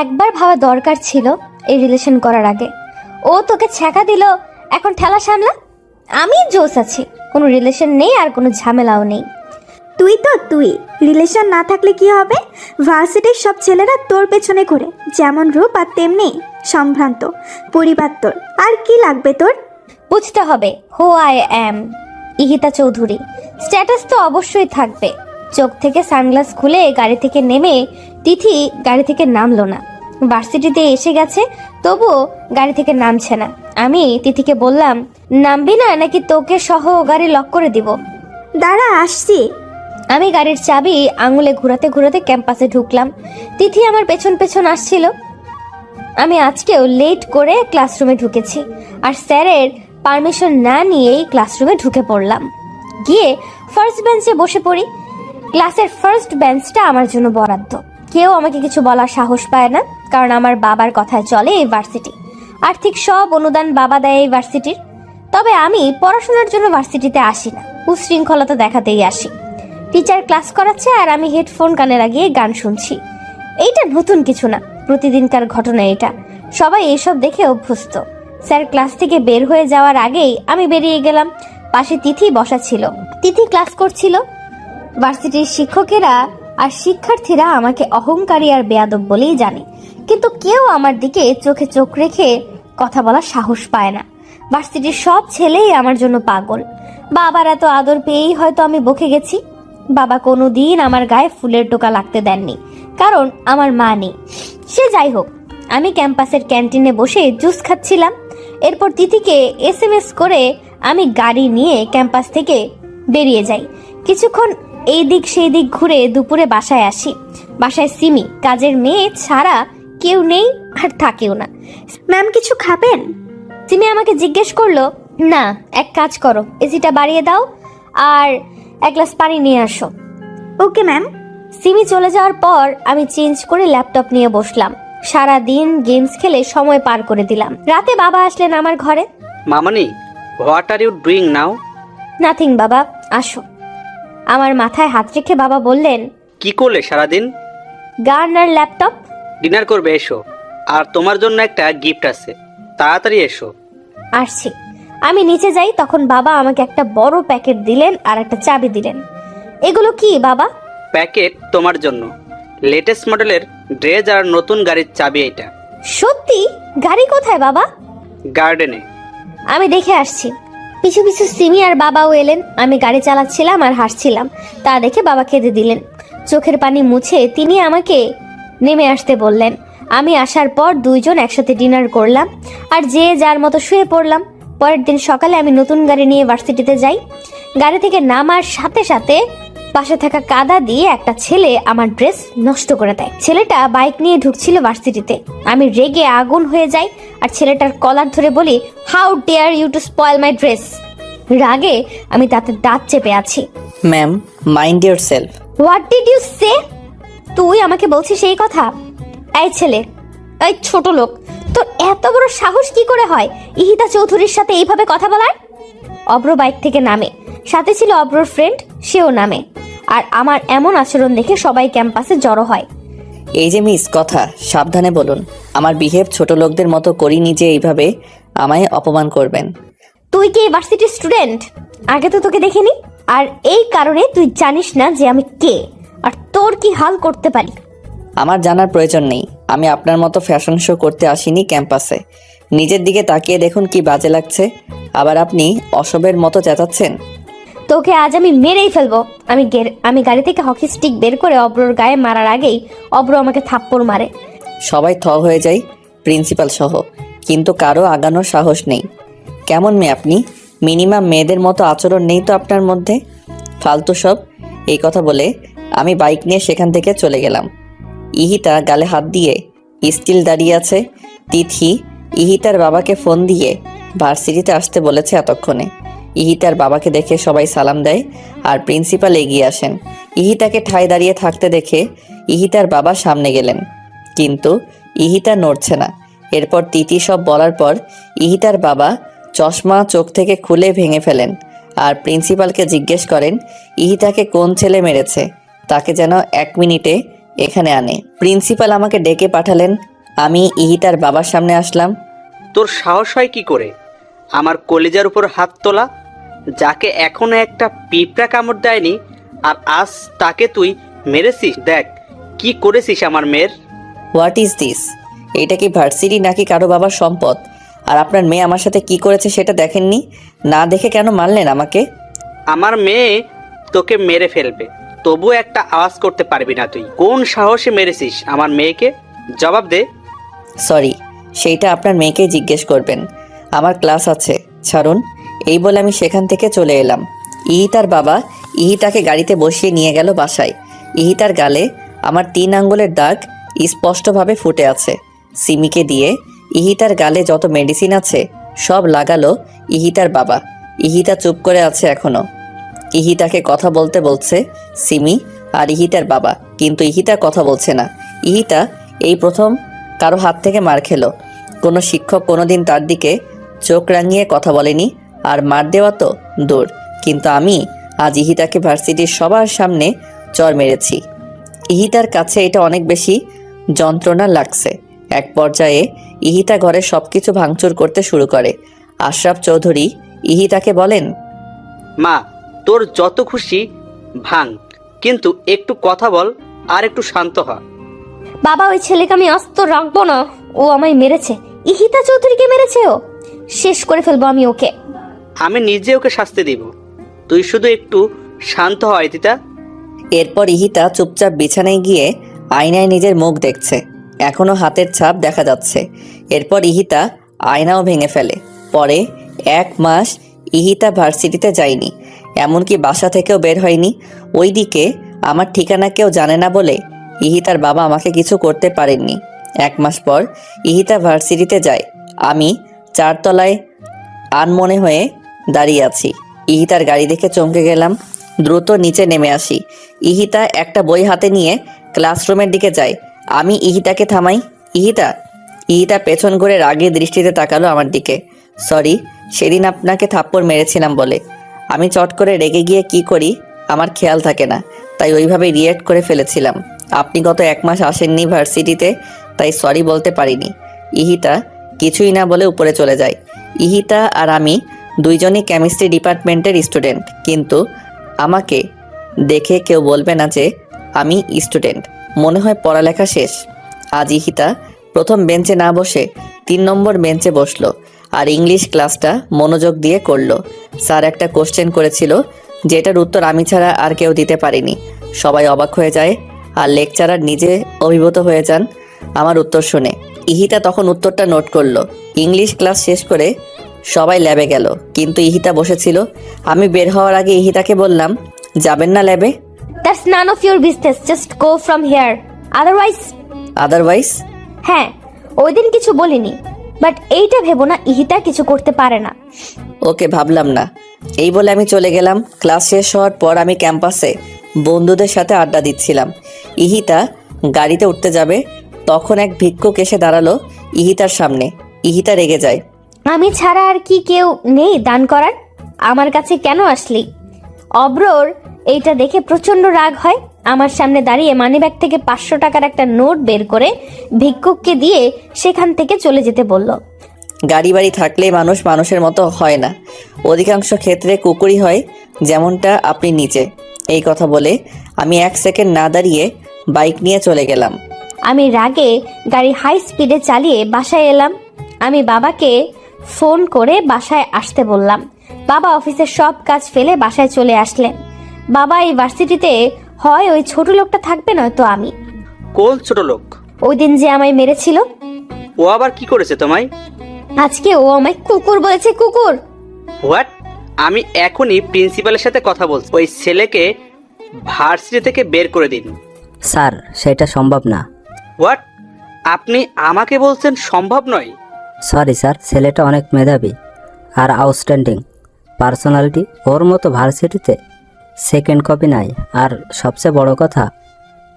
একবার ভাবা দরকার ছিল এই রিলেশন করার আগে। ও তোকে ছ্যাঁকা দিল, এখন ঠেলা সামলা। আমি জোস আছি, কোনো রিলেশন নেই আর কোনো ঝামেলাও নেই। তুই রিলেশন না থাকলে কি হবে? ভার্সিটির সব ছেলেরা তোর পেছনে ঘুরে, যেমন রূপ আর তেমনি সম্ভ্রান্ত পরিবার তোর। আর কি লাগবে তোর? বুঝতে হবে who I am, Ihita Chowdhury. Status তো অবশ্যই থাকবে। চোখ থেকে সানগ্লাস খুলে গাড়ি থেকে নেমে তিথি গাড়ি থেকে নামলো না। ভার্সিটিতে এসে গেছে, তবুও গাড়ি থেকে নামছে না। আমি তিথিকে বললাম, নামবি না নাকি তোকে সহ গাড়ি লক করে দিব? দাঁড়া, আসছি। আমি গাড়ির চাবি আঙুলে ঘুরাতে ঘুরাতে ক্যাম্পাসে ঢুকলাম। তিথি আমার পেছন পেছন আসছিল। আমি আজকেও লেট করে ক্লাসরুমে ঢুকেছি, আর স্যারের পারমিশন না নিয়েই ক্লাসরুমে ঢুকে পড়লাম। গিয়ে ফার্স্ট বেঞ্চে বসে পড়ি। ক্লাসের ফার্স্ট বেঞ্চটা আমার জন্য বরাদ্দ। কেউ আমাকে কিছু বলার সাহস পায় না, কারণ আমার বাবার কথায় চলে এই ভার্সিটি। আর্থিক সব অনুদান বাবা দেয় এই ভার্সিটির। তবে আমি পড়াশোনার জন্য ভার্সিটিতে আসি না, উশৃঙ্খলতা দেখাতেই আসি। টিচার ক্লাস করাচ্ছে আর আমি হেডফোন কানে লাগিয়ে গান শুনছি। এইটা নতুন কিছু না, প্রতিদিনকার ঘটনা এটা। সবাই এইসব দেখে অভ্যস্ত। স্যার ক্লাস থেকে বের হয়ে যাওয়ার আগেই আমি বেরিয়ে গেলাম। পাশে তিথি বসা ছিল। তিথি ক্লাস করছিল। ভার্সিটির শিক্ষকেরা আর শিক্ষার্থীরা আমাকে অহংকারী আর বেয়াদব বলেই জানে, কিন্তু কেউ আমার দিকে চোখে চোখ রেখে কথা বলার সাহস পায় না। ভার্সিটির সব ছেলেই আমার জন্য পাগল। বাবার এত আদর পেয়েই হয়তো আমি বকে গেছি। বাবা কোনোদিন আমার গায়ে ফুলের টোকা লাগতে দেননি, কারণ আমার মা নেই। সে যাই হোক, আমি ক্যাম্পাসের ক্যান্টিনে বসে জুস খাচ্ছিলাম। এরপর তিথিকে SMS করে আমি গাড়ি নিয়ে ক্যাম্পাস থেকে বেরিয়ে যাই। কিছুক্ষণ এই দিক সেই দিক ঘুরে দুপুরে বাসায় আসি। বাসায় সিমি, কাজের মেয়ে ছাড়া কেউ নেই আর থাকেও না। ম্যাম কিছু খাবেন? সিমি আমাকে জিজ্ঞেস করলো, না এক কাজ করো, এসিটা বাড়িয়ে দাও আর এক গ্লাস পানি নিয়ে আসো। Okay ma'am. সিমি চলে যাওয়ার পর আমি চেঞ্জ করে ল্যাপটপ নিয়ে বসলাম। সারা দিন গেমস খেলে সময় পার করে দিলাম। রাতে বাবা আসলেন আমার ঘরে। মামনি, what are you doing now? Nothing বাবা, আসো। আমার মাথায় হাত রেখে বাবা বললেন, কি করলে সারাদিন? গান আর ল্যাপটপ। ডিনার করবে, এসো। আর তোমার জন্য একটা গিফট আছে, তাড়াতাড়ি এসো। আসছি। আমি নিচে যাই, তখন বাবা আমাকে একটা বড় প্যাকেট দিলেন আর একটা চাবি দিলেন। এগুলো কি বাবা? প্যাকেট তোমার জন্য, লেটেস্ট মডেলের ড্রেস আর নতুন গাড়ির চাবি এটা। সত্যি? গাড়ি কোথায় বাবা? গার্ডেনে। আমি দেখে আসছি। পিছু পিছু সিমি আর বাবাও এলেন। আমি গাড়ি চালাচ্ছিলাম আর হাসছিলাম, তা দেখে বাবা কেঁদে দিলেন। চোখের পানি মুছে তিনি আমাকে নেমে আসতে বললেন। আমি আসার পর দুইজন একসাথে ডিনার করলাম আর যে যার মতো শুয়ে পড়লাম। পরের দিন সকালে আমি নতুন গাড়ি নিয়ে ভার্সিটিতে যাই। গাড়ি থেকে নামার সাথে সাথে পাশে থাকা কাদা দিয়ে একটা ছেলে আমার ড্রেস নষ্ট করে দেয়। ছেলেটা বাইক নিয়ে ঢুকছিল ভার্সিটিতে। আমি রেগে আগুন হয়ে যাই আর ছেলেটার কলার ধরে বলি, how dare you to spoil my dress. রাগে আমি তাতে দাঁত চেপে আছি। Ma'am, mind yourself. What did you say? তুই আমাকে বলছিস এই কথা? এই ছেলে, এই ছোট লোক, তোর এত বড় সাহস কি করে হয় ইহিতা চৌধুরীর সাথে এইভাবে কথা বলার? অব্র বাইক থেকে নামে, সাথে ছিল অব্রর ফ্রেন্ড, সেও নামে। আর আমার এমন আচরণ দেখে সবাই ক্যাম্পাসে জড়ো হয়। এই যে মিস, কথা সাবধানে বলুন। আমার বিহেভ ছোট লোকদের মতো করিনি যে এইভাবে আমায় অপমান করবেন। তুই কি ভার্সিটির স্টুডেন্ট? আগে তো তোকে দেখিনি, আর এই কারণে তুই জানিস না যে আমি কে আর তোর কি হাল করতে পারি। আমার জানার প্রয়োজন নেই। আমি আপনার মতো ফ্যাশন শো করতে আসিনি ক্যাম্পাসে। নিজের দিকে তাকিয়ে দেখুন কি বাজে লাগছে। আবার আপনি অসবের মতো চেঁচাচ্ছেন। তোকে আজ আমি মেরেই ফেলবো। আমি গাড়ি থেকে হকি স্টিক বের করে অব্রর গায়ে মারার আগেই অব্র আমাকে থাপ্পড় মারে। সবাই থ হয়ে যায়, প্রিন্সিপাল সহ, কিন্তু কারো আগানোর সাহস নেই। কেমন মেয়ে আপনি? মিনিমাম মেয়েদের মতো আচরণ নেই তো আপনার মধ্যে। ফালতু সব। এই কথা বলে আমি বাইক নিয়ে সেখান থেকে চলে গেলাম। ইহিতা গালে হাত দিয়ে স্টিল দাঁড়িয়ে আছে। তিথি ইহিতার বাবাকে ফোন দিয়ে ভার্সিটিতে আসতে বলেছে এতক্ষণে। ইহিতার বাবাকে দেখে সবাই সালাম দেয় আর প্রিন্সিপাল এগিয়ে আসেন। ইহিতাকে ঠায় দাঁড়িয়ে থাকতে দেখে ইহিতার বাবা সামনে গেলেন, কিন্তু ইহিতা নড়ছে না। এরপর তিথি সব বলার পর ইহিতার বাবা চশমা চোখ থেকে খুলে ভেঙে ফেলেন আর প্রিন্সিপালকে জিজ্ঞেস করেন ইহিতাকে কোন ছেলে মেরেছে, তাকে যেন 1 মিনিটে এখানে আনে। প্রিন্সিপাল আমাকে ডেকে পাঠালেন। আমি ইহিতার বাবার সামনে আসলাম। তোর সাহস হয় কি করে আমার কলিজার উপর হাত তোলা? যাকে এখনো একটা পিঁপড়া কামড় দেয়নি, আর আজ তাকে তুই মেরেছিস। দেখ কি করেছিস আমার মেয়ের। What is this? এটা কি ভার্সিটি নাকি কারো বাবার সম্পদ? আর আপনার মেয়ে আমার সাথে কি করেছে সেটা দেখেননি? না দেখে কেন মারলেন আমাকে? আমার মেয়ে তোকে মেরে ফেলবে, তবু একটা আওয়াজ করতে পারবি না। তুই কোন সাহসে মেরেছিস আমার মেয়েকে? জবাব দে। সরি, সেইটা আপনার মেয়েকে জিজ্ঞেস করবেন। আমার ক্লাস আছে, ছাড়ুন। এই বলে আমি সেখান থেকে চলে এলাম। ইহিতার বাবা ইহিতাকে গাড়িতে বসিয়ে নিয়ে গেল বাসায়। ইহিতার গালে আমার 3 আঙ্গুলের দাগ স্পষ্টভাবে ফুটে আছে। সিমিকে দিয়ে ইহিতার গালে যত মেডিসিন আছে সব লাগালো ইহিতার বাবা। ইহিতা চুপ করে আছে এখনো। ইহিতাকে কথা বলতে বলছে সিমি আর ইহিতার বাবা, কিন্তু ইহিতা কথা বলছে না। ইহিতা এই প্রথম কারো হাত থেকে মার খেলো। কোনো শিক্ষক কোনোদিন তার দিকে চোখ রাঙিয়ে কথা বলেনি, আর মার দেওয়া তো দূর, কিন্তু আমি আজ ইহিতাকে ভার্সিটির সবার সামনে চর মেরেছি। ইহিতার কাছে এটা অনেক বেশি যন্ত্রণা লাগছে। এক পর্যায়ে ইহিতা ঘরে সবকিছু ভাঙচুর করতে শুরু করে। আশরাফ চৌধুরী ইহিতাকে বলেন, মা, তোর যত খুশি ভাঙ, কিন্তু একটু কথা বল আর একটু শান্ত হ। বাবা, ওই ছেলেকে আমি আস্ত রাখবো না। ও আমায় মেরেছে। ইহিতা চৌধুরীকে মেরেছে। ও শেষ করে ফেলবো আমি ওকে। আমি নিজে ওকে শাস্তি দিব, তুই শুধু একটু শান্ত হ ইতিতা। এরপর ইহিতা চুপচাপ বিছানায় গিয়ে আয়নায় নিজের মুখ দেখছে। এখনো হাতের ছাপ দেখা যাচ্ছে। এরপর ইহিতা আয়নাও ভেঙে ফেলে। পরে 1 মাস ইহিতা ভার্সিটিতে যায়নি, এমনকি বাসা থেকেও বের হয়নি। ওইদিকে আমার ঠিকানা কেউ জানে না বলে ইহিতার বাবা আমাকে কিছু করতে পারেননি। 1 মাস পর ইহিতা ভার্সিটিতে যায়। আমি 4 তলায় আনমনে হয়ে দাঁড়িয়ে আছি। ইহিতার গাড়ি দেখে চমকে গেলাম। দ্রুত নিচে নেমে আসি। ইহিতা একটা বই হাতে নিয়ে ক্লাসরুমের দিকে যায়। আমি ইহিতাকে থামাই। ইহিতা। ইহিতা পেছন ঘুরে রাগী দৃষ্টিতে তাকালো আমার দিকে। সরি, সেদিন আপনাকে থাপ্পড় মেরেছিলাম বলে। আমি চট করে রেগে গিয়ে কি করি আমার খেয়াল থাকে না, তাই ওইভাবে রিয়েক্ট করে ফেলেছিলাম। আপনি গত 1 মাস আসেননি ভার্সিটিতে, তাই সরি বলতে পারিনি। ইহিতা কিছুই না বলে উপরে চলে যায়। ইহিতা আর আমি দুইজনই কেমিস্ট্রি ডিপার্টমেন্টের স্টুডেন্ট, কিন্তু আমাকে দেখে কেউ বলবে না যে আমি স্টুডেন্ট। মনে হয় পড়ালেখা শেষ। আজ ইহিতা প্রথম বেঞ্চে না বসে 3 নম্বর বেঞ্চে বসলো আর ইংলিশ ক্লাসটা মনোযোগ দিয়ে করলো। স্যার একটা কোশ্চেন করেছিল, যেটার উত্তর আমি ছাড়া আর কেউ দিতে পারেনি। সবাই অবাক হয়ে যায় আর লেকচারার নিজে অভিভূত হয়ে যান আমার উত্তর শুনে। ইহিতা তখন উত্তরটা নোট করলো। ইংলিশ ক্লাস শেষ করে সবাই ল্যাবে গেল, কিন্তু ইহিতা বসেছিল। আমি বের হওয়ার আগে ইহিতাকে বললাম, যাবেন না ল্যাবে? That's none of your business, just go from here. Otherwise? হ্যাঁ, ওই দিন কিছু বলিনি, বাট এইটা ভেবো না ইহিতা কিছু করতে পারে না। ওকে, ভাবলাম না। এই বলে আমি চলে গেলাম। ক্লাস শেষ হওয়ার পর আমি ক্যাম্পাসে বন্ধুদের সাথে আড্ডা দিচ্ছিলাম। ইহিতা গাড়িতে উঠতে যাবে, তখন এক ভিক্ষুক এসে দাঁড়ালো ইহিতার সামনে। ইহিতা রেগে যায়। আমি ছাড়া আর কি কেউ নেই দান করার? আমার কাছে কেন আসলি? অব্রর এইটা দেখে প্রচন্ড রাগ হয়। আমার সামনে দাঁড়িয়ে মানিব্যাগ থেকে 500 টাকার একটা নোট বের করে ভিক্ষুককে দিয়ে সেখান থেকে চলে যেতে বলল। গাড়ি বাড়ি থাকলে মানুষ মানুষের মতো হয় না, অধিকাংশ ক্ষেত্রে কুকুরই হয়, যেমনটা আপনি নিচে। এই কথা বলে আমি 1 সেকেন্ড না দাঁড়িয়ে বাইক নিয়ে চলে গেলাম। আমি রাগে গাড়ি হাই স্পিডে চালিয়ে বাসায় এলাম। আমি বাবাকে ফোন করে বাসায় আসতে বললাম। বাবা অফিসের সব কাজ ফেলে বাসায় চলে আসলেন। বাবা, এই ভার্সিটিতে হয় ওই ছোট লোকটা থাকবে, নয়তো আমি। কোন ছোট লোক? ওই দিন যে আমায় মেরেছিল। ও আবার কি করেছে তোমায়? আজকে ও আমায় কুকুর বলেছে। কুকুর? হোয়াট? আমি এখনই প্রিন্সিপালের সাথে কথা বলছি। ওই ছেলেকে ভার্সিটি থেকে বের করে দিন। স্যার, সেটা সম্ভব না। হোয়াট? আপনি আমাকে বলছেন সম্ভব নয়? সরি স্যার, ছেলেটা অনেক মেধাবী আর আউটস্ট্যান্ডিং পার্সোনালিটি। ওর মতো ভার্সিটিতে সেকেন্ড কপি নাই। আর সবচেয়ে বড় কথা,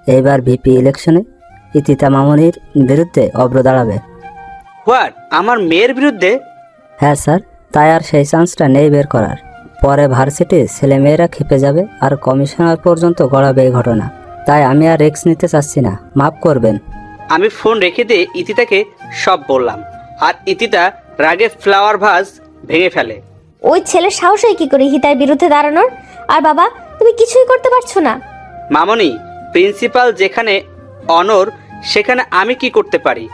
এইবার ভিপি ইলেকশনে ইতিতা মামুনির বিরুদ্ধে অব্র দাঁড়াবে। হোয়াট? আমার মেয়ের বিরুদ্ধে? হ্যাঁ স্যার, তাই আর সেই চান্সটা নেই বের করার। পরে ভার্সিটির ছেলেমেয়েরা খেপে যাবে আর কমিশনার পর্যন্ত গড়াবে এই ঘটনা। তাই আমি আর রিস্ক নিতে চাচ্ছি না, মাফ করবেন। আমি ফোন রেখে দিয়ে ইতিতাকে সব বললাম, আর ইতিতা রাগে ফ্লাওয়ার ভাস ভেঙে ফেলে। ওই ছেলের সাহস হয় কি করে ইহিতার বিরুদ্ধে দাঁড়ানোর? আর বাবা, তুমি কিছুই করতে পারছো না। মামনি, প্রিন্সিপাল যেখানে অনর সেখানে আমি কি করতে পারি?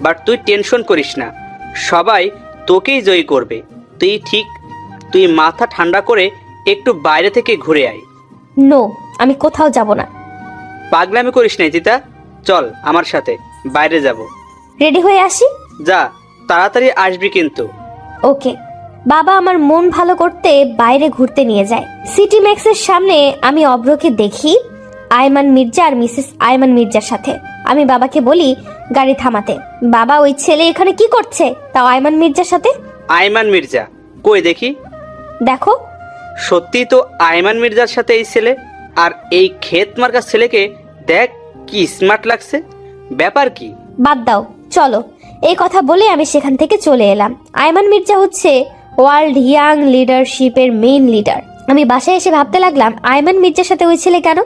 বাট তুই টেনশন করিস না, সবাই তোকেই জয়ী করবে। তুই মাথা ঠান্ডা করে একটু বাইরে থেকে ঘুরে আয়। নো, আমি কোথাও যাব না। পাগলামি করিস না ইতিতা, চল আমার সাথে, বাইরে যাব। রেডি হয়ে আসি। যা, তাড়াতাড়ি আসবি কিন্তু। ওকে। বাবা আমার মন ভালো করতে বাইরে ঘুরতে নিয়ে যায়। সিটি ম্যাক্সের সামনে আমি অব্রকে দেখি আয়মান মির্জা আর মিসেস আয়মান মির্জার সাথে। আমি বাবাকে বলি গাড়ি থামাতে। বাবা, ওই ছেলে এখানে কি করছে, তাও আয়মান মির্জার সাথে? আয়মান মির্জা কই দেখি? দেখো। সত্যি তো আয়মান মির্জার সাথে এই ছেলে। আর এই ক্ষেত মার্কা ছেলেকে দেখ, কি স্মার্ট লাগছে। ব্যাপার কি? বাদ দাও, চলো। এই কথা বলে আমি সেখান থেকে চলে এলাম। আয়মান মির্জা হচ্ছে ওয়ার্ল্ড ইয়াং লিডারশিপের মেইন লিডার। আমি বাসায় এসে ভাবতে লাগলাম আয়মান মির্জার সাথে ওই ছেলে কেন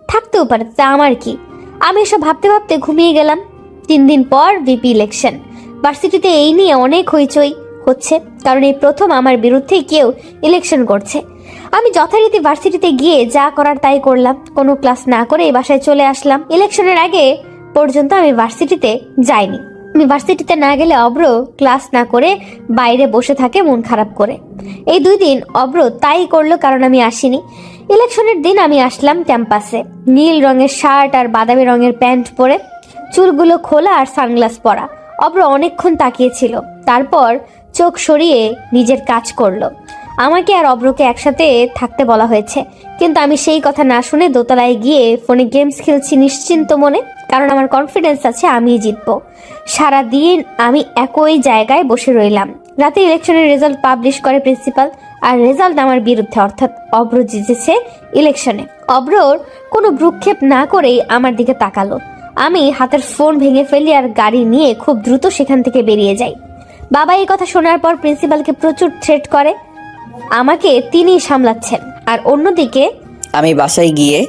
থাকতেও পারে, তা আমার কি। আমি এসব ভাবতে ভাবতে ঘুমিয়ে গেলাম। 3 দিন পর ভিপি ইলেকশন। ভার্সিটিতে এই নিয়ে অনেক হইচই হচ্ছে, কারণ এই প্রথম আমার বিরুদ্ধে কেউ ইলেকশন করছে। আমি যথারীতি ভার্সিটিতে গিয়ে যা করার তাই করলাম। কোনো ক্লাস না করে বাসায় চলে আসলাম। ইলেকশনের আগে পর্যন্ত আমি ভার্সিটিতে যাইনি। আমি ভার্সিটিতে না গেলে অব্র ক্লাস না করে বাইরে বসে থাকে মন খারাপ করে। এই 2 দিন অব্র তাই করলো, কারণ আমি আসিনি। ইলেকশনের দিন আমি আসলাম ক্যাম্পাসে, নীল রঙের শার্ট আর বাদামি রঙের প্যান্ট পরে, চুলগুলো খোলা আর সানগ্লাস পরা। অব্র অনেকক্ষণ তাকিয়েছিল, তারপর চোখ সরিয়ে নিজের কাজ করলো। আমাকে আর অব্রকে একসাথে থাকতে বলা হয়েছে, কিন্তু আমি সেই কথা না শুনে দোতলায় গিয়ে ফোনে গেমস খেলছি নিশ্চিন্ত মনে, কারণ আমার কনফিডেন্স আছে আমিই জিতবো। সারাদিন আমি একই জায়গায় বসে রইলাম। রাতে ইলেকশনের রেজাল্ট পাবলিশ করে প্রিন্সিপাল, আর রেজাল্ট আমার বিরুদ্ধে, অর্থাৎ অব্র জিতেছে ইলেকশনে। অব্রর কোনো ভ্রুক্ষেপ না করেই আমার দিকে তাকালো। আমি হাতের ফোন ভেঙে ফেলি আর গাড়ি নিয়ে খুব দ্রুত সেখান থেকে বেরিয়ে যাই। বাবা এই কথা শোনার পর প্রিন্সিপালকে প্রচুর থ্রেট করে। আমাকে তিনিই সামলাচ্ছেন। আর অন্যদিকে আমি বাসায় গিয়ে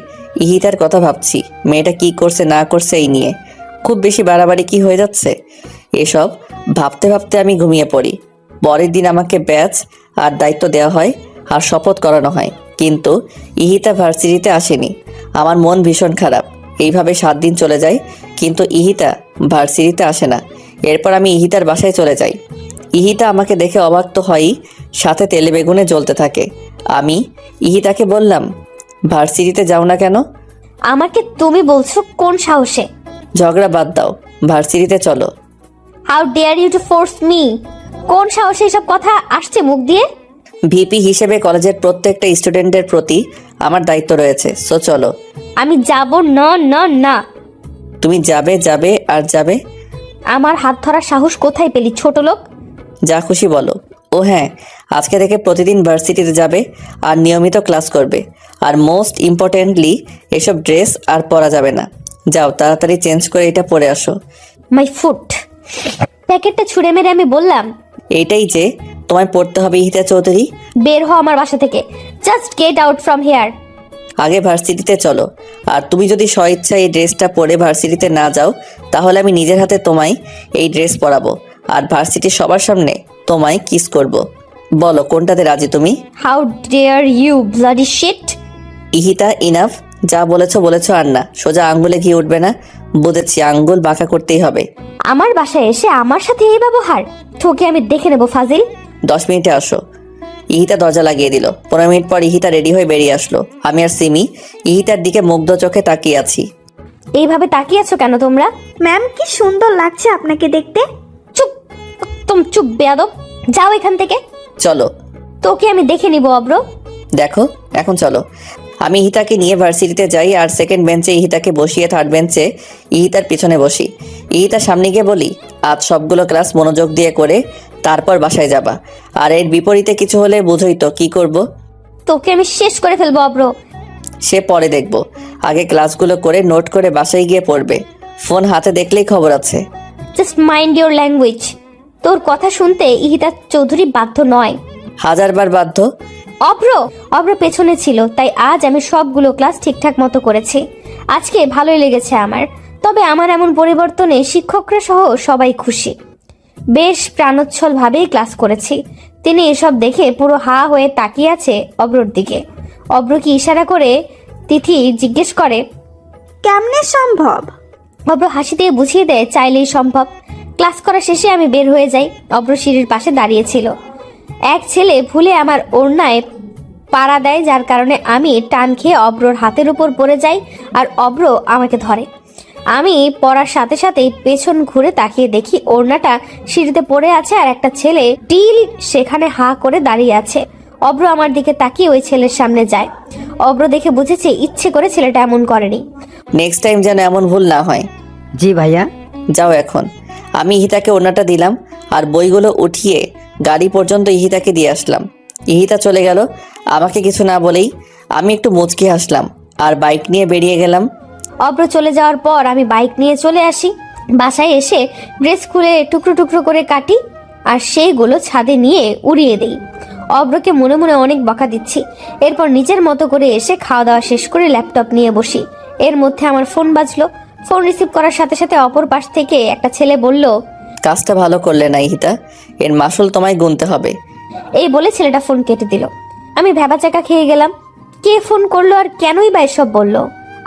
ইহিতার কথা ভাবছি, মেয়েটা কি করছে না করছে এই নিয়ে। খুব বেশি বাড়াবাড়ি কি হয়ে যাচ্ছে, এসব ভাবতে ভাবতে আমি ঘুমিয়ে পড়ি। পরের দিন আমাকে ব্যাচ আর দায়িত্ব দেওয়া হয় আর শপথ করানো হয়, কিন্তু ইহিতা ভার্সিটিতে আসেনি। আমার মন ভীষণ খারাপ। এইভাবে 7 দিন চলে যায়, কিন্তু ইহিতা ভার্সিটিতে আসে না। এরপর আমি ইহিতার বাসায় চলে যাই। ইহিতা আমাকে দেখে অবাক তো হয়ই, সাথে তেলে বেগুনে জ্বলতে থাকে। আমি ইহিতাকে বললাম, ভার্সিটিতে যাও না কেন? আমাকে তুমি বলছো কোন সাহসে? ঝগড়া বাদ দাও, ভার্সিটিতে চলো। How dare you to force me? কোন সাহসে এসব কথা আসছে মুখ দিয়ে? ভিপি হিসেবে কলেজের প্রত্যেকটা স্টুডেন্টের প্রতি আমার দায়িত্ব রয়েছে, সো চলো। আমি যাব না না না। তুমি যাবে যাবে আর যাবে। আমার হাত ধরার সাহস কোথায় পেলি ছোট লোক? যা খুশি বলো। ও হ্যাঁ, আজকে থেকে প্রতিদিন ভার্সিটিতে যাবে আর নিয়মিত ক্লাস করবে। আর মোস্ট ইম্পর্টেন্টলি, এসব ড্রেস আর পরা যাবে না। যাও তাড়াতাড়ি চেঞ্জ করে এটা পরে আসো। My foot. প্যাকেটটা ছুঁড়ে মেরে আমি বললাম, এইটাই যে তোমায় পড়তে হবে ইহিতা চৌধুরী। বের হও আমার বাসা থেকে। Just get out from here. আগে ভার্সিটিতে চলো। আর তুমি যদি স্বইচ্ছা এই ড্রেসটা পরে ভার্সিটিতে না যাও, তাহলে আমি নিজের হাতে তোমায় এই ড্রেস পরাবো আর ভার্সিটির সবার সামনে তোমায় কিস করব। বলো কোনটাতে রাজি তুমি? How dare you bloody shit. Ihita, enough. যা বলেছো আর না। সোজা আঙ্গুলে ঘি উঠবে না। বুঝেছি, আঙ্গুল বাঁকা করতেই হবে। আমার বাসায় এসে আমার সাথে এই ব্যবহার? তোকে আমি দেখে নেব ফাজিল। 10 মিনিটে আসো। ইহিতা দরজা লাগিয়ে দিল। 15 মিনিট পর ইহিতা রেডি হয়ে বেরিয়ে আসলো। আমি আর সিমি ইহিতার দিকে মুগ্ধ চোখে তাকিয়ে আছি। এইভাবে তাকিয়ে আছো কেন তোমরা? ম্যাম, কি সুন্দর লাগছে আপনাকে দেখতে। চুপ, একদম চুপ বেয়াদব। যাও এখান থেকে। চলো। তোকে আমি দেখে নিব অব্র। দেখো, এখন চলো। আমি ইহিতাকে নিয়ে ভার্সিটিতে যাই আর সেকেন্ড বেঞ্চে ইহিতাকে বসিয়ে থার্ড বেঞ্চে ইহিতার পিছনে বসি। ইহিতার সামনে গিয়ে বলি, আজ সবগুলো ক্লাস মনোযোগ দিয়ে করে তারপর বাসায় যাবা। আর এর বিপরীতে কিছু হলে বুঝোই তো কি করব। তোকে আমি শেষ করে ফেলবো অব্র। সে পরে দেখবো, আগে ক্লাসগুলো করে নোট করে বাসায় গিয়ে পড়বে। ফোন হাতে দেখলেই খবর আছে। Just mind your language. তোর কথা শুনতে ইহিতা চৌধুরী বাধ্য নয়। 1000বার বাধ্য। অব্র পেছনে ছিল, তাই আজ আমি সবগুলো ক্লাস ঠিকঠাক মতো করেছি। আজকে ভালোই লেগেছে আমার। তবে আমার এমন পরিবর্তনে শিক্ষকরা সহ সবাই খুশি। বেশ প্রাণোচ্ছলভাবেই ক্লাস করেছি। তিনি এসব দেখে পুরো হা হয়ে তাকিয়ে আছে অব্রর দিকে। অব্র কি ইশারা করে তিথি জিজ্ঞেস করে, কেমনে সম্ভব? অব্র হাসি দিয়ে বুঝিয়ে দেয় চাইলেই সম্ভব। ক্লাস করা শেষে আমি বের হয়ে যাই। অব্র সিঁড়ির পাশে দাঁড়িয়েছিল। এক ছেলে ভুলে আমার ওড়নায় পাড়া দেয়, যার কারণে আমি টান খেয়ে অব্রর হাতের উপর পড়ে যাই আর অব্র আমাকে ধরে। আমি পড়ার সাথে সাথেই পেছন ঘুরে তাকিয়ে দেখি ওড়নাটা সিঁড়িতে পড়ে আছে আর একটা ছেলে টিল সেখানে হা করে দাঁড়িয়ে আছে। অব্র আমার দিকে তাকিয়ে ওই ছেলের সামনে যায়। অব্র দেখে বুঝেছে ইচ্ছে করে ছেলেটা এমন করেনি। নেক্সট টাইম যেন এমন ভুল না হয়। জি ভাইয়া। যাও এখন। আমি ইহিতাকে ওড়নাটা দিলাম আর বইগুলো উঠিয়ে গাড়ি পর্যন্ত ইহিতাকে দিয়ে আসলাম। ইহিতা চলে গেল আমাকে কিছু না বলেই। আমি একটু মুচকি হাসলাম আর বাইক নিয়ে বেরিয়ে গেলাম। অব্র চলে যাওয়ার পর আমি বাইক নিয়ে চলে আসি। বাসায় এসে ড্রেস খুলে টুকরো টুকরো করে কাটি আর সেইগুলো ছাদে নিয়ে উড়িয়ে দেই। অব্রকে মনে মনে অনেক বকা দিচ্ছি। এরপর নিজের মতো করে এসে খাওয়া দাওয়া শেষ করে ল্যাপটপ নিয়ে বসি। এর মধ্যে আমার ফোন বাজলো। ফোন রিসিভ করার সাথে সাথে অপর পাশ থেকে একটা ছেলে বলল, কাজটা ভালো করলে না ইহিতা, এর মাসুল তোমায় গুনতে হবে। এই বলে ছেলেটা ফোন কেটে দিল। আমি ভ্যাবাচাকা খেয়ে গেলাম। কে ফোন করলো আর কেনই বা এসব বললো?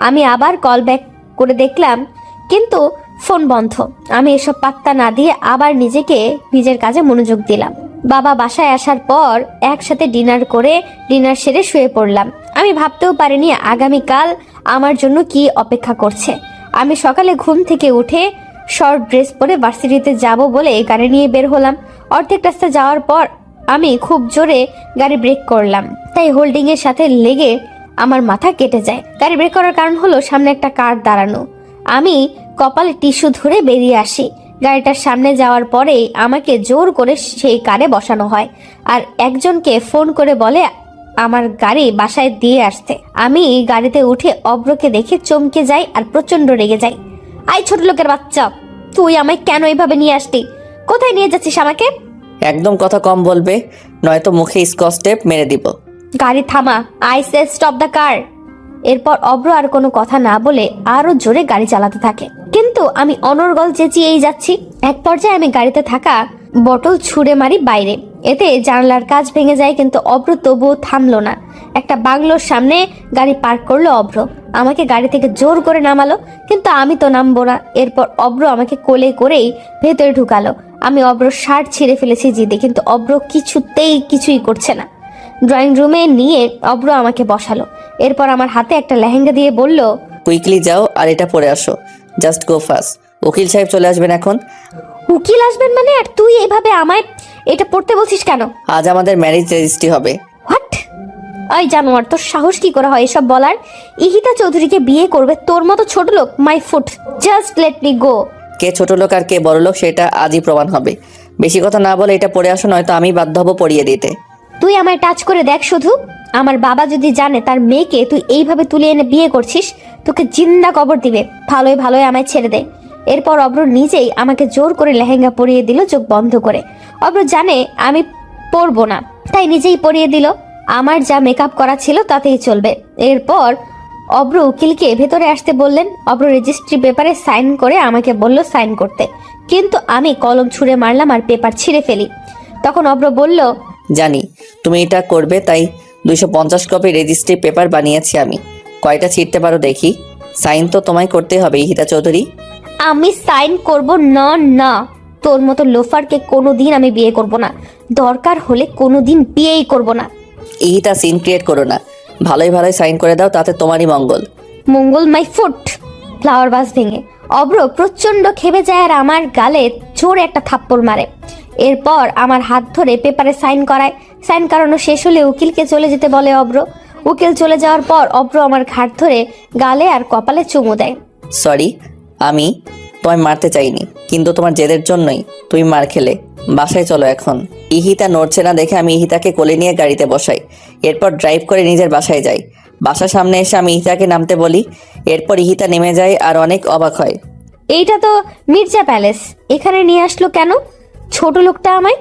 আমি আবার কল ব্যাক করে দেখলাম, কিন্তু ফোন বন্ধ। আমি এসব পাত্তা না দিয়ে আবার নিজের কাজে মনোযোগ দিলাম। বাবা বাসায় আসার পর একসাথে ডিনার সেরে শুয়ে পড়লাম। আমি ভাবতেও পারিনি আগামীকাল আমার জন্য কি অপেক্ষা করছে। আমি সকালে ঘুম থেকে উঠে শর্ট ড্রেস পরে ভার্সিটিতে যাব বলে গাড়ি নিয়ে বের হলাম। অর্ধেক রাস্তা যাওয়ার পর আমি খুব জোরে গাড়ি ব্রেক করলাম, তাই হোল্ডিং এর সাথে লেগে আমার মাথা কেটে যায়। গাড়ি ব্রেক করার কারণ হলো সামনে একটা কার দাঁড়ানো। আমি কপালে টিস্যু ধরে বেরিয়ে আসি। গাড়িটার সামনে যাওয়ার পরেই আমাকে জোর করে সেই কারে বসানো হয় আর একজনকে ফোন করে বলে আমার গাড়ি বাসায় দিয়ে আসতে। আমি গাড়িতে উঠে অব্রকে দেখে চমকে যাই আর প্রচন্ড রেগে যাই। আই ছোট লোকের বাচ্চা, তুই আমায় কেন এইভাবে নিয়ে আসতি? কোথায় নিয়ে যাচ্ছিস আমাকে? একদম কথা কম বলবে, নয়তো মুখে স্কচ টেপ মেরে দিব। গাড়ি থামা, I say stop the car. এরপর অব্র আর কোনো কথা না বলে আরো জোরে গাড়ি চালাতে থাকে, কিন্তু আমি অনর্গল চেঁচিয়েই যাচ্ছি। এক পর্যায়ে আমি গাড়িতে থাকা বটল ছুঁড়ে মারি বাইরে। এতে জানলার কাঁচ ভেঙে যায়, কিন্তু অব্র তবুও থামলো না। একটা বাংলোর সামনে গাড়ি পার্ক করলো অব্র। আমাকে গাড়ি থেকে জোর করে নামালো, কিন্তু আমি তো নামবো না। এরপর অব্র আমাকে কোলে করেই ভেতরে ঢুকালো। আমি অব্রর শার্ট ছিঁড়ে ফেলেছি জিদে, কিন্তু অব্র কিছুই করছে না। ড্রয়িং রুমে নিয়ে অব্র আমাকে বসালো। এরপর আমার হাতে একটা লেহেঙ্গা দিয়ে বলল, কুইকলি যাও আর এটা পরে আসো, জাস্ট গো ফাস্ট। উকিল সাহেব চলে আসবেন এখন। উকিল আসবেন মানে? আর তুই এইভাবে আমায় এটা পড়তে বলছিস কেন? আজ আমাদের ম্যারেজ রেজিস্ট্রি হবে। হোয়াট? ওই জানোয়ার, তোর সাহস কি করে হয় এসব বলার? ইহিতা চৌধুরীকে বিয়ে করবে তোর মতো ছোট লোক? My foot, just let me go. কে ছোট লোক আর কে বড় লোক সেটা আজই প্রমাণ হবে। বেশি কথা না বলে এটা পরে আসো, নয়তো আমি বাধ্য হব পড়িয়ে দিতে। তুই আমায় টাচ করে দেখ শুধু। আমার বাবা যদি জানে তার মেয়েকে তুই এইভাবে তুলে এনে বিয়ে করছিস, তোকে জিন্দা কবর দিবে। ভালোই আমায় ছেড়ে দে। এরপর অব্র নিজেই আমাকে জোর করে লেহেঙ্গা পরিয়ে দিল চোখ বন্ধ করে। অব্র জানে আমি পরবো না, তাই নিজেই পরিয়ে দিল। আমার যা মেকআপ করা ছিল তাতেই চলবে। এরপর অব্র উকিলকে ভেতরে আসতে বললেন। অব্র রেজিস্ট্রি পেপারে সাইন করে আমাকে বলল সাইন করতে, কিন্তু আমি কলম ছুঁড়ে মারলাম আর পেপার ছিঁড়ে ফেলি। তখন অব্র বলল, জানি তুমি এটা করবে, তাই 250 কপি রেজিস্ট্রি পেপার বানিয়েছি আমি। কয়টা ছিঁড়তে পারো দেখি। সাইন তো তোমায় করতে হবে ইহিতা চৌধুরী। আমি সাইন করব না। না, তোর মতো লোফারকে কোনোদিন আমি বিয়ে করব না। দরকার হলে কোনোদিন বিয়েই করব না। ইহিতা সিন ক্রিয়েট করো না, ভালোই সাইন করে দাও, তাতে তোমারই মঙ্গল। মঙ্গল মাই ফুট। ফ্লাওয়ার বাস ভেঙে অব্র প্রচন্ড খেপে যায় আর আমার গালে জোরে একটা থাপ্পড় মারে। এরপর আমার হাত ধরে পেপারে সাইন করায়। সাইন করানো শেষ হলে উকিলকে চলে যেতে বলে অব্র। উকিল চলে যাওয়ার পর অব্র আমার ঘাট ধরে গালে আর কপালে চুমু দেয়। সরি, আমি তোমায় মারতে চাইনি, কিন্তু তোমার জেদের জন্যই তুমি মার খেলে। বাসায় চলো এখন। ইহিতা নড়ছে না দেখে আমি ইহিতাকে কোলে নিয়ে গাড়িতে বসাই। এরপর ড্রাইভ করে নিজের বাসায় যাই। বাসার সামনে এসে আমি ইহিতাকে নামতে বলি। এরপর ইহিতা নেমে যায় আর অনেক অবাক হয়। এইটা তো মির্জা প্যালেস, এখানে নিয়ে আসলো কেন ছোট লোকটা আমায়?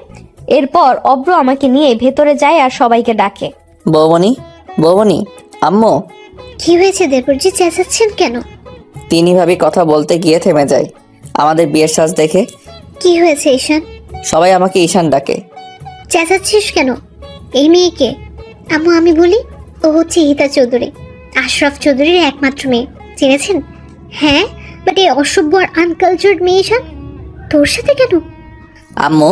এরপর অব্র আমাকে নিয়ে ভেতরে যায় আর সবাইকে ডাকে। বৌমনি, আম্মু। কি হয়েছে দেবরজি, চেঁচাচ্ছেন কেন? তিনি ভাবি কথা বলতে গিয়ে থেমে যায় আমাদের বিয়ের সাজ দেখে। কি হয়েছে ঈশান? সবাই আমাকে ঈশান ডাকে। চেঁচাচ্ছিস কেন? এই মেয়েকে? আম্মু আমি বলি, ও হচ্ছে ইহিতা চৌধুরী, আশরাফ চৌধুরীর একমাত্র মেয়ে। চিনেছেন? হ্যাঁ, বাট এই অসভ্য আর আনকালচার্ড মেয়ে ঈশান তোর সাথে কেন? আম্মু,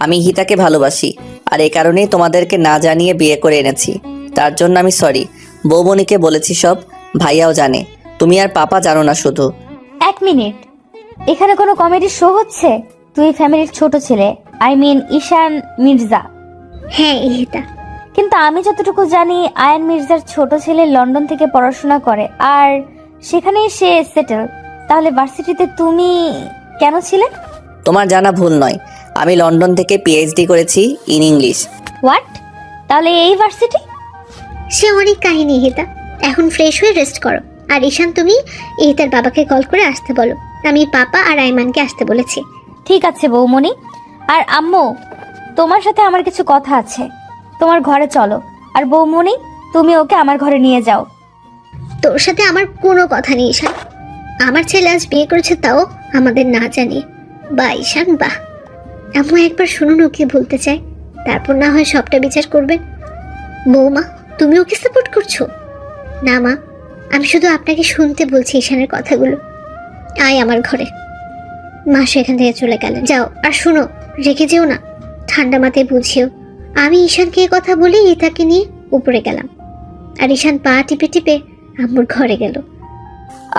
আমি হিতাকে ভালোবাসি, আর এই কারণেই তোমাদেরকে না জানিয়ে বিয়ে করে এনেছি। তার জন্য আমি সরি। বৌমনিকে বলেছি সব, ভাইয়াও জানে, তুমি আর পাপা জানো না শুধু। 1 মিনিট, এখানে কোনো কমেডি শো হচ্ছে? তুই ফ্যামিলির ছোট ছেলে, আই মিন ঈশান মির্জা। হ্যাঁ ইহিতা। কিন্তু আমি যতটুকু জানি আয়ান মির্জার ছোট ছেলে লন্ডন থেকে পড়াশোনা করে আর সেখানেই সে সেটেল। তাহলে ভার্সিটিতে তুমি কেন ছিলে? তোমার জানা ভুল নয়, আমি লন্ডন থেকে পিএইচডি করেছি ইন ইংলিশ। হোয়াট? তাহলে এই ভার্সিটি? সে অনেক কাহিনী ইহিতা, এখন ফ্রেশ হয়ে রেস্ট করো। আর ঈশান তুমি ইহিতার বাবাকে কল করে আসতে বলো, আমি পাপা আর আইমানকে আসতে বলেছি। ঠিক আছে বৌমনি। আর আম্মু, তোমার সাথে আমার কিছু কথা আছে, তোমার ঘরে চলো। আর বৌমনি, তুমি ওকে আমার ঘরে নিয়ে যাও। তোর সাথে আমার কোনো কথা নেই ঈশান। আমার ছেলে আজ বিয়ে করেছে, তাও আমাদের না জানিয়ে। বাহ ঈশান বাহ। আম্মু একবার শুনুন ও কি বলতে চায়, তারপর না হয় সবটা বিচার করবেন। বৌমা, তুমি ওকে সাপোর্ট করছো? না মা, আমি শুধু আপনাকে শুনতে বলছি ঈশানের কথাগুলো। আয় আমার ঘরে। মা সেখান থেকে চলে গেলেন। যাও, আর শুনো, রেখে যেও না, ঠান্ডা মাথায় বুঝিও। আমি ঈশানকে এ কথা বলে ইতাকে নিয়ে উপরে গেলাম, আর ঈশান পা টিপে টিপে আম্মুর ঘরে গেল।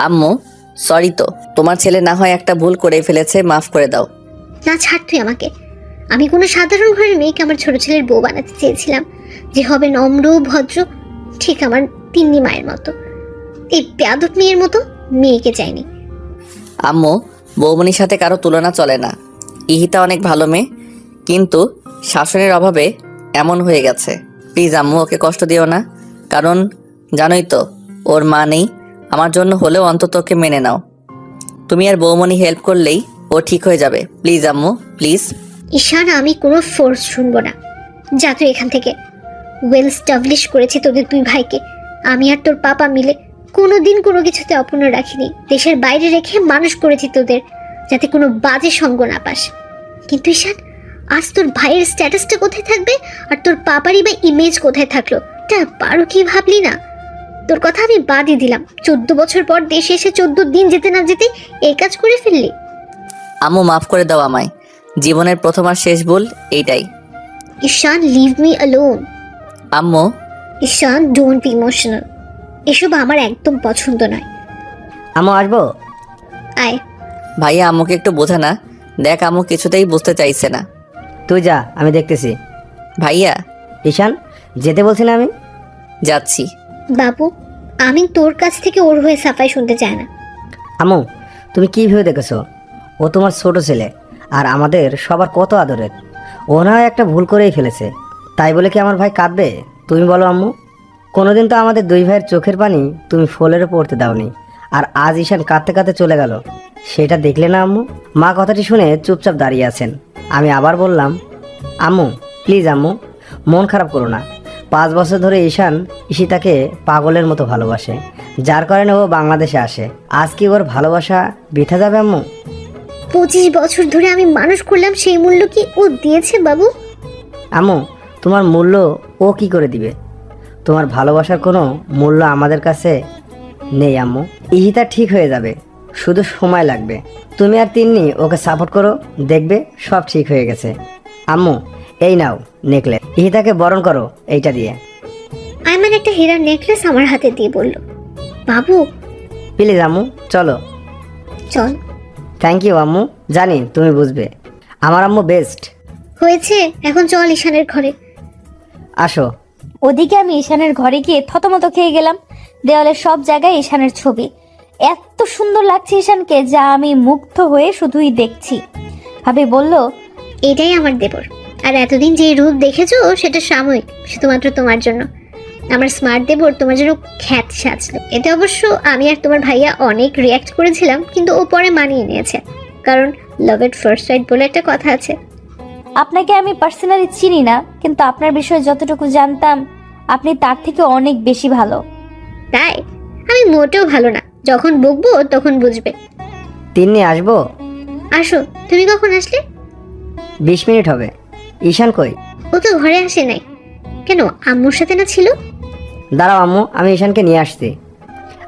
আম্মু সরি, তো তোমার ছেলে না হয় একটা ভুল করে ফেলেছে, মাফ করে দাও। না ছাড় তুই আমাকে। আমি কোনো সাধারণ ঘরের মেয়েকে আমার ছোট ছেলের বউ বানাতে চেয়েছিলাম, যে হবে নম্র ভদ্র, ঠিক আমার তিন্নি মায়ের মতো। এই বেয়াদব মেয়ের মতো মেয়েকে চাইনি। আম্মু, বৌমনির সাথে কারো তুলনা চলে না। ইহিতা অনেক ভালো মেয়ে, কিন্তু শাসনের অভাবে এমন হয়ে গেছে। প্লিজ আম্মু, ওকে কষ্ট দিও না, কারণ জানোই তো ওর মা নেই। আমার জন্য হলেও অন্তত ওকে মেনে নাও। তুমি আর বৌমনি হেল্প করলেই ও ঠিক হয়ে যাবে। প্লিজ আম্মু, প্লিজ। ঈশান, আমি কোনো ফোর্স শুনবো না, যা তুই এখান থেকে। ওয়েল স্টাবলিশ করেছি তোদের দুই ভাইকে। আমি আর তোর পাপা মিলে কোনোদিন কোনো কিছুতে অপূর্ণ রাখিনি। দেশের বাইরে রেখে মানুষ করেছি তোদের, যাতে কোনো বাজে সঙ্গ না পাস। কিন্তু ঈশান, আজ তোর ভাইয়ের স্ট্যাটাসটা কোথায় থাকবে, আর তোর পাপারই বা ইমেজ কোথায় থাকলো? তা পারো কি ভাবলি না? তোর কথা আমি বাদই দিলাম। 14 বছর পর দেশে এসে 14 দিন যেতে না যেতে এই কাজ করে ফেললি। আম্মু মাফ করে দাও আমায়, জীবনের প্রথম আর শেষ ভুল এইটাই। ঈশান, লিভ মি অ্যালোন। আম্মু, ঈশান, ডোন্ট বি ইমোশনাল। এসব আমার একদম পছন্দ নয়। আম্মু আসবো? আয়। ভাইয়া আম্মুকে একটু বোঝা না, দেখ আম্মু কিছুতেই বুঝতে চাইছে না। তুই যা, আমি দেখতেছি। ভাইয়া, ঈশান, যেতে বলছি না আমি? যাচ্ছি। বাবু, আমি তোর কাছ থেকে ওর হয়ে সাফাই শুনতে চাই না। আম্মু, তুমি কী ভেবে দেখেছো? ও তোমার ছোট ছেলে, আর আমাদের সবার কত আদরের। ও না হয় একটা ভুল করেই ফেলেছে, তাই বলে কি আমার ভাই কাঁদবে? তুমি বলো আম্মু। কোনোদিন তো আমাদের দুই ভাইয়ের চোখের পানি তুমি ফোলেরও পড়তে দাওনি, আর আজ ঈশান কাঁদতে কাঁদতে চলে গেল, সেটা দেখলে না আম্মু? মা কথাটি শুনে চুপচাপ দাঁড়িয়ে আছেন। আমি আবার বললাম, আম্মু প্লিজ আম্মু, মন খারাপ করো না। 5 বছর ধরে ঈশান ঈশিতাকে পাগলের মতো ভালোবাসে, যার কারণে ও বাংলাদেশে আসে। আজ কি ওর ভালোবাসা বৃথা যাবে আম্মু? 25 বছর ধরে আমি মানুষ করলাম, সেই মূল্য কি ও দিয়েছে বাবু? আম্মু, তোমার মূল্য ও কি করে দিবে? তোমার ভালোবাসার কোনো মূল্য আমাদের কাছে নেই আম্মু। ইহিতা ঠিক হয়ে যাবে, শুধু সময় লাগবে। তুমি আর তিন্নি ওকে সাপোর্ট করো, দেখবে সব ঠিক হয়ে গেছে। আম্মু, এই নাও নেকলেস, ইহিতাকে বরণ করো এইটা দিয়ে। আইমান একটা হীরার নেকলেস আমার হাতে দিয়ে বলল, বাবু প্লিজ আম্মু চলো। চল। থ্যাংক ইউ আম্মু, জানি তুমি বুঝবে। আমার আম্মু বেস্ট। হয়েছে, এখন চল ঈশানের ঘরে। আসো। ওদিকে আমি ঈশানের ঘরে গিয়ে থতমত খেয়ে গেলাম। দেওয়ালের সব জায়গায় ঈশানের ছবি। এত সুন্দর লাগছে ঈশানকে, যা আমি মুগ্ধ হয়ে শুধুই দেখছি। ভাবি বলল, এটাই আমার দেবর, আর এতদিন যে রূপ দেখেছো সেটা সাময়িক, শুধুমাত্র তোমার জন্য। আমার স্মার্ট দেবর তোমার জন্য খ্যাত সাজলো। এতে অবশ্য আমি আর তোমার ভাইয়া অনেক রিয়াক্ট করেছিলাম, কিন্তু ও পরে মানিয়ে নিয়েছে, কারণ লাভ এট ফার্স্ট সাইট বলে একটা কথা আছে। আপনাকে আমি পার্সোনালি চিনি না, কিন্তু আপনার বিষয়ে যতটুকু জানতাম আপনি তার থেকে অনেক বেশি ভালো। তাই? আমি মোটেও ভালো না, যখন বকবো তখন বুঝবে। তিন্নি আসবো? আসো, তুমি কখন আসলে? 20 মিনিট হবে। ঈশান কই? ও তো ঘরে আসে নাই। কেন, আম্মুর সাথে না ছিল? দাঁড়াও আম্মু, আমি ঈশানকে নিয়ে আসছি।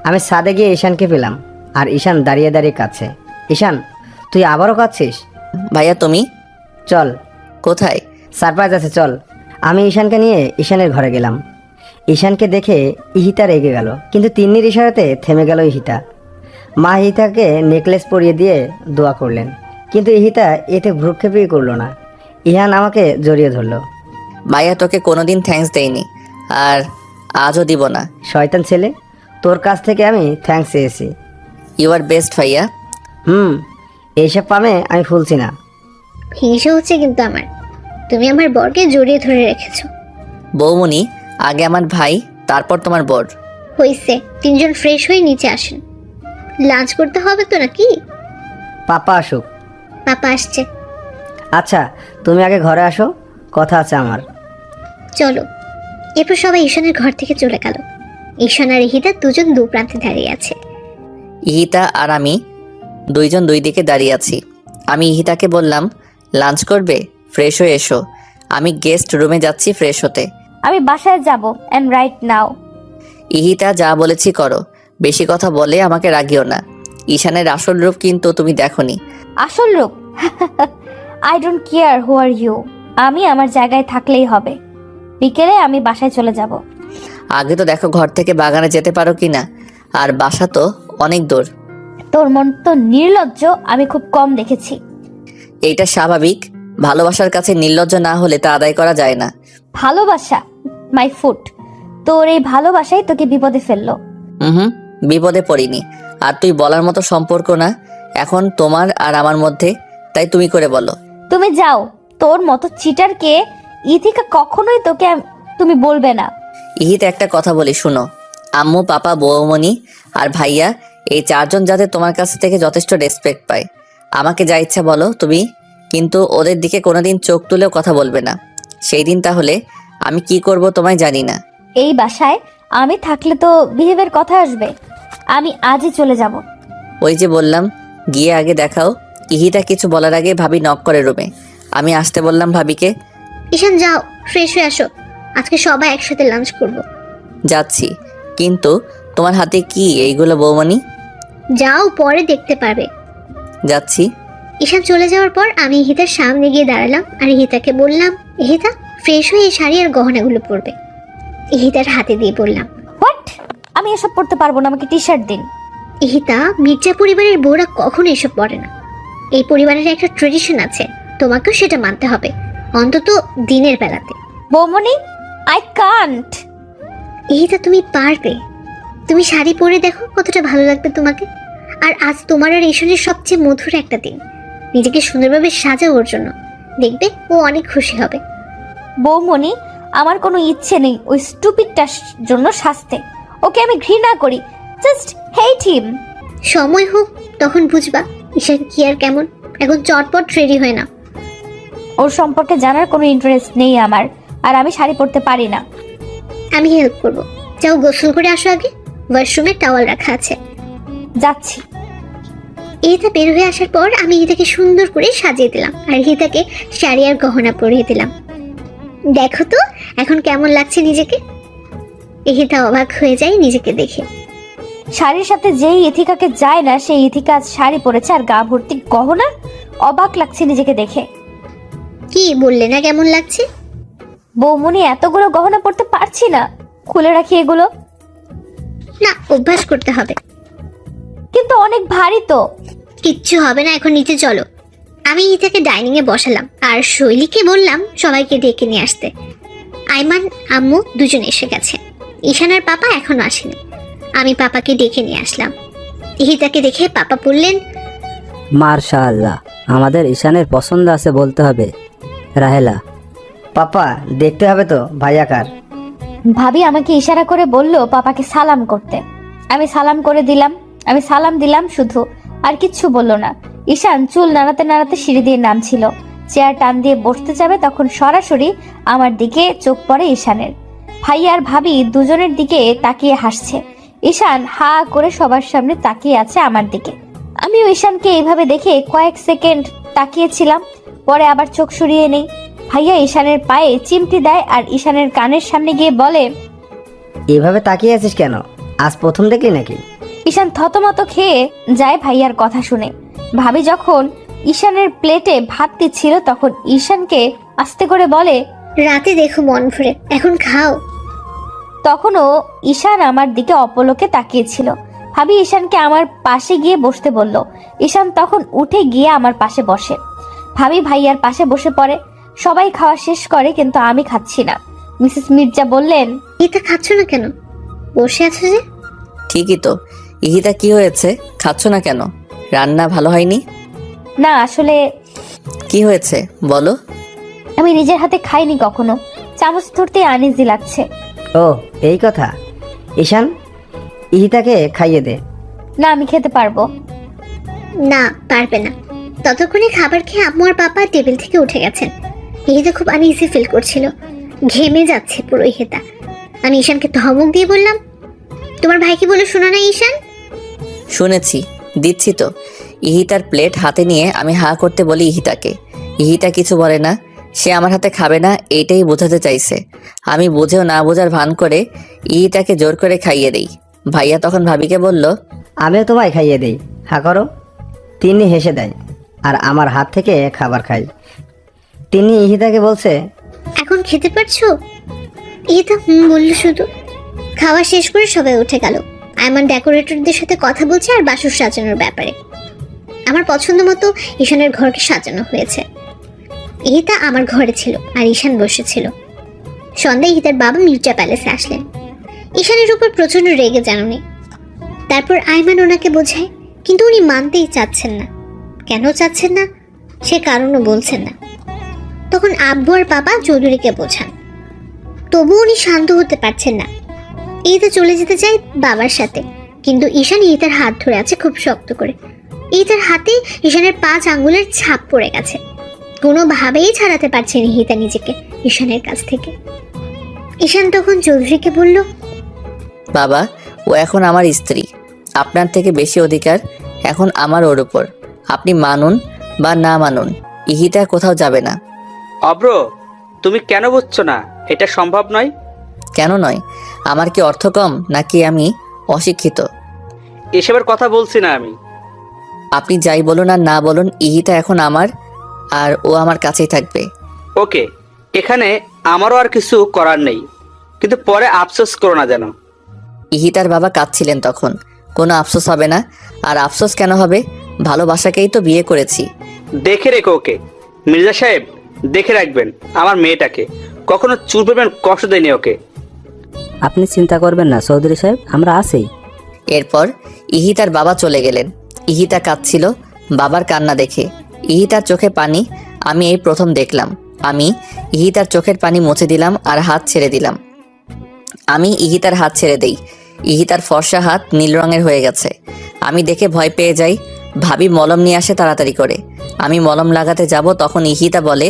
আমি ছাদে গিয়ে ঈশানকে পেলাম, আর ঈশান দাঁড়িয়ে দাঁড়িয়ে কাঁদছে। ঈশান, তুই আবারও কাঁদছিস? ভাইয়া তুমি? চল, কোথায়? সারপ্রাইজ আছে, চল। আমি ঈশানকে নিয়ে ঈশানের ঘরে গেলাম। ঈশানকে দেখে ইহিতা রেগে গেল, কিন্তু তিন্নির ইশারাতে থেমে গেল ইহিতা। মা ইহিতাকে নেকলেস পরিয়ে দিয়ে দোয়া করলেন, কিন্তু ইহিতা এতে ভ্রুক্ষেপই করলো না। ইহান আমাকে জড়িয়ে ধরলো। ভাইয়া তোকে কোনোদিন থ্যাঙ্কস দেইনি, আর আজও দিব না। শয়তান ছেলে, তোর কাছ থেকে আমি থ্যাঙ্কস চেয়েছি। ইউ আর বেস্ট ভাইয়া। এইসব পামে আমি ফুলছি না। হিংসা হচ্ছে কিন্তু আমার। তুমি আমার বরকে জড়িয়ে ধরে রেখেছো। বৌমনি, আগে আমার ভাই, তারপর তোমার বর। হইছে, তিনজন ফ্রেশ হয়ে নিচে আসেন। লাঞ্চ করতে হবে তো নাকি? পাপা আসুক। পাপা আসছে। আচ্ছা, তুমি আগে ঘরে আসো, কথা আছে আমার। চলো। এরপর সবাই ঈশানের ঘর থেকে চলে গেল। ঈশান আর ইহিতা দুজন দু প্রান্তে দাঁড়িয়ে আছে। ইহিতা আর আমি দুইজন দুই দিকে দাঁড়িয়ে আছি। আমি ইহিতাকে বললাম, লাঞ্চ করবে? ফ্রেশ হয়ে এসো, আমি গেস্ট রুমে যাচ্ছি ফ্রেশ হতে। আমি বাসায় যাব এন্ড রাইট নাও। ইহিতা, যা বলেছি করো, বেশি কথা বলে আমাকে রাগিও না। ঈশানের আসল রূপ কিন্তু তুমি দেখোনি। আসল রূপ? I don't care who are you. আমি আমার জায়গায় থাকলেই হবে। বিকেলে আমি বাসায় চলে যাব। আগে তো দেখো ঘর থেকে বাগানে যেতে পারো কিনা, আর বাসা তো অনেক দূর। তোর মন তো নির্লজ্জ আমি খুব কম দেখেছি। এইটা স্বাভাবিক, ভালোবাসার কাছে নির্লজ্জ না হলে তা আদায় করা যায় না। ভালোবাসা মাই ফুট। তোর এই ভালোবাসাই তোকে বিপদে ফেললো। হুম, বিপদে পড়িনি। আর তুই বলার মতো সম্পর্ক না এখন তোমার আর আমার মধ্যে, তাই তুমি করে বলো। তুমি যাও, তোর মতো চিটারকে ইথিকা কখনোই তোকে তুমি বলবে না। ইহিতে একটা কথা বলি শুনো, আম্মু, পাপা, বৌমণি আর ভাইয়া, এই চারজন যাতে তোমার কাছ থেকে যথেষ্ট রেসপেক্ট পায়। আমাকে যা ইচ্ছা বলো তুমি, কিন্তু ওদের দিকে কোনোদিন চোখ তুলেও কথা বলবে না। সেই দিন তাহলে আমি কি করব তোমায় জানি না। এই বাসায় আমি থাকলে তো বিহেভের কথা আসবে। আমি আজই চলে যাব। ওই যে বললাম, গিয়ে আগে দেখাও। ইহিতা কিছু বলার আগে ভাবি নক করে রুমে। আমি আসতে বললাম ভাবিকে। ঈশান যাও, ফ্রেশ হয়ে আসো, আজকে সবাই একসাথে লাঞ্চ করব। যাচ্ছি, কিন্তু তোমার হাতে কি এইগুলো বৌমণি? যাও, পরে দেখতে পারবে। যাচ্ছি। ঈশান চলে যাওয়ার পর আমি ইহিতার সামনে গিয়ে দাঁড়ালাম আর ইহিতাকে বললাম, ইহিতা ফ্রেশ হয়ে এই শাড়ি আর গহনাগুলো পরবে। ইহিতার হাতে দিয়ে বললাম। হোয়াট? আমি এসব পড়তে পারবো না, আমাকে টি শার্ট দিন। ইহিতা, মির্জা পরিবারের বউরা কখনো এসব পরে না। এই পরিবারের একটা ট্রেডিশন আছে, তোমাকেও সেটা মানতে হবে, অন্তত দিনের বেলাতে। বৌমনি, আই কান্ট। ইহিতা, তুমি পারবে। তুমি শাড়ি পরে দেখো কতটা ভালো লাগবে তোমাকে। আর আজ তোমার আর ঈশানের সবচেয়ে মধুর একটা দিন। নিজেকে সুন্দরভাবে সাজাও ওর জন্য, দেখবে ও অনেক খুশি হবে। বৌমনি, আমার কোনো ইচ্ছে নেই ওই স্টুপিডটার জন্য শাস্তে। ওকে আমি ঘৃণা করি, জাস্ট হেট হিম। সময় হোক, তখন বুঝবা ঈশান কি আর কেমন। এখন চটপট রেডি হয় না। ওর সম্পর্কে জানার কোনো ইন্টারেস্ট নেই আমার, আর আমি শাড়ি পরতে পারি না। আমি হেল্প করব। যাও গোসল করে আসো আগে, ওয়াশরুমে টাওয়াল রাখা আছে। যাচ্ছি। ইহিতা বের হয়ে আসার পর আমি ইহিতাকে সুন্দর করে সাজিয়ে দিলাম আর ইহিতাকে শাড়ি আর গহনা পরিয়ে দিলাম। দেখো তো এখন কেমন লাগছে নিজেকে। ইহিতা অবাক হয়ে যায় নিজেকে দেখে। শাড়ির সাথে যেই ইথিকাকে যায় না, সেই ইথিকা আজ শাড়ি পরেছে আর গা ভর্তি গহনা। অবাক লাগছে নিজেকে দেখে। কি বললে না কেমন লাগছে? বৌমনি, এতগুলো গহনা পরতে পারছি না, খুলে রাখি এগুলো। না, অভ্যাস করতে হবে। কিন্তু অনেক ভারী তো। কিচ্ছু হবে না, এখন নিচে চলো। আমি ইহিতাকে ডাইনিং এ বসালাম আর শৈলীকে বললাম সবাইকে ডেকে নিয়ে আসতে। আইমান, আম্মু দুজন এসে গেছে। ঈশান আর পাপা এখনো আসেনি। আমি পাপাকে ডেকে নিয়ে আসলাম। ইহিতাকে দেখে পাপা বললেন, মার্শাআল্লাহ, আমাদের ঈশানের পছন্দ আছে বলতে হবে। রাহেলা, পাপা, দেখতে হবে তো ভাইয়া কার। ভাবি আমাকে ইশারা করে বলল পাপাকে সালাম করতে। আমি সালাম দিলাম শুধু, আর কিচ্ছু বলল না। ঈশান চুল নাড়াতে নাড়াতে সিঁড়ি দিয়ে নামছিল। চেয়ার টান দিয়ে বসতে যাবে, তখন সরাসরি আমার দিকে চোখ পড়ে ঈশানের। ভাই আর ভাবি দুজনের দিকে তাকিয়ে হাসছে। ঈশান হা করে সবার সামনে তাকিয়ে আছে আমার দিকে। আমিও ঈশানকে এইভাবে দেখে কয়েক সেকেন্ড তাকিয়েছিলাম, পরে আবার চোখ সরিয়ে নেই। ভাইয়া ঈশানের পায়ে চিমটি দেয় আর ঈশানের কানের সামনে গিয়ে বলে, এভাবে তাকিয়ে আছিস কেন? আজ প্রথম দেখলি নাকি? ঈশান থতমত খেয়ে যায় ভাইয়ার কথা শুনে। ভাবি যখন ঈশানের প্লেটে ভাত দিচ্ছিল তখন ঈশানকে আস্তে করে বলে, রাতে দেখো মন ভরে, এখন খাও। তখনও ঈশান আমার দিকে অপলকে তাকিয়েছিল। ভাবি ঈশানকে আমার পাশে গিয়ে বসতে বলল। ঈশান তখন উঠে গিয়ে আমার পাশে বসে। ভাবি ভাইয়ার পাশে বসে পড়ে। সবাই খাওয়া শেষ করে, কিন্তু আমি খাচ্ছি না। মিসেস মির্জা বললেন, এটা খাচ্ছ না কেন? বসে আছো যে? ঠিকই তো। ইহিতা কি হয়েছে, খাচ্ছ না কেন? রান্না ভালো হয়নি? না আসলে কি হয়েছে বলো। আমি নিজের হাতে খাইনি কখনো, চামচ ধরতে আনইজি লাগছে। ও এই কথা। ঈশান, ইহিতাকে খাইয়ে দে। না আমি খেতে পারবো। না, পারবে না। ততক্ষণে খাবার খেয়ে আম্মু আর পাপা টেবিল থেকে উঠে গেছেন। ইহিতা খুব আনইজি ফিল করছিল, ঘেমে যাচ্ছে পুরো ইহিতা। আমি ঈশানকে ধমক দিয়ে বললাম, তোমার ভাই কি বলে শোনো না ঈশান? শুনেছি, দিচ্ছি তো। ইহিতার প্লেট হাতে নিয়ে আমি হা করতে বলি ইহিতাকে। ইহিতা কিছু বলে না, সে আমার হাতে খাবে না, এইটাই বোঝাতে চাইছে। আমি বুঝেও না বোঝার ভান করে ইহিতাকে জোর করে খাইয়ে দেই। ভাইয়া তখন ভাবিকে বলল, আমিও তোমায় খাইয়ে দেই, হা করো। তিনি হেসে দেয় আর আমার হাত থেকে খাবার খাই। তিনি ইহিতাকে বলছে, এখন খেতে পারছো? ইহিতা বললো শুধু। খাওয়া শেষ করে সবাই উঠে গেল। আয়মান ডেকোরেটরদের সাথে কথা বলছে আর বাসর সাজানোর ব্যাপারে। আমার পছন্দ মতো ঈশানের ঘরকে সাজানো হয়েছে। ইহিতা আমার ঘরে ছিল আর ঈশান বসেছিল। সন্ধ্যায় ইহিতার বাবা মির্জা প্যালেসে আসলেন। ঈশানের উপর প্রচন্ড রেগে যান উনি। তারপর আয়মান ওনাকে বোঝায়, কিন্তু উনি মানতেই চাচ্ছেন না। কেন চাচ্ছেন না সে কারণও বলছেন না। তখন আব্বু আর বাবা চৌধুরীকে বোঝান, তবু উনি শান্ত হতে পারছেন না। ইহিতা চলে যেতে চায় বাবার সাথে, কিন্তু ঈশান ইহিতার হাত ধরে আছে খুব শক্ত করে। ইহিতার হাতে ঈশানের 5 আঙ্গুলের ছাপ পড়ে গেছে। কোনোভাবেই ছাড়াতে পারছেন ইহিতা নিজেকে ঈশানের কাছ থেকে। ঈশান তখন চৌধুরীকে বলল, বাবা, ও এখন আমার স্ত্রী, আপনার থেকে বেশি অধিকার এখন আমার ওর উপর। আপনি মানুন বা না মানুন, ইহিতা কোথাও যাবে না। অব্র, তুমি কেন বুঝছো না? এটা সম্ভব নয়। কেন নয়? আমার কি অর্থ কম নাকি আমি অশিক্ষিত? এসবের কথা বলছি না আমি। আপনি যাই বলুন আর না বলুন, ইহিতা এখন আমার, আর ও আমার কাছেই থাকবে। ওকে, এখানে আমারও আর কিছু করার নেই, কিন্তু পরে আফসোস করো না যেন। ইহিতার বাবা কাঁদছিলেন তখন। কোনো আফসোস হবে না। আর আফসোস কেন হবে? ভালোবাসাকেই তো বিয়ে করেছি। দেখে রেখো ওকে। মির্জা সাহেব, দেখে রাখবেন আমার মেয়েটাকে, কখনো চুল পরিমাণ কষ্ট দেয়নি ওকে। আপনি চিন্তা করবেন না চৌধুরী সাহেব, আমরা আছি। এরপর ইহিতার বাবা চলে গেলেন। ইহিতা কাঁদছিল বাবার কান্না দেখে। ইহিতার চোখে পানি আমি এই প্রথম দেখলাম। আমি ইহিতার চোখের পানি মুছে দিলাম আর হাত ছেড়ে দিলাম। আমি ইহিতার হাত ছেড়ে দেই। ইহিতার ফর্সা হাত নীল রঙের হয়ে গেছে। আমি দেখে ভয় পেয়ে যাই। ভাবি মলম নিয়ে আসে তাড়াতাড়ি করে। আমি মলম লাগাতে যাব, তখন ইহিতা বলে,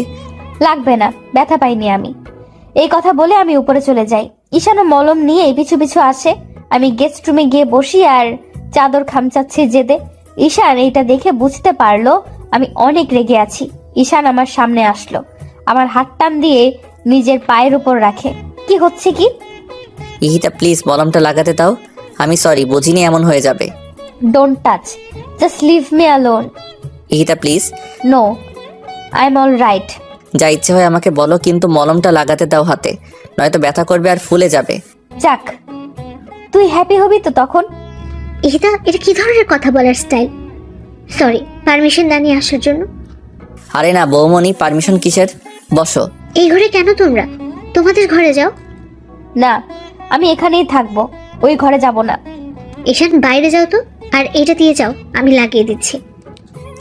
লাগবে না, ব্যথা পাইনি আমি। এই কথা বলে আমি উপরে চলে যাই। ঈশানও মলম নিয়ে পিছু পিছু আসে। আমি গেস্ট রুমে গিয়ে বসি আর চাদর খামচাচ্ছি জেদে। ঈশান এইটা দেখে বুঝতে পারলো আমি অনেক রেগে আছি। ঈশান আমার সামনে আসলো, আমার হাত টান দিয়ে নিজের পায়ের উপর রাখে। কি হচ্ছে কি? ইহিতা প্লিজ মলমটা লাগাতে দাও। আমি সরি, বুঝিনি এমন হয়ে যাবে। Don't touch, just leave me alone. Ihita please. No, I am all right. যা ইচ্ছে হয় আমাকে বলো, কিন্তু মলমটা লাগাতে দাও হাতে, নয়তো ব্যথা করবে আর ফুলে যাবে। যাক, তুই হ্যাপি হবি তো তখন। ইহিতা, এটা কি ধরনের কথা বলার স্টাইল? সরি, পারমিশন না নিয়ে আসার জন্য। আরে না বৌমনি, পারমিশন কিসের? বসো। এই ঘরে কেন তোমরা? তোমাদের ঘরে যাও। না, আমি এখানেই থাকবো, ওই ঘরে যাব না। ঈশান, বাইরে যাও তো, আর এটা দিয়ে যাও, আমি লাগিয়ে দিচ্ছি।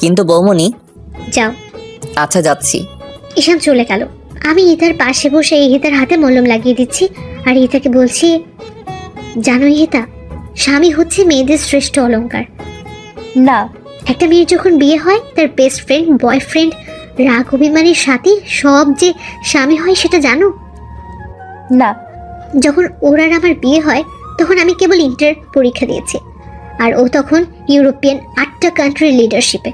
কিন্তু বৌমনি। যাও। আচ্ছা যাচ্ছি। ঈশান চলে গেল। আমি ইহিতার পাশে বসে ইহিতার হাতে মলম লাগিয়ে দিচ্ছি আর ইহিতাকে বলছি, জানো ইহিতা, স্বামী হচ্ছে মেয়েদের শ্রেষ্ঠ অলংকার। না, একটা মেয়ের যখন বিয়ে হয় তার বেস্ট ফ্রেন্ড, বয়ফ্রেন্ড, রাগ অভিমানের সাথী সব যে স্বামী হয় সেটা জানো? না। যখন ওর আর আমার বিয়ে হয় তখন আমি কেবল ইন্টার পরীক্ষা দিয়েছি, আর ও তখন ইউরোপিয়ান 8টা কান্ট্রির লিডারশিপে,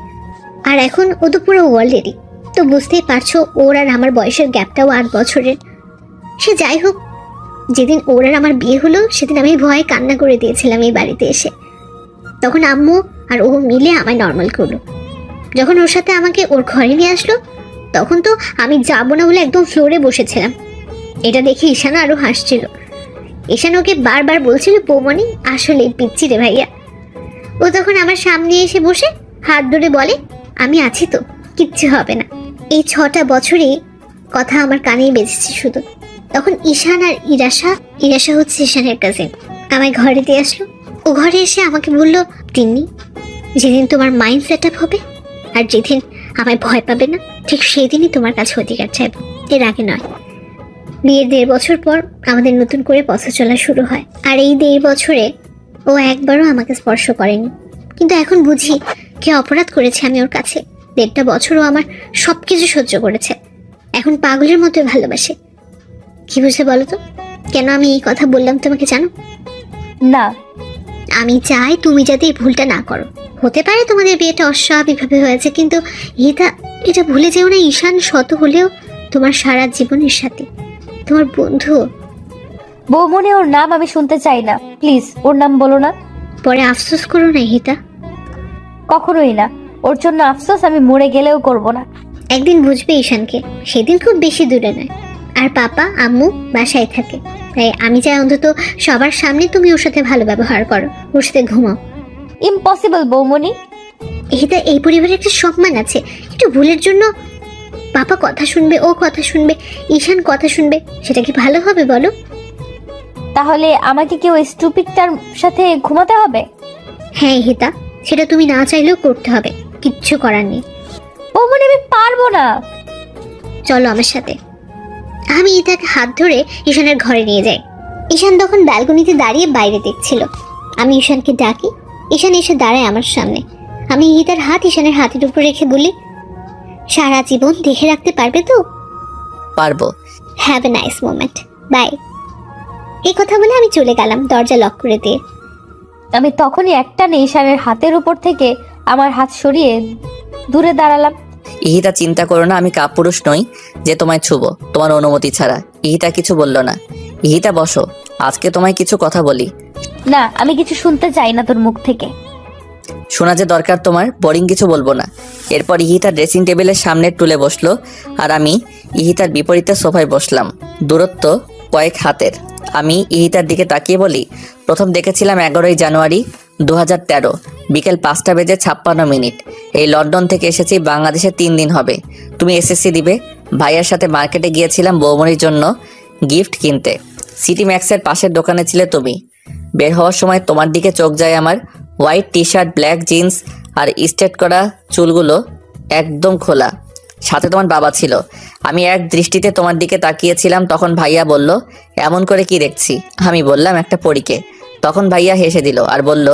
আর এখন ও তো পুরো ওয়ার্ল্ডেরই। তো বুঝতেই পারছো ওর আর আমার বয়সের গ্যাপটাও 8 বছরের। সে যাই হোক, যেদিন ওর আর আমার বিয়ে হলো সেদিন আমি ভয়ে কান্না করে দিয়েছিলাম এই বাড়িতে এসে। তখন আম্মু আর ও মিলে আমায় নর্মাল করলো। যখন ওর সাথে আমাকে ওর ঘরে নিয়ে আসলো তখন তো আমি যাবো না বলে একদম ফ্লোরে বসেছিলাম। এটা দেখে ঈশান আরও হাসছিল। ঈশান ওকে বারবার বলছিল, বৌমনি আসলে পিচ্ছি রে ভাইয়া। ও তখন আমার সামনে এসে বসে হাত ধরে বলে, আমি আছি তো, কিচ্ছু হবে না। এই 6টা বছরই কথা আমার কানেই বেজেছে শুধু। তখন ঈশান আর ইরাশা হচ্ছে ঈশানের কাজিন, আমায় ঘরে দিয়ে আসলো। ও ঘরে এসে আমাকে বলল, তিন্নি, যেদিন তোমার মাইন্ড সেট আপ হবে আর যেদিন আমায় ভয় পাবে না, ঠিক সেই দিনই তোমার কাছে অধিকার চাইব, এর আগে নয়। বিয়ের 1.5 বছর পর আমাদের নতুন করে পথ চলা শুরু হয়। আর এই 1.5 বছরে ও একবারও আমাকে স্পর্শ করেনি। কিন্তু এখন বুঝি কে অপরাধ করেছে আমি ওর কাছে। 1.5 বছরও আমার সব কিছু সহ্য করেছে, এখন পাগলের মতো ভালোবাসে। কি বুঝে বলো তো কেন আমি এই কথা বললাম তোমাকে, জানো? না, আমি চাই তুমি যাতে এই ভুলটা না করো। হতে পারে তোমাদের বিয়েটা অস্বাভাবিকভাবে হয়েছে, কিন্তু এটা ভুলে যেও না, ঈশান শত হলেও তোমার সারা জীবনের সাথে, তোমার বন্ধু। বৌমনি, ওর নাম আমি শুনতে চাই না, প্লিজ ওর নাম বলো না। পরে আফসোস করো না হিতা। কখনোই না, ওর জন্য আফসোস আমি মরে গেলেও করব না। একদিন বুঝবে ঈশানকে, সেদিন খুব বেশি দূরে নয়। আর পাপা আম্মু বাসায় থাকে, তাই আমি চাই অন্তত সবার সামনে তুমি ওর সাথে ভালো ব্যবহার করো, ওর সাথে ঘুমাও। ইম্পসিবল বৌমনি। এটা এই পরিবারের একটা সম্মান আছে। একটু ভুলের জন্য পাপা কথা শুনবে, ও কথা শুনবে, ঈশান কথা শুনবে, সেটা কি ভালো হবে বলো? তাহলে আমাকে কি ওই স্টুপিডটার সাথে ঘুমাতে হবে? হ্যাঁ হিতা, সেটা তুমি না চাইলেও করতে হবে, কিচ্ছু করার নেই। বৌমনি, আমি পারবো না। চলো আমার সাথে। আমি ইতাকে হাত ধরে ঈশানের ঘরে নিয়ে যাই। ঈশান তখন ব্যালকনিতে দাঁড়িয়ে বাইরে দেখছিল। আমি ঈশানকে ডাকি, ঈশান এসে দাঁড়ায় আমার সামনে। আমি ইতার হাত ঈশানের হাতের উপর রেখে বলি, সারা জীবন দেখে রাখতে পারবে তো? পারবো। Have a nice moment, bye. এই কথা বলে আমি চলে গেলাম দরজা লক করে দিয়ে। আমি তখনই একটা ঈশানের হাতের উপর থেকে আমার হাত সরিয়ে দূরে দাঁড়ালাম। ইহিতা, চিন্তা করো না, আমি কাপুরুষ নই যে তোমায় ছুবো তোমার অনুমতি ছাড়া। ইহিতা কিছু বলল না। ইহিতা বসো, আজকে তোমায় কিছু কথা বলি। না, আমি কিছু শুনতে চাই না তোর মুখ থেকে। শোনা যে দরকার তোমার, বোরিং কিছু বলবো না। এরপর ইহিতা ড্রেসিং টেবিলের সামনে টুলে বসলো আর আমি ইহিতার বিপরীতে সোফায় বসলাম, দূরত্ব কয়েক হাতের। আমি ইহিতার দিকে তাকিয়ে বলি, প্রথম দেখেছিলাম 11ই জানুয়ারি 2013 বিকেল 5:56 এই লন্ডন থেকে এসেছি, বাংলাদেশে 3 দিন হবে। তুমি এসএসসি দিবে। ভাইয়ার সাথে মার্কেটে গিয়েছিলাম বৌমনির জন্য গিফট কিনতে। সিটি ম্যাক্সের পাশের দোকানে ছিলে তুমি। বের হওয়ার সময় তোমার দিকে চোখ যায় আমার। White T shirt, black jeans আর স্ট্রেট করা চুলগুলো একদম খোলা, সাথে তোমার বাবা ছিল। আমি এক দৃষ্টিতে তোমার দিকে তাকিয়েছিলাম। তখন ভাইয়া বলল, এমন করে কি দেখছি? আমি বললাম, একটা পরীকে। তখন ভাইয়া হেসে দিল আর বলল,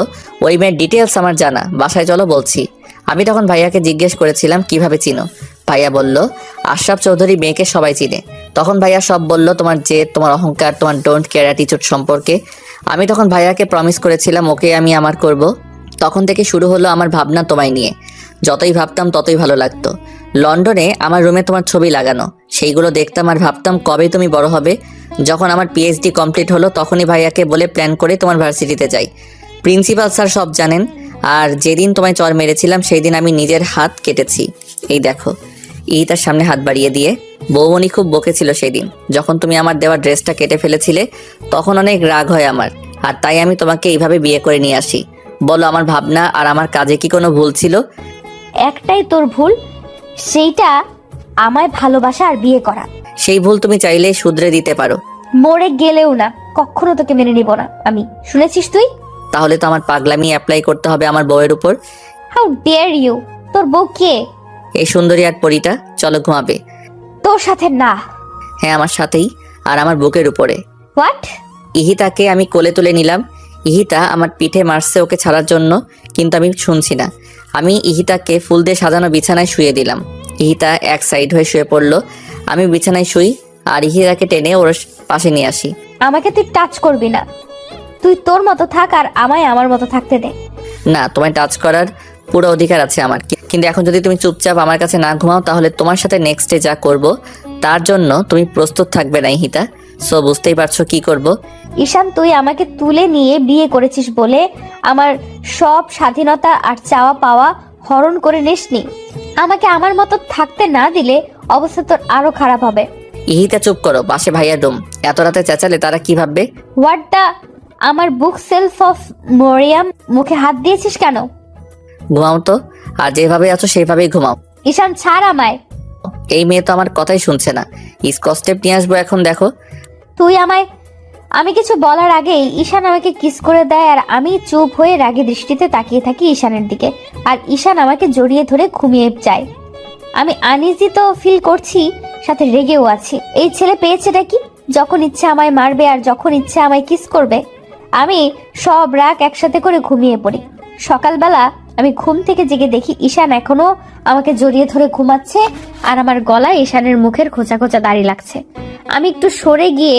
ওই মেয়ের ডিটেলস আমার জানা, বাসায় চলো বলছি। আমি তখন ভাইয়াকে জিজ্ঞেস করেছিলাম, কিভাবে চিনো? ভাইয়া বলল, আশরাফ চৌধুরী মেয়েকে সবাই চিনে। তখন ভাইয়া সব বলল, তোমার জেদ, তোমার অহংকার, তোমার ডোন্ট কেয়ার অ্যাটিটিউড সম্পর্কে। আমি তখন ভাইয়াকে প্রমিস করেছিলাম ওকে আমি আমার করব। তখন থেকে শুরু হলো আমার ভাবনা তোমায় নিয়ে। যতই ভাবতাম ততই ভালো লাগতো। লন্ডনে আমার রুমে তোমার ছবি লাগানো, সেইগুলো দেখতাম আর ভাবতাম কবে তুমি বড় হবে। যখন আমার পিএইচডি কমপ্লিট হলো তখনই ভাইয়াকে বলে প্ল্যান করে তোমার ভার্সিটিতে যাই। প্রিন্সিপাল স্যার সব জানেন। আর যেদিন তোমায় চর মেরেছিলাম সেই দিন আমি নিজের হাত কেটেছি। এই দেখো। তার সামনে হাত বাড়িয়ে দিয়ে, বৌমনি খুব বকেছিল সেদিন যখন তুমি আমার দেওয়া ড্রেসটা কেটে ফেলেছিলে। তখন অনেক রাগ হয় আমার, আর তাই আমি তোমাকে এইভাবে বিয়ে করে নিয়ে আসি। বলো, আমার ভাবনা আর আমার কাজে কি কোনো ভুল ছিল? একটাই তোর ভুল, সেইটা আমায় ভালোবাসা আর বিয়ে করা। সেই ভুল তুমি চাইলে শুধরে দিতে পারো। মরে গেলেও না, কখনো তোকে মেনে নিব না আমি। শুনেছিস তুই? তাহলে তো আমার পাগলামি অ্যাপ্লাই করতে হবে আমার বউয়ের উপর। How dare you! তোর বউ কে? এই সুন্দরী আর পরীটা। চলো ঘুমাবে। তোর সাথে না। হ্যাঁ, আমার সাথেই, আর আমার বুকের উপরে। হোয়াট? ইহিতাকে আমি কোলে তুলে নিলাম। ইহিতা আমার পিঠে মারছে ওকে ছাড়ার জন্য, কিন্তু আমি শুনছি না। আমি ইহিতাকে ফুল দিয়ে সাজানো বিছানায় শুয়ে দিলাম। ইহিতা এক সাইড হয়ে শুয়ে পড়লো। আমি বিছানায় শুই আর ইহিতাকে টেনে ওর পাশে নিয়ে আসি। আমাকে তুই টাচ করবি না। তুই তোর মতো থাক আর আমায় আমার মতো থাকতে দে। না, তোমায় টাচ করার পুরো অধিকার আছে আমার, কিন্তু এখন যদি তুমি চুপচাপ আমার কাছে না ঘুমাও তাহলে তোমার সাথে নেক্সটে যা করব তার জন্য তুমি প্রস্তুত থাকবে না ইহিতা। সো বুঝতেই পারছো কি করব। ঈশান, তুই আমাকে তুলে নিয়ে বিয়ে করেছিস বলে আমার সব স্বাধীনতা আর চাওয়া পাওয়া হরণ করে নিসনি। আমাকে আমার মতো থাকতে না দিলে অবস্থা তোর আরো খারাপ হবে। ইহিতা চুপ করো, পাশে ভাইয়ার রুম, এত রাতে চেঁচালে তারা কি ভাববে? হোয়াট দা, আমার বুক সেলফ অফ মরিয়াম, মুখে হাত দিয়েছিস কেন? ঘুমাও তো, আর যেভাবে আছো সেইভাবেই ঘুমাও। ঈশান, ছাড় আমায়। এই মেয়ে তো আমার কথাই শুনছে না। স্কচটেপ নিয়ে আসবো এখন, দেখো। তুই আমায়, আমি কিছু বলার আগেই ঈশান আমাকে কিস করে দেয় আর আমি চুপ হয়ে রাগী দৃষ্টিতে তাকিয়ে থাকি ঈশানের দিকে। আর ঈশান আমাকে জড়িয়ে ধরে ঘুমিয়ে যায়। আমি আনইজি তো ফিল করছি, সাথে রেগেও আছি। এই ছেলে পেয়েছেটা কি? যখন ইচ্ছে আমায় মারবে আর যখন ইচ্ছে আমায় কিস করবে। আমি সব রাগ একসাথে করে ঘুমিয়ে পড়ি। সকালবেলা আমি ঘুম থেকে জেগে দেখি ঈশান এখনো আমাকে জড়িয়ে ধরে ঘুমাচ্ছে আর আমার গলায় ঈশানের মুখের খোঁচা খোঁচা দাড়ি লাগছে। আমি একটু সরে গিয়ে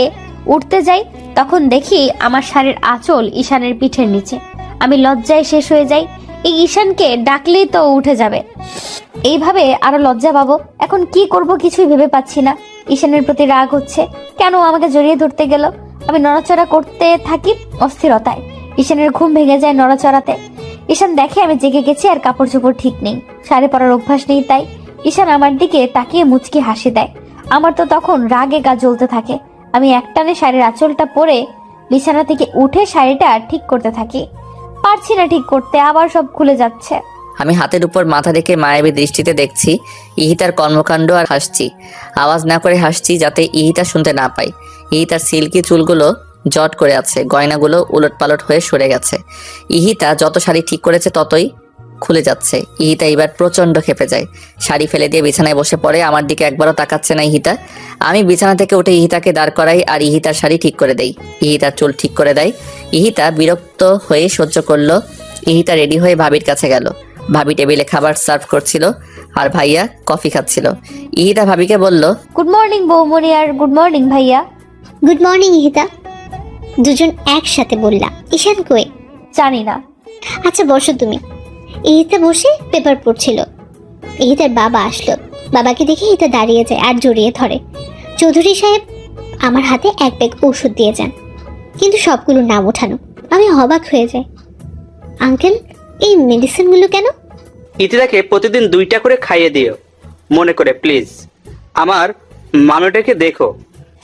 উঠতে যাই, তখন দেখি আমার শাড়ির আঁচল ঈশানের পিঠের নিচে। আমি লজ্জায় শেষ হয়ে যাই। এই ঈশানকে ডাকলেই তো উঠে যাবে, এইভাবে আরো লজ্জা পাবো। এখন কি করব কিছুই ভেবে পাচ্ছি না। ঈশানের প্রতি রাগ হচ্ছে, কেন আমাকে জড়িয়ে ধরতে গেল। আমি নড়াচড়া করতে থাকি অস্থিরতায়। ঈশানের ঘুম ভেঙে যায় নড়াচড়াতে। ঈশান দেখে আমি জেগে গেছি আর কাপড় চোপড় ঠিক নেই, শাড়ি পরার অভ্যাস নেই তাই। ঈশান আমার দিকে তাকিয়ে মুচকি হাসি দেয়। আমার তো তখন রাগে গা জ্বলতে থাকে। আমি একটানে শাড়ির আঁচলটা পরে বিছানা থেকে উঠে শাড়িটা ঠিক করতে থাকি। পারছি না ঠিক করতে, আবার সব খুলে যাচ্ছে। আমি হাতের উপর মাথা রেখে মায়াবী দৃষ্টিতে দেখছি ইহিতার কর্মকাণ্ড আর হাসছি। আওয়াজ না করে হাসছি যাতে ইহিতা শুনতে না পায়। ইহিতার সিল্কি চুলগুলো জট করে আছে, গয়নাগুলো উলটপালট হয়ে সরে গেছে। ইহিতা যত শাড়ি ঠিক করেছে ততই খুলে যাচ্ছে। ইহিতা এবার প্রচণ্ড ক্ষেপে যায়, শাড়ি ফেলে দিয়ে বিছানায় বসে পড়ে। আমার দিকে একবারও তাকাচ্ছে না ইহিতা। আমি বিছানা থেকে উঠে ইহিতাকে দাঁড় করাই আর ইহিতার শাড়ি ঠিক করে দেই। ইহিতার চুল ঠিক করে দেয়। ইহিতা বিরক্ত হয়ে সহ্য করলো। ইহিতা রেডি হয়ে ভাবির কাছে গেল। ভাবি টেবিলে খাবার সার্ভ করছিল আর ভাইয়া কফি খাচ্ছিল। ইহিতা ভাবিকে বলল, গুড মর্নিং বৌমনি আর গুড মর্নিং ভাইয়া। Good morning Ihita. দুজন একসাথে বললাম। ঈশান কই? জানি না। আচ্ছা বসো তুমি। ইহিতা বসে পেপার পড়ছিল। ইহিতার বাবা আসলো। বাবাকে দেখে ইহিতা দাঁড়িয়ে যায় আর জড়িয়ে ধরে। চৌধুরী সাহেব আমার হাতে এক ব্যাগ ওষুধ দিয়ে যান, কিন্তু সবগুলো নাম ওঠানো। আমি অবাক হয়ে যাই। আঙ্কেল, এই মেডিসিনগুলো কেন? ইতিদাকে প্রতিদিন 2টা করে খাইয়ে দিও, মনে করে প্লিজ। আমার মামাটাকে দেখো।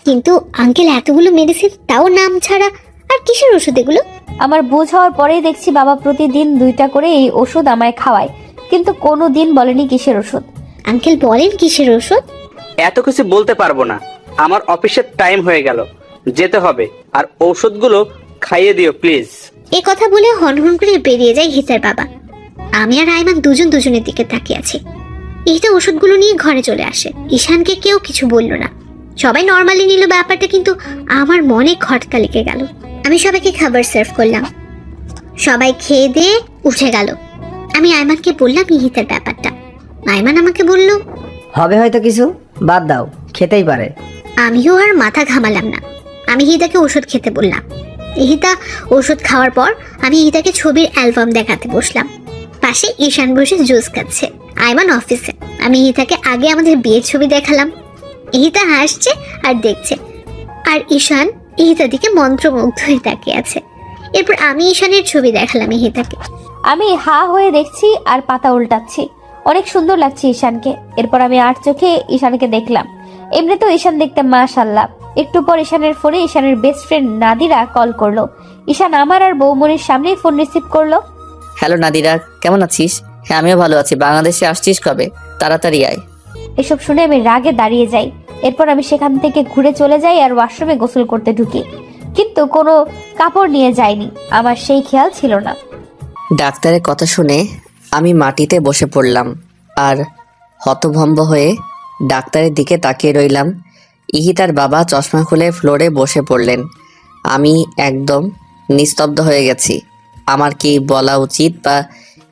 কিন্তু আঙ্কেল, এতগুলো মেডিসিন, তাও নাম ছাড়া, আর কিসের ওষুধ এগুলো? আমার বোঝ হওয়ার পরেই দেখছি বাবা প্রতিদিন 2টা করে এই ওষুধ আমায় খাওয়ায়, কিন্তু কোনো দিন বলেনি কিসের ওষুধ। আঙ্কেল বলেন কিসের ওষুধ? এত কিছু বলতে পারবো না, আমার অফিসের টাইম হয়ে গেল, যেতে হবে। আর ঔষধগুলো খাইয়ে দিও প্লিজ। এ কথা বলে হনহন করে বেরিয়ে যায় হিতার বাবা। আমি আর আইমান দুজনের দিকে তাকিয়ে আছি। ইহিতা ওষুধগুলো নিয়ে ঘরে চলে আসে। ঈশানকে কেউ কিছু বলল না, সবাই নর্মালি নিল ব্যাপারটা, কিন্তু আমার মনে খটকা লেগে গেল। আমি সবাইকে খাবার সার্ভ করলাম, সবাই খেয়ে দিয়ে উঠে গেল। আমি আইমানকে বললাম ইহিতার ব্যাপারটা। আইমান আমাকে বলল, হবে হয়তো কিছু, বাদ দাও, খেতেই পারে। আমিও আর মাথা ঘামালাম না। আমি ইহিতাকে ওষুধ খেতে বললাম। ইহিতা ওষুধ খাওয়ার পর আমি ইহিতাকে ছবির অ্যালবাম দেখাতে বসলাম। পাশে ঈশান বসে জুস খাচ্ছে, আইমান অফিসে। আমি ইহিতাকে আগে আমাদের বিয়ের ছবি দেখালাম। ইহিতা হাসছে আর দেখছে, আর ঈশান ইহিতার দিকে মন্ত্রমুগ্ধ হয়ে তাকিয়ে আছে। এরপর আমি ঈশানের ছবি দেখালাম ইহিতাকে। আমি হা হয়ে দেখছি আর পাতা উল্টাচ্ছি। অনেক সুন্দর লাগছে ঈশানকে। এরপর আমি আর চোখে ঈশানকে দেখলাম। এমনি তো ঈশান দেখতে মাশাআল্লাহ। একটু পর ঈশানের ফোনে ঈশানের বেস্ট ফ্রেন্ড নাদিরা কল করলো। ঈশান আমার আর বৌমনির সামনেই ফোন রিসিভ করলো। হ্যালো নাদিরা, কেমন আছিস? হ্যাঁ আমিও ভালো আছি। বাংলাদেশে আসছিস কবে? তাড়াতাড়ি আয়। এসব শুনে আমি রাগে দাঁড়িয়ে যাই। এরপর আমি সেখান থেকে ঘুরে চলে যাই আর ওয়াশরুমে গোসল করতে ঢুকি, কিন্তু কোনো কাপড় নিয়ে যাইনি। আমার সেই খেয়াল ছিল না। ডাক্তারের কথা শুনে আমি মাটিতে বসে পড়লাম আর হতভম্ব হয়ে ডাক্তারের দিকে তাকিয়ে রইলাম। ইহিতার বাবা চশমা খুলে ফ্লোরে বসে পড়লেন। আমি একদম নিস্তব্ধ হয়ে গেছি। আমার কি বলা উচিত বা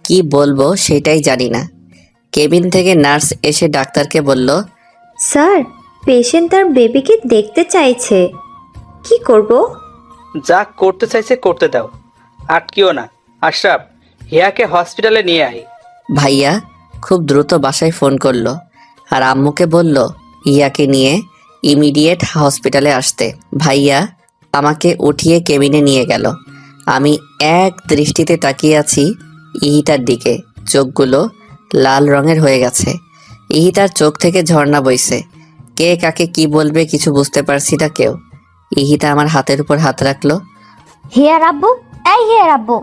কি বলবো সেটাই জানি না। কেবিন থেকে নার্স এসে ডাক্তারকে বলল, স্যার, পেশেন্ট তার বেবিকে দেখতে চাইছে, কি করব? যা করতে চাইছে করতে দাও, আটকিও না। আশরাফ, হিয়াকে হসপিটালে নিয়ে আয়। ভাইয়া খুব দ্রুত বাসায় ফোন করলো আর আম্মুকে বলল ইয়াকে নিয়ে ইমিডিয়েট হসপিটালে আসতে। ভাইয়া আমাকে উঠিয়ে কেবিনে নিয়ে গেল। আমি এক দৃষ্টিতে তাকিয়ে আছি ইহিতার দিকে। চোখগুলো লাল রঙের হয়ে গেছে। ইহিতার চোখ থেকে ঝর্ণা বইছে। কে কাকে কি বলবে কিছু বুঝতে পারছি না কেউ। ইহিতা আমার হাতের উপর হাত রাখলো। হিয়ার আব্বু, এই হিয়ার আব্বু,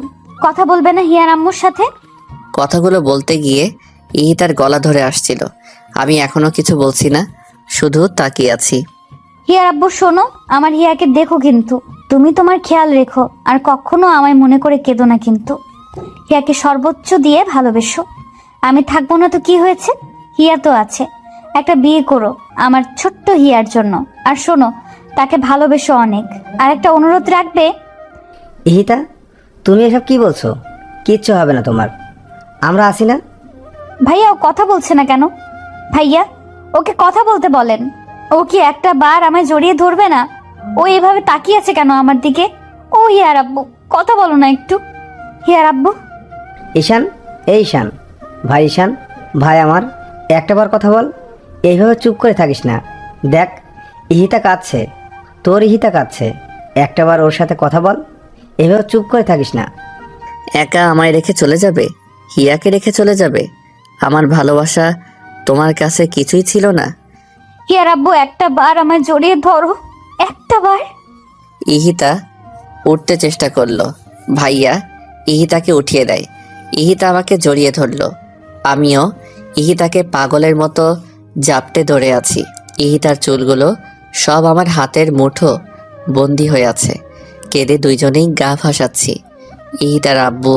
কথা বলবে না হিয়ার আম্মুর সাথে? কথাগুলো বলতে গিয়ে ইহিতার গলা ধরে আসছিল। আমি এখনো কিছু বলছি না, শুধু তাকিয়ে আছি। হিয়ার আব্বু শোনো, আমার হিয়াকে দেখো কিন্তু। তুমি তোমার খেয়াল রেখো আর কখনো আমায় মনে করে কেঁদো না কিন্তু। হিয়াকে সর্বোচ্চ দিয়ে ভালোবেসো। আমি থাকবো না তো কি হয়েছে, হিয়া তো আছে। একটা বিয়ে করো আমার ছোট্ট হিয়ার জন্য। আর শোনো, তাকে ভালোবেসো অনেক। আর একটা অনুরোধ রাখবে। ইহিতা, তুমি এসব কি বলছো? কিচ্ছু হবে না তোমার, আমরা আছি না। ভাইয়া ও কথা বলছে না কেন? ভাইয়া ওকে কথা বলতে বলেন। ও কি একটা বার আমায় জড়িয়ে ধরবে না? ও এভাবে তাকিয়ে আছে কেন আমার দিকে? ও হিয়ার আব্বু, কথা বলো না একটু। হিয়ার আব্বু। ঈশান, এই ঈশান, ভাই ঈশান, ভাই আমার, একটাবার কথা বল। এইভাবে চুপ করে থাকিস না। দেখ, ইহিতা কাঁদছে, তোর ইহিতা কাঁদছে। একটাবার ওর সাথে কথা বল। এইভাবে চুপ করে থাকিস না। একা আমায় রেখে চলে যাবে? হিয়াকে রেখে চলে যাবে? আমার ভালোবাসা তোমার কাছে কিছুই ছিল না? হিয়ার আব্বু, একটা বার আমায় জড়িয়ে ধরো, একটা বার। ইহিতা উঠতে চেষ্টা করলো। ভাইয়া ইহিতাকে উঠিয়ে দেয়। ইহিতা আমাকে জড়িয়ে ধরলো। আমিও ইহিতাকে পাগলের মতো জাপটে ধরে আছি। ইহিতার চুলগুলো সব আমার হাতের মুঠো বন্দি হয়ে আছে। কেঁদে দুইজনেই গা ভাসাচ্ছি। ইহিতার আব্বু,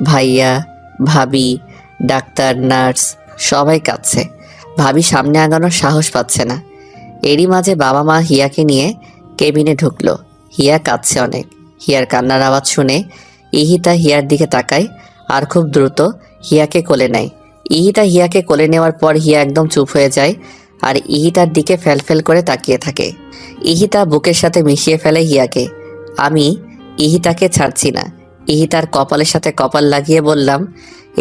ভাইয়া, ভাবি, ডাক্তার, নার্স সবাই কাঁদছে। ভাবি সামনে আগানোর সাহস পাচ্ছে না। এরই মাঝে বাবা মা হিয়াকে নিয়ে কেবিনে ঢুকলো। হিয়া কাঁদছে অনেক। হিয়ার কান্নার আওয়াজ শুনে ইহিতা হিয়ার দিকে তাকায় আর খুব দ্রুত হিয়াকে কোলে নেয়। ইহিতা হিয়াকে কোলে নেওয়ার পর হিয়া একদম চুপ হয়ে যায় আর ইহিতার দিকে ফ্যালফ্যাল করে তাকিয়ে থাকে। ইহিতা বুকের সাথে মিশিয়ে ফেলে হিয়াকে। আমি ইহিতাকে ছাড়ছি না। ইহিতার কপালের সাথে কপাল লাগিয়ে বললাম,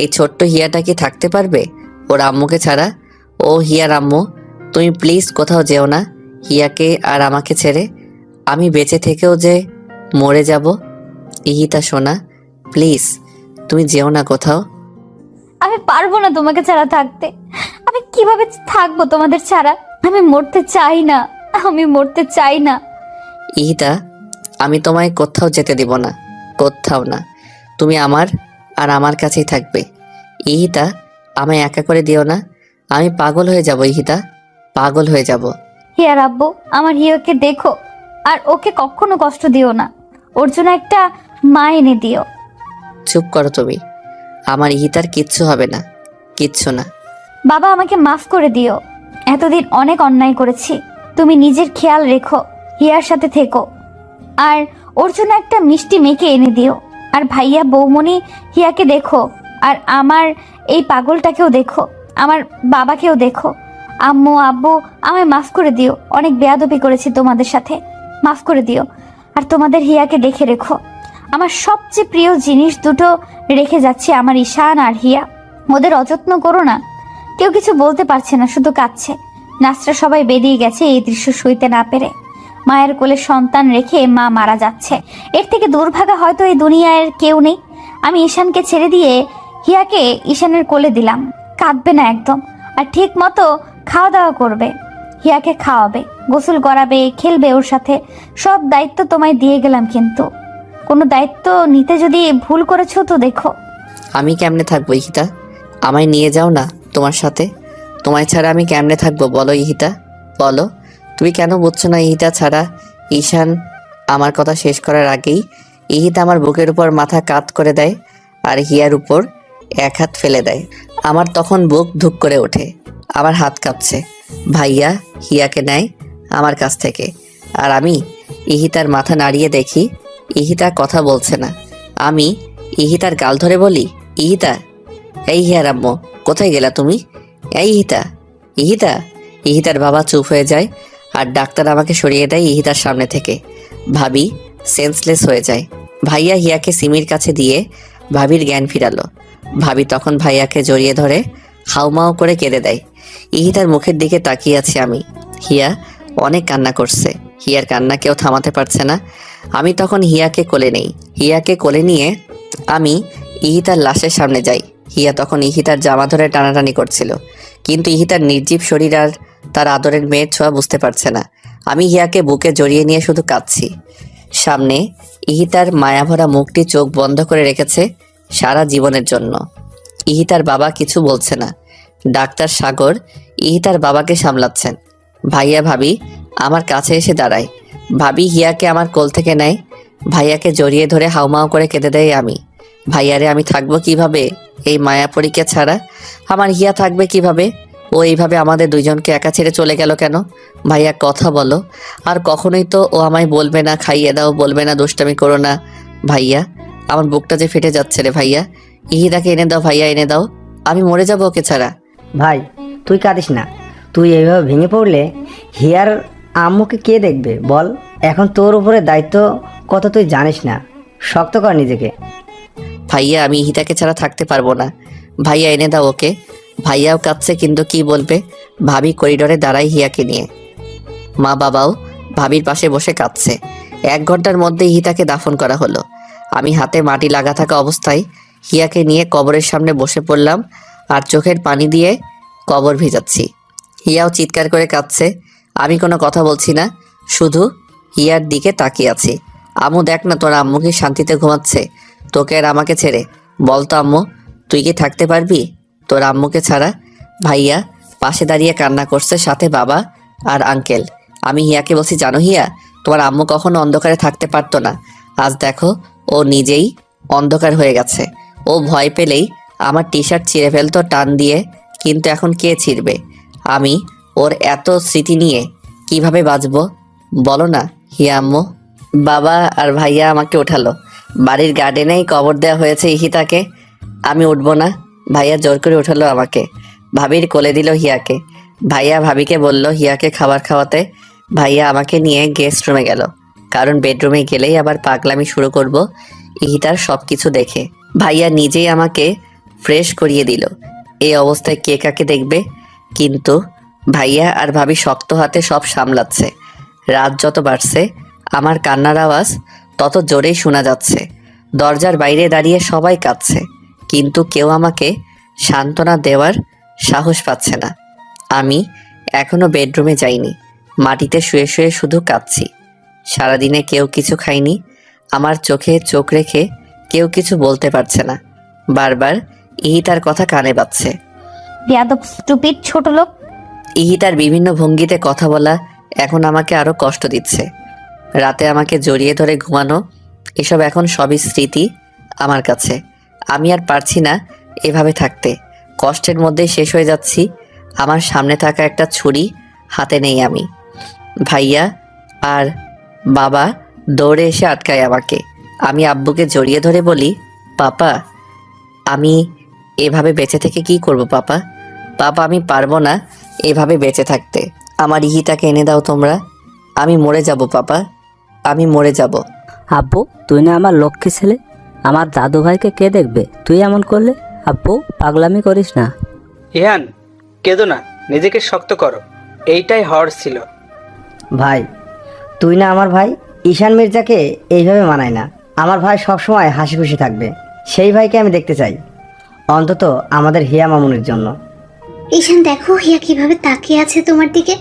এই ছোট্ট হিয়াটা কি থাকতে পারবে ওর আম্মুকে ছাড়া? ও হিয়ার আম্মু, তুমি প্লিজ কোথাও যেও না হিয়াকে আর আমাকে ছেড়ে। আমি বেঁচে থেকেও যে মরে যাব। ইহিতা সোনা, প্লিজ তুমি যেও না কোথাও। আমি পারবো না তোমাকে ছাড়া থাকতে। আমি কিভাবে থাকবো তোমাদের ছাড়া? আমি মরতে চাই না, আমি মরতে চাই না। ইহিতা, আমি তোমায় কোথাও যেতে দিব না, কোথাও না। তুমি আমার আর আমার কাছেই থাকবে। ইহিতা, আমায় একা করে দিও না। আমি পাগল হয়ে যাব ইহিতা, পাগল হয়ে যাব। হিয়ার আব্বু, আমার হিয়াকে দেখো আর ওকে কখনো কষ্ট দিও না। ওর জন্য একটা মা এনে দিও। চুপ করো তুমি। আমার ইহিতার কিচ্ছু হবে না, কিচ্ছু না। বাবা, আমাকে মাফ করে দিও। এতদিন অনেক অন্যায় করেছি। তুমি নিজের খেয়াল রেখো, হিয়ার সাথে থেকো। আর ওর জন্য একটা মিষ্টি মেয়েকে এনে দিও। আর ভাইয়া, বৌমণি, হিয়াকে দেখো। আর আমার এই পাগলটাকেও দেখো, আমার বাবাকেও দেখো। আম্মু, আব্বু, আমায় মাফ করে দিও। অনেক বেয়াদবি করেছি তোমাদের সাথে, মাফ করে দিও। আর তোমাদের হিয়াকে দেখে রেখো। আমার সবচেয়ে প্রিয় জিনিস দুটো রেখে যাচ্ছি, আমার ঈশান আর হিয়া। ওদের অযত্ন করো না। কেউ কিছু বলতে পারছে না, শুধু কাঁদছে। নাচরা সবাই বেরিয়ে গেছে এই দৃশ্য সইতে না পেরে। মায়ের কোলে সন্তান রেখে মা মারা যাচ্ছে, এর থেকে দুর্ভাগা হয়তো এই দুনিয়ায় কেউ নেই। আমি ঈশানকে ছেড়ে দিয়ে হিয়াকে ঈশানের কোলে দিলাম। কাঁদবে না একদম। আর ঠিক মতো খাওয়া দাওয়া করবে। হিয়াকে খাওয়াবে, গোসল করাবে, খেলবে ওর সাথে। সব দায়িত্ব তোমায় দিয়ে গেলাম, কিন্তু কোনো দায়িত্ব নিতে যদি ভুল করেছো তো দেখো। আমি কেমনে থাকবো ইহিতা? আমায় নিয়ে যাও না তোমার সাথে। তোমায় ছাড়া আমি কেমনে থাকবো বলো ইহিতা, বলো। তুমি কেন বুঝছো না ইহিতা ছাড়া? ঈশান আমার কথা শেষ করার আগেই ইহিতা আমার বুকের উপর মাথা কাত করে দেয় আর হিয়ার উপর এক হাত ফেলে দেয়। আমার তখন বুক ধুক করে ওঠে, আমার হাত কাঁপছে। ভাইয়া হিয়াকে নেয় আমার কাছ থেকে আর আমি ইহিতার মাথা নাড়িয়ে দেখি ইহিতা কথা বলছে না। আমি ইহিতার গাল ধরে বলি, ইহিতা, এই হিয়ার আম্মু, কোথায় গেলা তুমি? এই ইহিতা, ইহিতা। ইহিতার বাবা চুপ হয়ে যায় আর ডাক্তার আমাকে সরিয়ে দেয় ইহিতার সামনে থেকে। ভাবি সেন্সলেস হয়ে যায়। ভাইয়া হিয়াকে সিমির কাছে দিয়ে ভাবির জ্ঞান ফিরালো। ভাবি তখন ভাইয়াকে জড়িয়ে ধরে হাউমাউ করে কেঁদে দেয়। ইহিতার মুখের দিকে তাকিয়ে আছি আমি। হিয়া অনেক কান্না করছে, হিয়ার কান্না কেউ থামাতে পারছে না। আমি তখন হিয়াকে কোলে নেই। হিয়াকে কোলে নিয়ে আমি ইহিতার লাশের সামনে যাই। হিয়া তখন ইহিতার জামা ধরে টানাটানি করছিল, কিন্তু ইহিতার নির্জীব শরীর আর তার আদরের মেয়ের ছোঁয়া বুঝতে পারছে না। আমি হিয়াকে বুকে জড়িয়ে নিয়ে শুধু কাঁদছি। সামনে ইহিতার মায়াভরা মুখটি চোখ বন্ধ করে রেখেছে সারা জীবনের জন্য। ইহিতার বাবা কিছু বলছে না। ডাক্তার সাগর ইহিতার বাবাকে সামলাচ্ছেন। ভাইয়া ভাবি আমার কাছে এসে দাঁড়ায়। ভাবি হিয়াকে আমার কোল থেকে নেয়, ভাইয়াকে জড়িয়ে ধরে হাউমাউ করে কেঁদে দেয় আমি। ভাইয়ারে আমি থাকবো কিভাবে এই মায়াপরীকে ছাড়া? আমার হিয়া থাকবে কিভাবে? ও এইভাবে আমাদের দুইজনকে একা ছেড়ে চলে গেল কেন? ভাইয়া কথা বলো। আর কখনোই তো ও আমায় বলবে না খাইয়ে দাও, বলবে না দুষ্টামি করো না। ভাইয়া আমার বুকটা যে ফেটে যাচ্ছে রে ভাইয়া। ইহিতাকে এনে দাও ভাইয়া, এনে দাও। আমি মরে যাবো ওকে ছাড়া। ভাই তুই কাঁদিস না। তুই এইভাবে ভেঙে পড়লে হিয়ার আম্মুকে কে দেখবে বল? এখন তোর উপরে দায়িত্ব কত তুই জানিস না। শক্ত কর নিজেকে। ভাইয়া আমি ইহিতাকে ছাড়া থাকতে পারবো না। ভাইয়া এনে দাও ওকে। ভাইয়াও কাঁদছে, কিন্তু কি বলবে? ভাবি করিডোরে দাঁড়ায় হিয়াকে নিয়ে। মা বাবাও ভাবির পাশে বসে কাঁদছে। 1 ঘন্টার মধ্যে ইহিতাকে দাফন করা হলো। আমি হাতে মাটি লাগা থাকা অবস্থায় হিয়াকে নিয়ে কবরের সামনে বসে পড়লাম আর চোখের পানি দিয়ে কবর ভিজাচ্ছি। হিয়াও চিৎকার করে কাঁদছে। আমি কোনো কথা বলছি না, শুধু হিয়ার দিকে তাকিয়ে আছি। আম্মু দেখ না, তোর আম্মু কি শান্তিতে ঘুমাচ্ছে তোকে আর আমাকে ছেড়ে? বল তো আম্মু, তুই কি থাকতে পারবি তোর আম্মুকে ছাড়া? ভাইয়া পাশে দাঁড়িয়ে কান্না করছে, সাথে বাবা আর আঙ্কেল। আমি হিয়াকে বলছি, জানো হিয়া, তোমার আম্মু কখনো অন্ধকারে থাকতে পারতো না। আজ দেখো ও নিজেই অন্ধকার হয়ে গেছে। ও ভয় পেলেই আমার টি শার্ট ছিঁড়ে ফেলতো টান দিয়ে, কিন্তু এখন কে ছিঁড়বে? আমি ওর এত স্মৃতি নিয়ে কিভাবে বাঁচবো বলো না হিয়া আম্মু? বাবা আর ভাইয়া আমাকে ওঠালো। বাড়ির গার্ডেনেই কবর দেওয়া হয়েছে ইহিতাকে। আমি উঠবো না। ভাইয়া জোর করে উঠালো আমাকে, ভাবির কোলে দিল হিয়াকে। ভাইয়া ভাবিকে বলল হিয়াকে খাবার খাওয়াতে। ভাইয়া আমাকে নিয়ে গেস্ট রুমে গেল, কারণ বেডরুমে গেলেই আবার পাগলামি শুরু করব ইহিতার সব কিছু দেখে। ভাইয়া নিজেই আমাকে ফ্রেশ করিয়ে দিল। এই অবস্থায় কে কাকে দেখবে? কিন্তু ভাইয়া আর ভাবি শক্ত হাতে সব সামলাচ্ছে। রাত যত বাড়ছে আমার কান্নার আওয়াজ তত জোরেই শোনা যাচ্ছে। দরজার বাইরে দাঁড়িয়ে সবাই কাঁদছে, কিন্তু কেউ আমাকে সান্ত্বনা দেওয়ার সাহস পাচ্ছে না। আমি এখনো বেডরুমে যাইনি, মাটিতে শুয়ে শুয়ে শুধু কাঁদছি। সারাদিনে কেউ কিছু খায়নি, আমার চোখে চোখ রেখে কেউ কিছু বলতে পারছে না। বারবার ইহিতার কথা কানে বাজছে। বেয়াদব, স্টুপিড, ছোট লোক। ইহিতার বিভিন্ন ভঙ্গিতে কথা বলা এখন আমাকে আরো কষ্ট দিচ্ছে। রাতে আমাকে জড়িয়ে ধরে ঘুমানো, এসব এখন সবই স্মৃতি আমার কাছে। আমি আর পারছি না এভাবে থাকতে। কষ্টের মধ্যে শেষ হয়ে যাচ্ছি। আমার সামনে থাকা একটা ছুরি হাতে নেই আমি। ভাইয়া আর বাবা দৌড়ে এসে আটকায় আমাকে। আমি আব্বুকে জড়িয়ে ধরে বলি, পাপা আমি এভাবে বেঁচে থেকে কি করব পাপা? পাপা আমি পারবো না এভাবে বেঁচে থাকতে। আমার ইহিতাকে এনে দাও তোমরা। আমি মরে যাব পাপা, আমি মরে যাব। আব্বু তুই না আমার লক্ষ্মী ছেলে, আমার দাদু ভাইকে কে দেখবে তুই এমন করলে? আব্বু পাগলামি করিস না। ইহান কেঁদো না, নিজেকে শক্ত করো, এইটাই হওয়ার ছিল। ভাই তুই না আমার ভাই। ঈশান মির্জাকে এইভাবে মানায় না। আমার ভাই সবসময় হাসি খুশি থাকবে, সেই ভাইকে আমি দেখতে চাই, অন্তত আমাদের হিয়া মামুনের জন্য। ঈশান দেখো হিয়া কিভাবে তাকিয়ে আছে তোমার দিকে।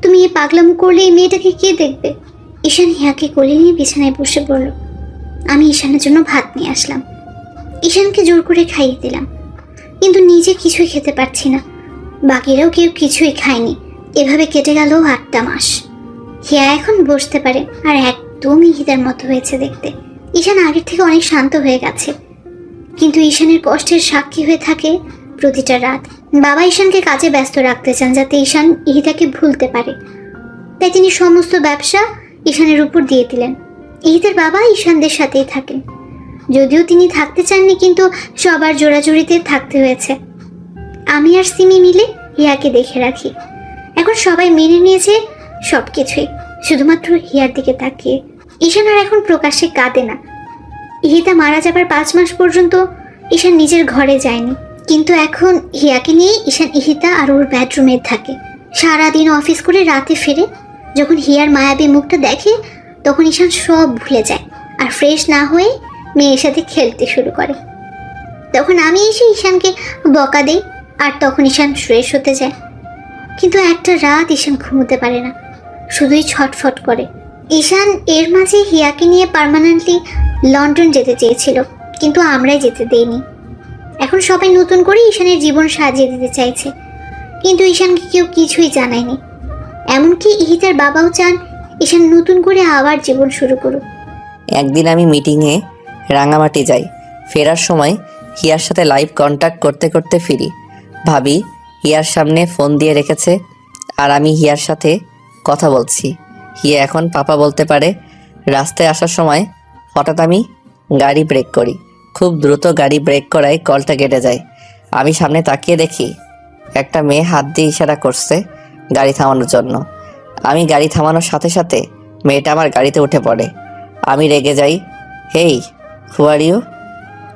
তুমি এই পাগলামো করলে এই মেয়েটাকে কে দেখবে? ঈশান হিয়াকে কোলে নিয়ে বিছানায় বসে পড়ল। আমি ঈশানের জন্য ভাত নিয়ে আসলাম। ঈশানকে জোর করে খাইয়ে দিলাম, কিন্তু নিজে কিছুই খেতে পারছি না। বাকিরাও কেউ কিছুই খায়নি। এভাবে কেটে গেল 8টা মাস। হিয়া এখন বসতে পারে আর একদম ইহিতার মতো হয়েছে দেখতে। ঈশান আগের থেকে অনেক শান্ত হয়ে গেছে, কিন্তু ঈশানের কষ্টের সাক্ষী হয়ে থাকে প্রতিটা রাত। বাবা ঈশানকে কাজে ব্যস্ত রাখতে চান যাতে ঈশান ইহিতাকে ভুলতে পারে, তাই তিনি সমস্ত ব্যবসা ঈশানের উপর দিয়ে দিলেন। ইহিতের বাবা ঈশানদের সাথেই থাকেন, যদিও তিনি থাকতে চাননি, কিন্তু সবার জোড়াজুড়িতে থাকতে হয়েছে। আমি আর সিমি মিলে হিয়াকে দেখে রাখি। এখন সবাই মেনে নিয়েছে সব কিছুই, শুধুমাত্র হিয়ার দিকে তাকিয়ে। ঈশান আর এখন প্রকাশ্যে কাঁদে না। ইহিতা মারা যাবার 5 মাস পর্যন্ত ঈশান নিজের ঘরে যায়নি, কিন্তু এখন হিয়াকে নিয়ে ঈশান ইহিতা আর ওর বেডরুমে থাকে। সারাদিন অফিস করে রাতে ফিরে যখন হিয়ার মায়াবী মুখটা দেখে তখন ঈশান সব ভুলে যায় আর ফ্রেশ না হয়ে মেয়ের সাথে খেলতে শুরু করে। তখন আমি এসে ঈশানকে বকা দেই আর তখন ঈশান ফ্রেশ হতে যায়। কিন্তু একটা রাত ঈশান ঘুমোতে পারে না, শুধুই ছটফট করে। ঈশান এর মাঝে হিয়াকে নিয়ে পার্মানেন্টলি লন্ডন যেতে চেয়েছিল, কিন্তু আমরাই যেতে দেইনি। এখন সবাই নতুন করে ঈশানের জীবন সাজিয়ে দিতে চাইছে, কিন্তু ঈশানকে কেউ কিছুই জানায়নি। এমনকি ইহিতার বাবাও চান ঈশান নতুন করে আবার জীবন শুরু করুক। একদিন আমি মিটিংয়ে রাঙামাটি যাই। ফেরার সময় হিয়ার সাথে লাইভ কন্ট্যাক্ট করতে করতে ফিরি। ভাবি হিয়ার সামনে ফোন দিয়ে রেখেছে আর আমি হিয়ার সাথে কথা বলছি। হিয়া এখন পাপা বলতে পারে। রাস্তায় আসার সময় হঠাৎ আমি গাড়ি ব্রেক করি। খুব দ্রুত গাড়ি ব্রেক করায় কলটা কেটে যায়। আমি সামনে তাকিয়ে দেখি একটা মেয়ে হাত দিয়ে ইশারা করছে গাড়ি থামানোর জন্য। আমি গাড়ি থামানোর সাথে সাথে মেয়েটা আমার গাড়িতে উঠে পড়ে। আমি রেগে যাই। হেই, হু আর ইউ?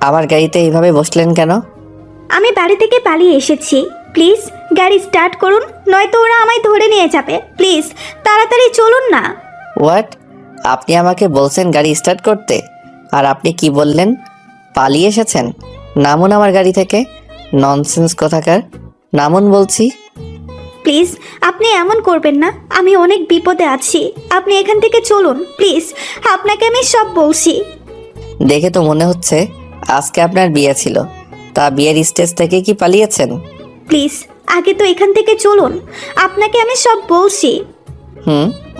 আমার গাড়িতে এইভাবে বসলেন কেন? আমি বাড়ি থেকে পালিয়ে এসেছি, প্লিজ গাড়ি স্টার্ট করুন, নয়তো ওরা আমায় ধরে নিয়ে যাবে। প্লিজ তাড়াতাড়ি চলুন না। হোয়াট? আপনি আমাকে বলছেন গাড়ি স্টার্ট করতে, আর আপনি কি বললেন? পালিয়ে এসেছেন? নামুন আমার গাড়ি থেকে। ননসেন্স কোথাকার, নামুন বলছি। প্লিজ আপনি এমন করবেন না, আমি অনেক বিপদে আছি। আপনি এখান থেকে চলুন প্লিজ, আপনাকে আমি সব বলছি। দেখে তো মনে হচ্ছে আজকে আপনার বিয়ে ছিল। তা বিয়ের স্টেজ থেকে কি পালিয়েছেন? প্লিজ আগে তো এখান থেকে চলুন, আপনাকে আমি সব বলছি।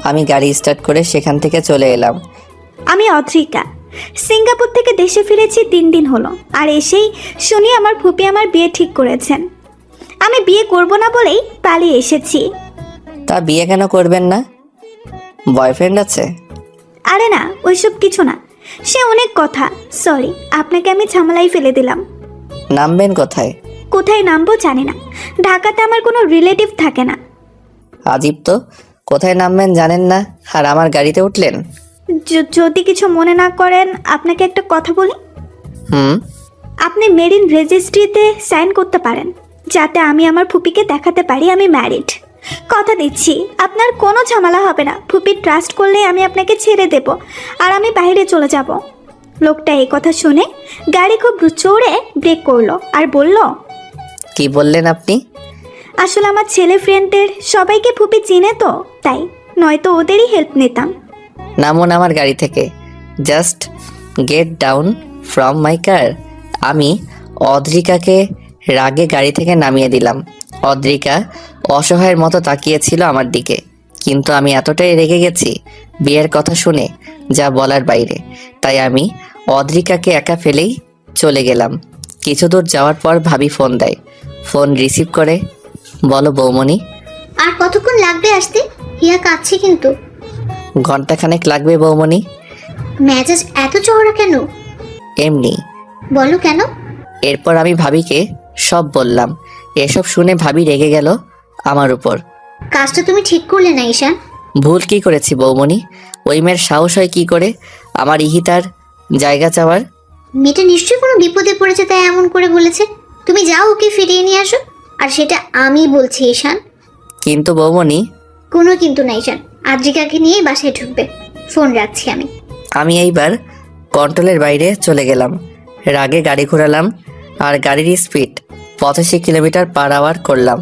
আমি গাড়ি স্টার্ট করে সেখান থেকে চলে এলাম। আমি অদ্রিকা, সিঙ্গাপুর থেকে দেশে ফিরেছি 3 দিন হলো, আর এসেই শুনি আমার ফুপি আমার বিয়ে ঠিক করেছেন। আমি বিয়ে করব না বলেই পালিয়ে এসেছি। তা বিয়ে কেন করবেন না? বয়ফ্রেন্ড আছে? আরে না, ওইসব কিছু না, সে অনেক কথা। সরি, আপনাকে আমি ঝামেলায় ফেলে দিলাম। নামবেন কোথায়? কোথায় নামবো জানি না, ঢাকাতে আমার কোনো রিলেটিভ থাকে না। আজীব তো, কোথায় নামবেন জানেন না আর আমার গাড়িতে উঠলেন। যদি কিছু মনে না করেন আপনাকে একটা কথা বলি। আপনি মেরিন রেজিস্ট্রিতে সাইন করতে পারেন, যাতে আমি আমার ফুপিকে দেখাতে পারি আমি ম্যারিড। কথা দিচ্ছি আপনার কোনো ঝামেলা হবে না। ফুপি ট্রাস্ট করলে আমি আপনাকে ছেড়ে দেব আর আমি বাইরে চলে যাব। লোকটা এই কথা শুনে গাড়ি খুব জোরে ব্রেক করলো আর বলল, কি বললেন আপনি? আসলে আমার ছেলে ফ্রেন্ডদের সবাইকে ফুপি চিনে তো, তাই, নয়তো ওদেরই হেল্প নিতাম। নামুন আমার গাড়ি থেকে। Just get down from my car. আমি অদ্রিকাকে রাগে গাড়ি থেকে নামিয়ে দিলাম। অদ্রিকা অসহায়ের মতো তাকিয়েছিল আমার দিকে, কিন্তু আমি এতটাই রেগে গেছি বিয়ের কথা শুনে, যা বলার বাইরে। তাই আমি অদ্রিকাকে একা ফেলেই চলে গেলাম। কিছু দূর যাওয়ার পর ভাবি ফোন দেয়। ফোন রিসিভ করে বলো, বৌমণি। আর কতক্ষণ লাগবে আসতে? হিয়া কাঁদছে কিন্তু। ঘন্টাখানেক লাগবে বৌমণি। মেজাজ এত চওড়া কেন? এমনি। বলো কেন? এরপর আমি ভাবিকে সব বললাম। এসব শুনে ভাবি রেগে গেল আমার উপর। কাজটা তুমি ঠিক করলে না ঈশান। ভুল কি করেছি বৌমণি? ওই মেয়ের সাহস হয় কি করে আমার ইহিতার জায়গা চাওয়ার? মেয়েটা নিশ্চয়ই কোনো বিপদে পড়েছে তাই এমন করে বলেছে। তুমি যাও ওকে ফিরিয়ে নিয়ে আসো, আর সেটা আমি বলছি ঈশান। কিন্তু বৌমণি। কোনো কিন্তু না ঈশান, আদ্রিকাকে নিয়ে বাসায় ঢুকবে। ফোন রাখছি আমি। আমি এইবার কন্ট্রোলের বাইরে চলে গেলাম। রাগে গাড়ি ঘোরালাম আর গাড়ির স্পিড 85 কিলোমিটার পার আওয়ার করলাম।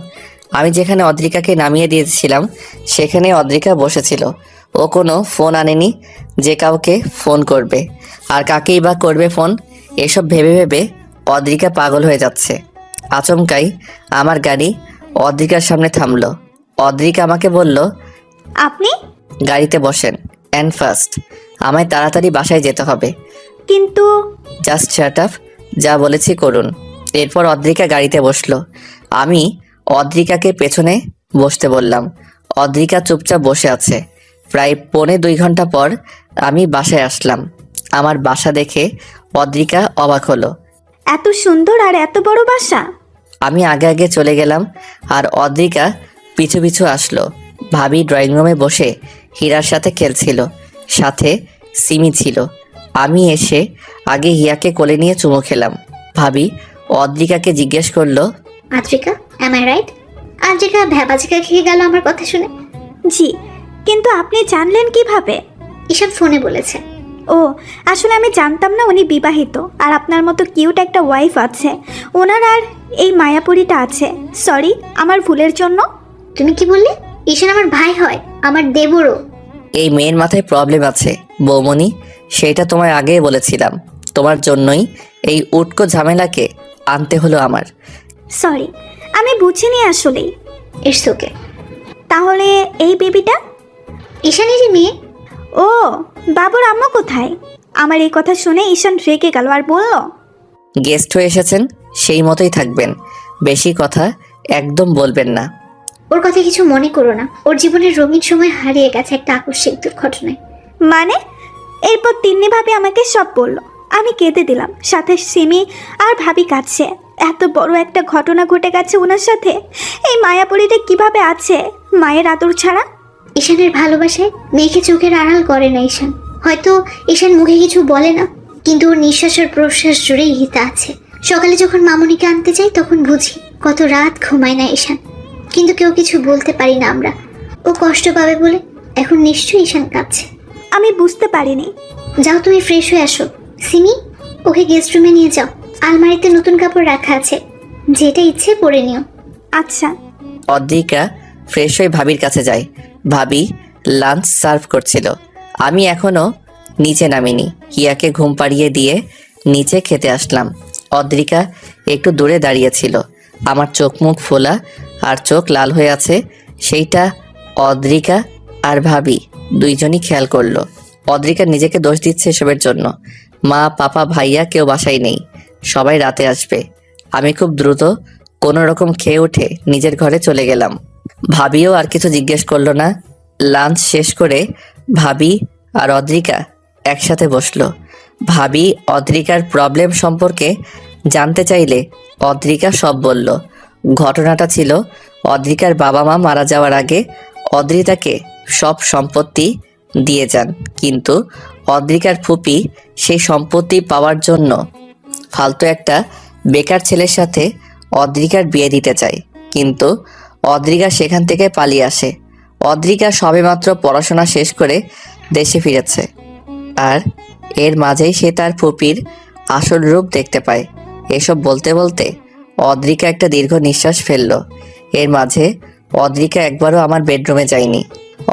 আমি যেখানে অদ্রিকাকে নামিয়ে দিয়েছিলাম সেখানে অদ্রিকা বসেছিল। ও কোনো ফোন আনেনি যে কাউকে ফোন করবে, আর কাকেই বা করবে ফোন। এসব ভেবে ভেবে অদ্রিকা পাগল হয়ে যাচ্ছে। আচমকাই আমার গাড়ি অদ্রিকার সামনে থামলো। অদ্রিকা আমাকে বলল, আপনি গাড়িতে বসেন অ্যান্ড ফার্স্ট। আমায় তাড়াতাড়ি বাসায় যেতে হবে। কিন্তু জাস্ট শাট আপ, যা বলেছি করুন। এরপর অদ্রিকা গাড়িতে বসলো। আমি অদ্রিকাকে পেছনে বসতে বললাম। অদ্রিকা চুপচাপ বসে আছে। প্রায় 2.25 ঘন্টা পর আমি বাসায় আসলাম। আমার বাসা দেখে অদ্রিকা অবাক হলো। এত সুন্দর আর এত বড় বাসা। আমি আগে আগে চলে গেলাম আর অদ্রিকা পিছু পিছু আসলো। ভাবি ড্রয়িং রুমে বসে হীরার সাথে খেলছিল, সাথে সিমি ছিল। আমি এসে আগে হিয়াকে কোলে নিয়ে চুমু খেলাম। ভাবি অদ্রিকাকে জিজ্ঞেস করলো, Adrika, am I right? Adrika ভ্যাবাজিকা খেয়ে গেল আমার কথা শুনে। জি, কিন্তু আপনি জানলেন কিভাবে? ঈশান ফোনে বলেছে। ও, আসলে আমি জানতাম না উনি বিবাহিত আর আপনার মতো কিউট একটা ওয়াইফ আছে। ওনার আর এই মায়াপুরীটা আছে। সরি আমার ভুলের জন্য। তুমি কি বললে? ঈশান আমার ভাই হয়, আমার দেবরও। এই মেয়ের মাথায় প্রবলেম আছে বৌমনি, সেটা তোমায় আগেই বলেছিলাম। তোমার জন্যই এই উটকো ঝামেলাকে আনতে হলো আমার। সরি, আমি বুঝিনি আসলেই। It's okay. তাহলে এই বেবিটা? ঈশানেরই মেয়ে। ও, বাবুর আম্মা কোথায়? আমার এই কথা শুনে ঈশান রেগে গেল আর বলল, গেস্ট হয়ে এসেছেন, সেই মতোই থাকবেন, বেশি কথা একদম বলবেন না। ওর কথা কিছু মনে করো না, ওর জীবনের রঙিন সময় হারিয়ে গেছে একটা আকস্মিক দুর্ঘটনায়। মানে? এরপর তিন্নি ভাবি আমাকে সব বলল। আমি কেঁদে দিলাম, সাথে সিমি আর ভাবি কাছে। এত বড় একটা ঘটনা ঘটে গেছে ওনার সাথে। এই মায়াপুরীটা কিভাবে আছে মায়ের আদর ছাড়া? ঈশানের ভালোবাসায় মেয়েকে চোখের আড়াল করে না ঈশান। হয়তো ঈশান মুখে কিছু বলে না, কিন্তু ওর নিঃশ্বাস আর প্রশ্বাস জুড়েই হিতা আছে। সকালে যখন মামুনিকে আনতে যাই তখন বুঝি কত রাত ঘুমায় না ঈশান, কিন্তু কেউ কিছু বলতে পারি না আমরা। ও কষ্ট পাবে বলে এখন নিশ্চয়ই ঈশান কাঁদছে। আমি বুঝতে পারিনি। যাও তুমি ফ্রেশ হয়ে আসো। সিমি, ওকে গেস্ট রুমে নিয়ে যাও, আলমারিতে নতুন কাপড় রাখা আছে, যেটা ইচ্ছে পরে নিও। আচ্ছা। অদ্রিকা ফ্রেশ হয়ে ভাবির কাছে যায়। ভাবি লাঞ্চ সার্ভ করছিল। আমি এখনো নিচে নামিনি। হিয়াকে ঘুম পাড়িয়ে দিয়ে নিচে খেতে আসলাম। অদ্রিকা একটু দূরে দাঁড়িয়েছিল। আমার চোখ মুখ ফোলা আর চোখ লাল হয়ে আছে, সেইটা অদ্রিকা আর ভাবি দুইজনই খেয়াল করলো। অদ্রিকা নিজেকে দোষ দিচ্ছে এসবের জন্য। মা, পাপা, ভাইয়া কেউ বাসায় নেই, সবাই রাতে আসবে। আমি খুব দ্রুত কোনো রকম খেয়ে উঠে নিজের ঘরে চলে গেলাম। ভাবিও আর কিছু জিজ্ঞেস করলো না। লাঞ্চ শেষ করে ভাবি আর অদ্রিকা একসাথে বসলো। ভাবি অদ্রিকার প্রবলেম সম্পর্কে জানতে চাইলে অদ্রিকা সব বলল। ঘটনাটা ছিল, অদ্রিকার বাবা মা মারা যাওয়ার আগে অদ্রিতাকে সব সম্পত্তি দিয়ে যান, কিন্তু অদ্রিকার ফুপি সেই সম্পত্তি পাওয়ার জন্য ফালতু একটা বেকার ছেলের সাথে অদ্রিকার বিয়ে দিতে চায়, কিন্তু অদ্রিকা সেখান থেকে পালিয়ে আসে। অদ্রিকা সবেমাত্র পড়াশোনা শেষ করে দেশে ফিরেছে, আর এর মাঝেই সে তার ফুপির আসল রূপ দেখতে পায়। এসব বলতে বলতে অদ্রিকা একটা দীর্ঘ নিঃশ্বাস ফেলল। এর মাঝে অদ্রিকা একবারও আমার বেডরুমে যায়নি।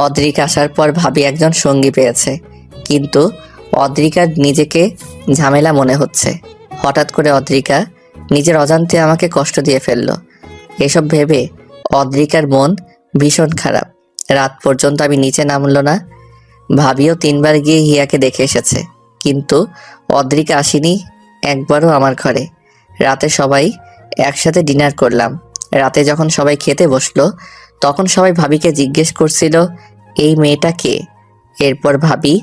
অদ্রিকা আসার পর ভাবি একজন সঙ্গী পেয়েছে, কিন্তু অদ্রিকার নিজেকে ঝামেলা মনে হচ্ছে। হঠাৎ করে অদ্রিকা নিজের অজান্তে আমাকে কষ্ট দিয়ে ফেলল। এসব ভেবে অদ্রিকার মন ভীষণ খারাপ। রাত পর্যন্ত আমি নিচে নামলো না। ভাবিও 3 বার গিয়ে হিয়াকে দেখে এসেছে, কিন্তু অদ্রিকা আসেনি একবারও আমার ঘরে। রাতে সবাই একসাথে ডিনার করলাম। রাতে যখন সবাই খেতে বসলো তখন সবাই ভাবিকে জিজ্ঞেস করছিল, এই মেয়েটা কে? এরপর ভাবি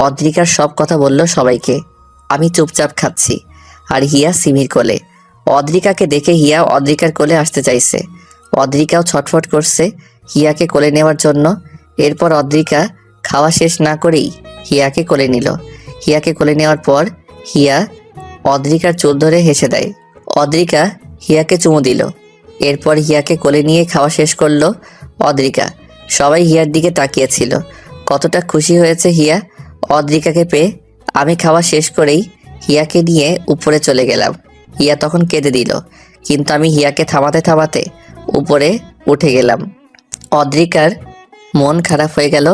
অদ্রিকার সব কথা বলল সবাইকে। আমি চুপচাপ খাচ্ছি, আর হিয়া সিমির কোলে। অদ্রিকাকে দেখে হিয়া অদ্রিকার কোলে আসতে চাইছে। অদ্রিকাও ছটফট করছে হিয়াকে কোলে নেওয়ার জন্য। এরপর অদ্রিকা খাওয়া শেষ না করেই হিয়াকে কোলে নিল। হিয়াকে কোলে নেওয়ার পর হিয়া অদ্রিকার চুল ধরে হেসে দেয়। অদ্রিকা হিয়াকে চুমু দিল। এরপর হিয়াকে কোলে নিয়ে খাওয়া শেষ করলো অদ্রিকা। সবাই হিয়ার দিকে তাকিয়েছিল। কতটা খুশি হয়েছে হিয়া অদ্রিকাকে পেয়ে। আমি খাওয়া শেষ করেই হিয়াকে নিয়ে উপরে চলে গেলাম। হিয়া তখন কেঁদে দিল, কিন্তু আমি হিয়াকে থামাতে থামাতে উপরে উঠে গেলাম। অদ্রিকার মন খারাপ হয়ে গেল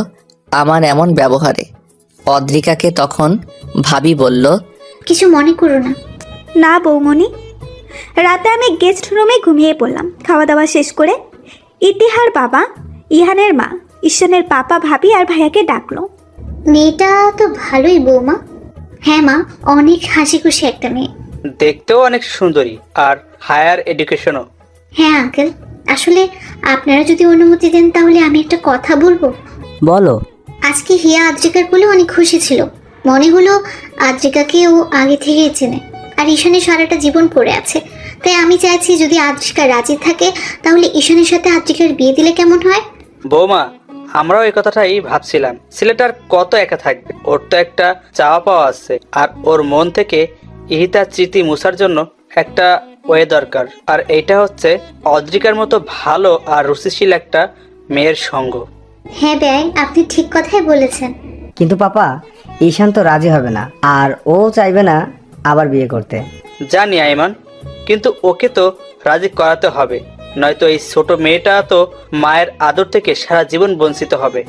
আমার এমন ব্যবহারে। অদ্রিকাকে তখন ভাবি বলল, কিছু মনে করো না। না বৌমনি। রাতে আমি গেস্ট রুমে ঘুমিয়ে পড়লাম। খাওয়া দাওয়া শেষ করে ইতিহার বাবা, ইহানের মা, ঈশানের পাপা, ভাবি আর ভাইয়াকে ডাকলো। মেয়েটা তো ভালোই বৌমা। হ্যাঁ মা, অনেক হাসি খুশি একটা মেয়ে। দেখতেও অনেক সুন্দরী, আর হায়ার এডুকেশনও। হ্যাঁ আঙ্কেল, আসলে আপনারা যদি অনুমতি দেন তাহলে আমি একটা কথা বলবো। বলো। আজকে হিয়া আদ্রিকার কোলে অনেক খুশি ছিল। মনে হলো আদ্রিকাকে ও আগে থেকেই চেনে, আর ঈশানের সারাটা জীবন পড়ে আছে। তাই আমি চাইছি যদি আদ্রিকা রাজি থাকে তাহলে ঈশানের সাথে আদ্রিকার বিয়ে দিলে কেমন হয়? বৌমা, আমরাও এই কথাটাই ভাবছিলাম, ছেলেটার কত একা থাকবে, ওর তো একটা চাওয়া পাওয়া আছে, আর ওর মন থেকে ইহিতার স্মৃতি মুছার জন্য একটা ওয়ে দরকার, আর এইটা হচ্ছে অদ্রিকার মতো ভালো আর রুচিশীল একটা মেয়ের সঙ্গ। হ্যাঁ বেআই, আপনি ঠিক কথাই বলেছেন। কিন্তু পাপা, ঈশান তো রাজি হবে না, আর ও চাইবে না আবার বিয়ে করতে। জানি আইমান, কিন্তু ওকে তো রাজি করাতে হবে, নয়তো এই ছোট মেয়েটা তো মায়ের আদর থেকে সারা জীবন বঞ্চিত হবে।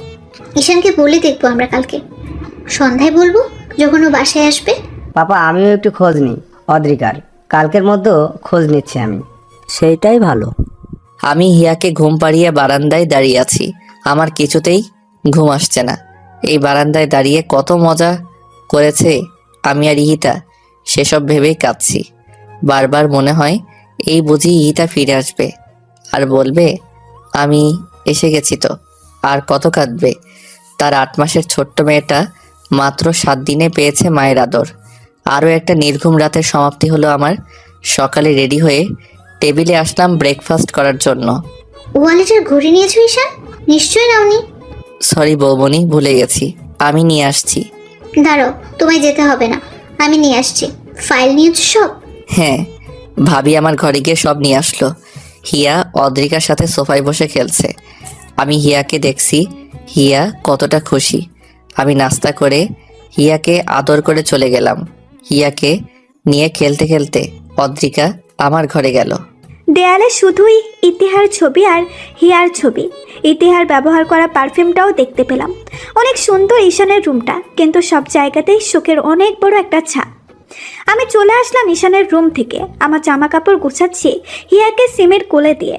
ঈশানকে বলে দেখবো আমরা কালকে সন্ধ্যায়, বলবো যখন ও বাসায় আসবে। পাপা, আমিও একটু খোঁজ নিই অদ্রিকার, কালকের মধ্যে খোঁজ নিচ্ছি আমি। সেইটাই ভালো। আমি হিয়াকে ঘুম পাড়িয়ে বারান্দায় দাঁড়িয়ে আছি। আমার কিছুতেই ঘুম আসছে না। এই বারান্দায় দাঁড়িয়ে কত মজা করেছে আমি আর ইহিতা, সেসব ভেবেই কাঁদছি। বারবার মনে হয় এই বুঝি ইহিতা ফিরে আসবে আর বলবে আমি এসে গেছি। তো আর কত কাঁদবে। তার 8 মাসের ছোট্ট মেয়েটা মাত্র 7 দিনে পেয়েছে মায়ের আদর। আরও একটা নির্ঘুম রাতের সমাপ্তি হলো আমার। সকালে রেডি হয়ে টেবিলে আসলাম ব্রেকফাস্ট করার জন্য। ওয়ালেটের ঘড়ি নিয়েছো ঈশান? নিশ্চয়ই নাওনি। সরি বৌমনি, ভুলে গেছি, আমি নিয়ে আসছি। দাঁড়াও, তোমায় যেতে হবে না, আমি নিয়ে আসছি। ফাইল নিয়েছো সব? হ্যাঁ, ভাবি আমার ঘরে গিয়ে সব নিয়ে আসলো। হিয়া অদ্রিকার সাথে সোফায় বসে খেলছে। আমি হিয়াকে দেখছি, হিয়া কতটা খুশি। আমি নাস্তা করে হিয়াকে আদর করে চলে গেলাম। হিয়াকে নিয়ে খেলতে খেলতে অদ্রিকা আমার ঘরে গেল। দেয়ালে শুধুই ইতিহার ছবি আর হিয়ার ছবি। ইতিহার ব্যবহার করা পারফিউমটাও দেখতে পেলাম। অনেক সুন্দর ঈশানের রুমটা, কিন্তু সব জায়গাতেই শোকের অনেক বড় একটা ছাপ। আমি চলে আসলাম ঈশানের রুম থেকে। আমার জামা কাপড় গুছাচ্ছি হিয়াকে সিমের কোলে দিয়ে।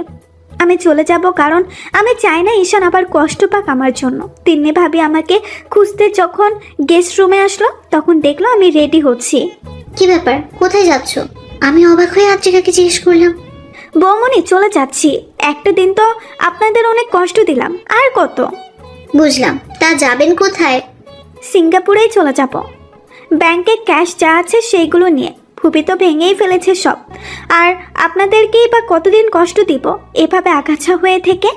আমি চলে যাব, কারণ আমি চাই না ঈশান আবার কষ্ট পাক আমার জন্য। তিন্নি ভাবি আমাকে খুঁজতে যখন গেস্ট রুমে আসলো, তখন দেখলো আমি রেডি হচ্ছি। কি ব্যাপার, কোথায় যাচ্ছ? আমি অবাক হয়ে আদ্রিকাকে জিজ্ঞেস করলাম। বৌমনি, চলে যাচ্ছি। একটা দিন তো আপনাদের অনেক কষ্ট দিলাম, আর কত। বুঝলাম, তা যাবেন কোথায়? সিঙ্গাপুরেই চলে যাব। ব্যাংকে ক্যাশ যা আছে সেইগুলো নিয়ে। ফুপি তো ভেঙেই ফেলেছে সব। আর আপনাদেরকেই বা কতদিন কষ্ট দিব এভাবে আগাছা হয়ে থেকে?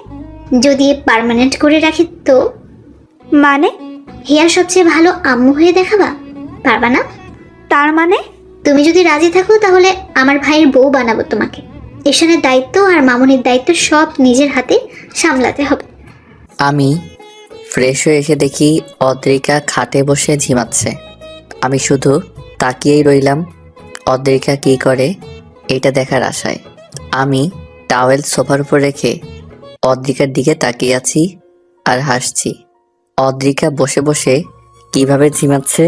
যদি পার্মানেন্ট করে রাখি তো? মানে? হিয়ার সবচেয়ে ভালো আম্মু হয়ে দেখাবা, পারবা না? তার মানে? তুমি যদি রাজি থাকো তাহলে আমার ভাইয়ের বউ বানাবো তোমাকে। ঈশানের দায়িত্ব আর মামুনির দায়িত্ব সব নিজের হাতে সামলাতে হবে। আমি ফ্রেশ হয়ে এসে দেখি অদ্রিকা খাটে বসে ঝিমাচ্ছে। আমি শুধু তাকিয়েই রইলাম অদ্রিকা কী করে এটা দেখার আশায়। আমি টাওয়েল সোফার উপর রেখে অদ্রিকার দিকে তাকিয়ে আছি আর হাসছি। অদ্রিকা বসে বসে কিভাবে ঝিমাচ্ছে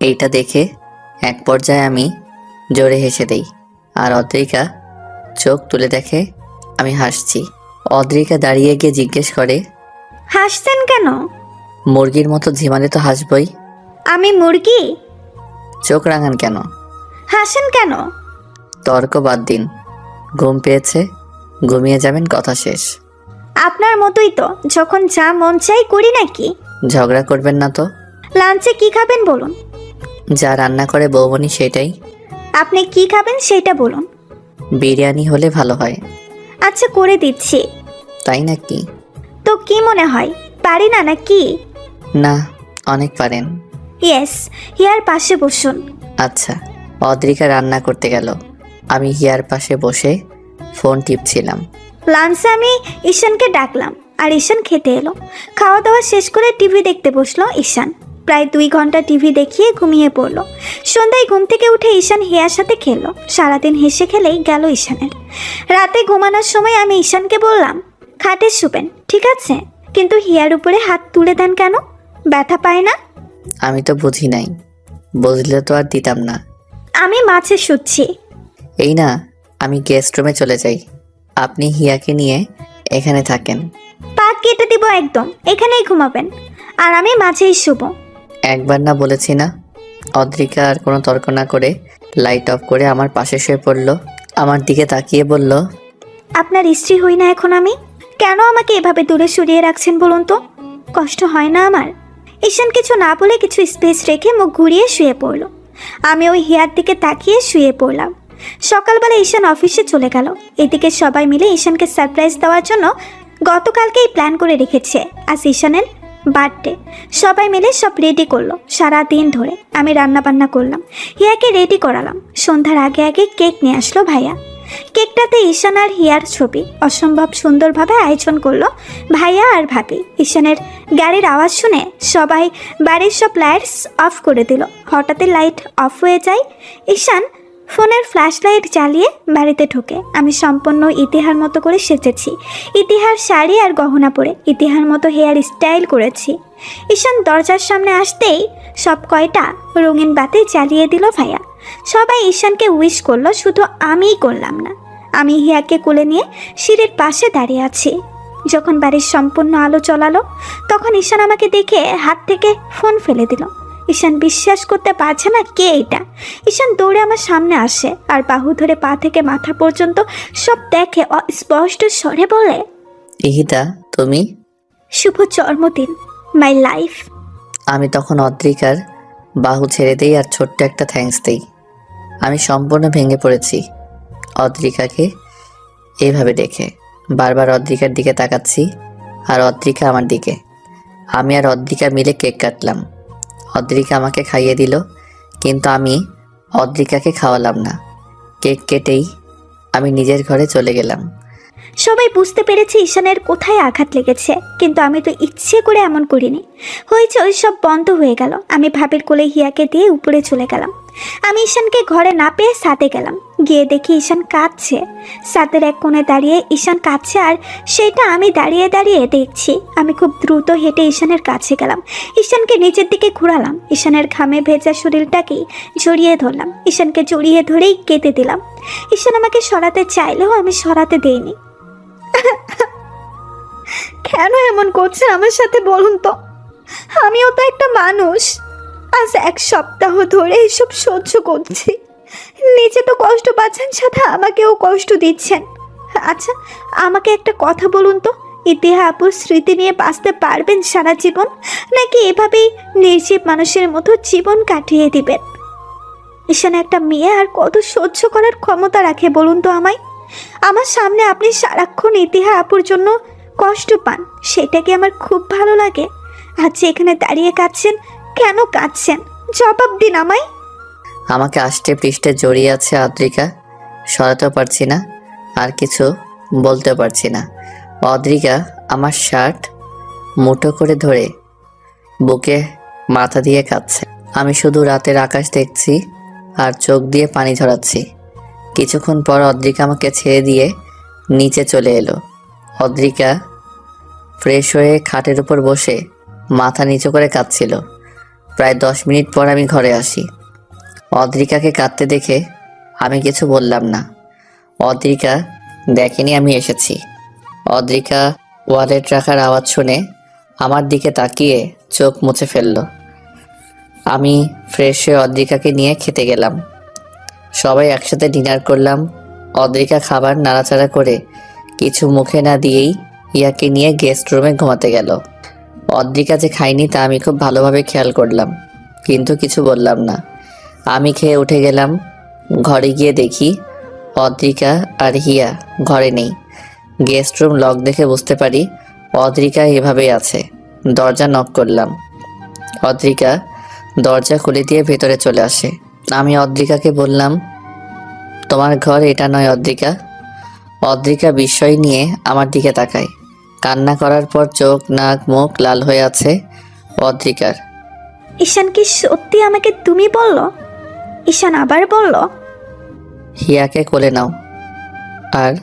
এইটা দেখে এক পর্যায়ে আমি জোরে হেসে দেই, আর অদ্রিকা চোখ তুলে দেখে আমি হাসছি। অদ্রিকা দাঁড়িয়ে গিয়ে জিজ্ঞেস করে, হাসছেন কেন? মুরগির মতো ঝিমালে তো হাসবই। আমি মুরগি? চোখ রাঙান কেন? হাসেন কেন? তর্ক বাদ দিন, ঘুম পেয়েছে, ঘুমিয়ে যাবেন, কথা শেষ। আপনার মতোই তো, যখন যা মন চাই করি নাকি? ঝগড়া করবেন না তো। লাঞ্চে কি খাবেন বলুন? যা রান্না করে বৌমনি সেটাই। আপনি কি খাবেন সেটা বলুন। বিরিয়ানি হলে ভালো হয়। আচ্ছা, করে দিচ্ছি। তাই নাকি? তো কি মনে হয়, পারি না নাকি? না, অনেক পারেন। ইয়েস। হিয়ার পাশে বসুন। আচ্ছা। অদ্রিকা রান্না করতে গেল, আমি হিয়ার পাশে বসে ফোন টিপছিলাম। লাঞ্চে আমি ঈশানকে ডাকলাম, আর ঈশান খেতে এলো। খাওয়া দাওয়া শেষ করে টিভি দেখতে বসলো ঈশান। প্রায় 2 ঘন্টা টিভি দেখিয়ে ঘুমিয়ে পড়লো। সন্ধ্যায় ঘুম থেকে উঠে ঈশান হিয়ার সাথে খেললো। সারাদিন হেসে খেলেই গেল ঈশানের। রাতে ঘুমানোর সময় আমি ঈশানকে বললাম, খাটে শুবেন ঠিক আছে, কিন্তু হিয়ার উপরে হাত তুলে দেন কেন? ব্যথা পায় না? আমি তো বুঝি নাই, বুঝলে তো আর দিতাম না। আমি মাঝে শুচ্ছি। এই না, আমি গেস্ট রুমে চলে যাই, আপনি হিয়াকে নিয়ে এখানে থাকেন। পা কেটে দিব একদম, এখানেই ঘুমাবেন, আর আমি মাঝেই শুব। একবার না বলেছি না? অদ্রিকা আর কোনো তর্ক না করে লাইট অফ করে আমার পাশে শুয়ে পড়লো। আমার দিকে তাকিয়ে বলল, আপনার স্ত্রী হই না এখন আমি? কেন আমাকে এভাবে দূরে সরিয়ে রাখছেন বলুন তো? কষ্ট হয় না আমার? ঈশান কিছু না বলে কিছু স্পেস রেখে মুখ ঘুরিয়ে শুয়ে পড়ল। আমি ওই হিয়ার দিকে তাকিয়ে শুয়ে পড়লাম। সকালবেলা ঈশান অফিসে চলে গেল। এদিকে সবাই মিলে ঈশানকে সারপ্রাইজ দেওয়ার জন্য গতকালকেই প্ল্যান করে রেখেছে আজ ঈশানের বার্থডে। সবাই মিলে সব রেডি করলো সারা দিন ধরে। আমি রান্না বান্না করলাম, হিয়াকে রেডি করালাম। সন্ধ্যার আগে আগে কেক নিয়ে আসলো ভাইয়া। কেকটাতে ঈশান আর হিয়ার ছবি। অসম্ভব সুন্দরভাবে আয়োজন করলো ভাইয়া আর ভাবি। ঈশানের গাড়ির আওয়াজ শুনে সবাই বাড়ির সব লাইটস অফ করে দিল। হঠাৎই লাইট অফ হয়ে যায়। ঈশান ফোনের ফ্ল্যাশ লাইট জ্বালিয়ে বাড়িতে ঢোকে। আমি সম্পূর্ণ ইতিহার মতো করে সেজেছি, ইতিহার শাড়ি আর গহনা পরে ইতিহার মতো হেয়ার স্টাইল করেছি। ঈশান দরজার সামনে আসতেই সব কয়টা রঙিন বাতি জ্বালিয়ে দিল ভাইয়া। সবাই ঈশানকে উইশ করলো, শুধু আমিই করলাম না। আমি হিয়াকে কোলে নিয়ে সিঁড়ির পাশে দাঁড়িয়ে আছি। যখন বাড়ির সম্পূর্ণ আলো জ্বলালো তখন ঈশান আমাকে দেখে হাত থেকে ফোন ফেলে দিল। ঈশান বিশ্বাস করতে পারছে না কে এটা। ঈশান দৌড়ে আমার সামনে আসে আর বাহু ধরে পা থেকে মাথা পর্যন্ত সব দেখে স্পষ্ট স্বরে বলে, ইহিতা তুমি? শুভ জন্মদিন মাই লাইফ। আমি তখন অদ্রিকার বাহু ছেড়ে দেই আর ছোট্ট একটা থ্যাঙ্কস দেই। আমি সম্পূর্ণ ভেঙে পড়েছি অদ্রিকাকে এইভাবে দেখে। বারবার অদ্রিকার দিকে তাকাচ্ছি আর অদ্রিকা আমার দিকে। আমি আর অদ্রিকা মিলে কেক কাটলাম। অদ্রিকা আমাকে খাইয়ে দিল, কিন্তু আমি অদ্রিকাকে খাওয়ালাম না। কেক কেটেই আমি নিজের ঘরে চলে গেলাম। সবাই বুঝতে পেরেছে ঈশানের কোথায় আঘাত লেগেছে, কিন্তু আমি তো ইচ্ছে করে এমন করিনি। হয়েছে ওই সব বন্ধ হয়ে গেল। আমি ভাবির কোলে হিয়াকে দিয়ে উপরে চলে গেলাম। আমি ঈশানকে ঘরে না পেয়ে ছাদে গেলাম। গিয়ে দেখি ঈশান কাঁদছে। ছাদের এক কোণে দাঁড়িয়ে ঈশান কাঁদছে আর সেটা আমি দাঁড়িয়ে দাঁড়িয়ে দেখছি। আমি খুব দ্রুত হেঁটে ঈশানের কাছে গেলাম। ঈশানকে নিচের দিকে ঘোরালাম। ঈশানের ঘামে ভেজা শরীরটাকেই জড়িয়ে ধরলাম। ঈশানকে জড়িয়ে ধরেই কেঁদে দিলাম। ঈশান আমাকে সরাতে চাইলেও আমি সরাতে দেইনি। কেন এমন করছেন আমার সাথে বলুন তো? আমিও তো একটা মানুষ। আজ এক সপ্তাহ ধরে এসব সহ্য করছি। নিজে তো কষ্ট পাচ্ছেন, সাথে আমাকেও কষ্ট দিচ্ছেন। আচ্ছা আমাকে একটা কথা বলুন তো, ইতিহা আপুর স্মৃতি নিয়ে বাঁচতে পারবেন সারা জীবন, নাকি এভাবেই নির্জীব মানুষের মতো জীবন কাটিয়ে দিবেন? ঈশান একটা মেয়ে আর কত সহ্য করার ক্ষমতা রাখে বলুন তো আমায়? আমার সামনে আপনি সারাক্ষণ ইতিহা আপুর জন্য কষ্ট পান, সেটা কি আমার খুব ভালো লাগে? আজ যে এখানে দাঁড়িয়ে কাঁদছেন, কেন কাঁদছেন? জবাব দিন আমায়। আমাকে আষ্টে পৃষ্ঠে জড়িয়ে আছে অদ্রিকা। সরাতেও পারছি না, আর কিছু বলতেও পারছি না। অদ্রিকা আমার শার্ট মুঠো করে ধরে বুকে মাথা দিয়ে কাঁদছে। আমি শুধু রাতের আকাশ দেখছি আর চোখ দিয়ে পানি ঝরাচ্ছি। কিছুক্ষণ পর অদ্রিকা আমাকে ছেড়ে দিয়ে নিচে চলে এলো। অদ্রিকা ফ্রেশ হয়ে খাটের উপর বসে মাথা নিচু করে কাঁদছিল। প্রায় 10 মিনিট পর আমি ঘরে আসি। অদ্রিকাকে কাঁদতে দেখে আমি কিছু বললাম না। অদ্রিকা দেখেনি আমি এসেছি। অদ্রিকা ওয়ালেট রাখার আওয়াজ শুনে আমার দিকে তাকিয়ে চোখ মুছে ফেলল। আমি ফ্রেশ হয়ে অদ্রিকাকে নিয়ে খেতে গেলাম। সবাই একসাথে ডিনার করলাম। অদ্রিকা খাবার নাড়াচাড়া করে কিছু মুখে না দিয়েই ইয়াকে নিয়ে গেস্ট রুমে ঘুমাতে গেল। অদ্রিকা যে খায়নি তা আমি খুব ভালোভাবে খেয়াল করলাম, কিন্তু কিছু বললাম না। আমি খেয়ে উঠে গেলাম। ঘরে গিয়ে দেখি অদ্রিকা আর হিয়া ঘরে নেই। গেস্ট রুম লক দেখে বুঝতে পারি অদ্রিকা এভাবেই আছে। দরজা নক করলাম। অদ্রিকা দরজা খুলে দিয়ে ভেতরে চলে আসে। আমি অদ্রিকাকে বললাম, তোমার ঘর এটা নয় অদ্রিকা। অদ্রিকা বিস্ময় নিয়ে আমার দিকে তাকায়। কান্না করার পর চোখ নাক মুখ লাল হয়ে আছে অদ্রিকার। ঈশান কি সত্যি আমাকে তুমি বলল? ঈশান আবার বলল, হিয়াকে কোলে নাও আর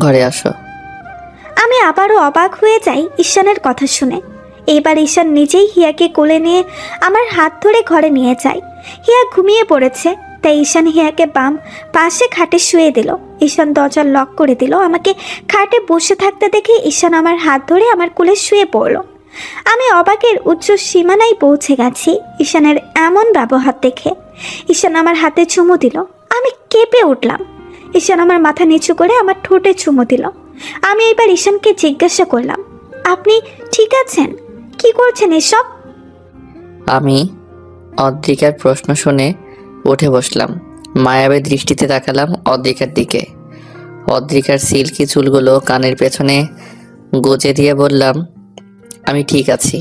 ঘরে আসো। আমি আবারও অবাক হয়ে যাই ঈশানের কথা শুনে। এবার ঈশান নিজেই হিয়াকে কোলে নিয়ে আমার হাত ধরে ঘরে নিয়ে যায়। হিয়া ঘুমিয়ে পড়েছে, তাই ঈশান হিয়াকে বাম পাশে খাটে শুয়ে দিল। ঈশান দরজা লক করে দিল। আমাকে খাটে বসে থাকতে দেখে ঈশান আমার হাত ধরে আমার কোলে শুয়ে পড়ল। আমি অবাকের উচ্চ সীমানায় পৌঁছে গেছি ঈশানের এমন ব্যবহার দেখে। ঈশান আমার হাতে চুমু দিল। আমি কেঁপে উঠলাম। ঈশান আমার মাথা নিচু করে আমার ঠোঁটে চুমু দিল। আমি এবার ঈশানকে জিজ্ঞাসা করলাম, আপনি ঠিক আছেন? কি করছেন এসব? আমি অদ্রিকার প্রশ্ন শুনে উঠে বসলাম। মায়াবী দৃষ্টিতে তাকালাম অদ্রিকার দিকে। অদ্রিকার সিল্কি চুলগুলো কানের পেছনে গুজে দিয়ে বললাম, আমি ঠিক আছি,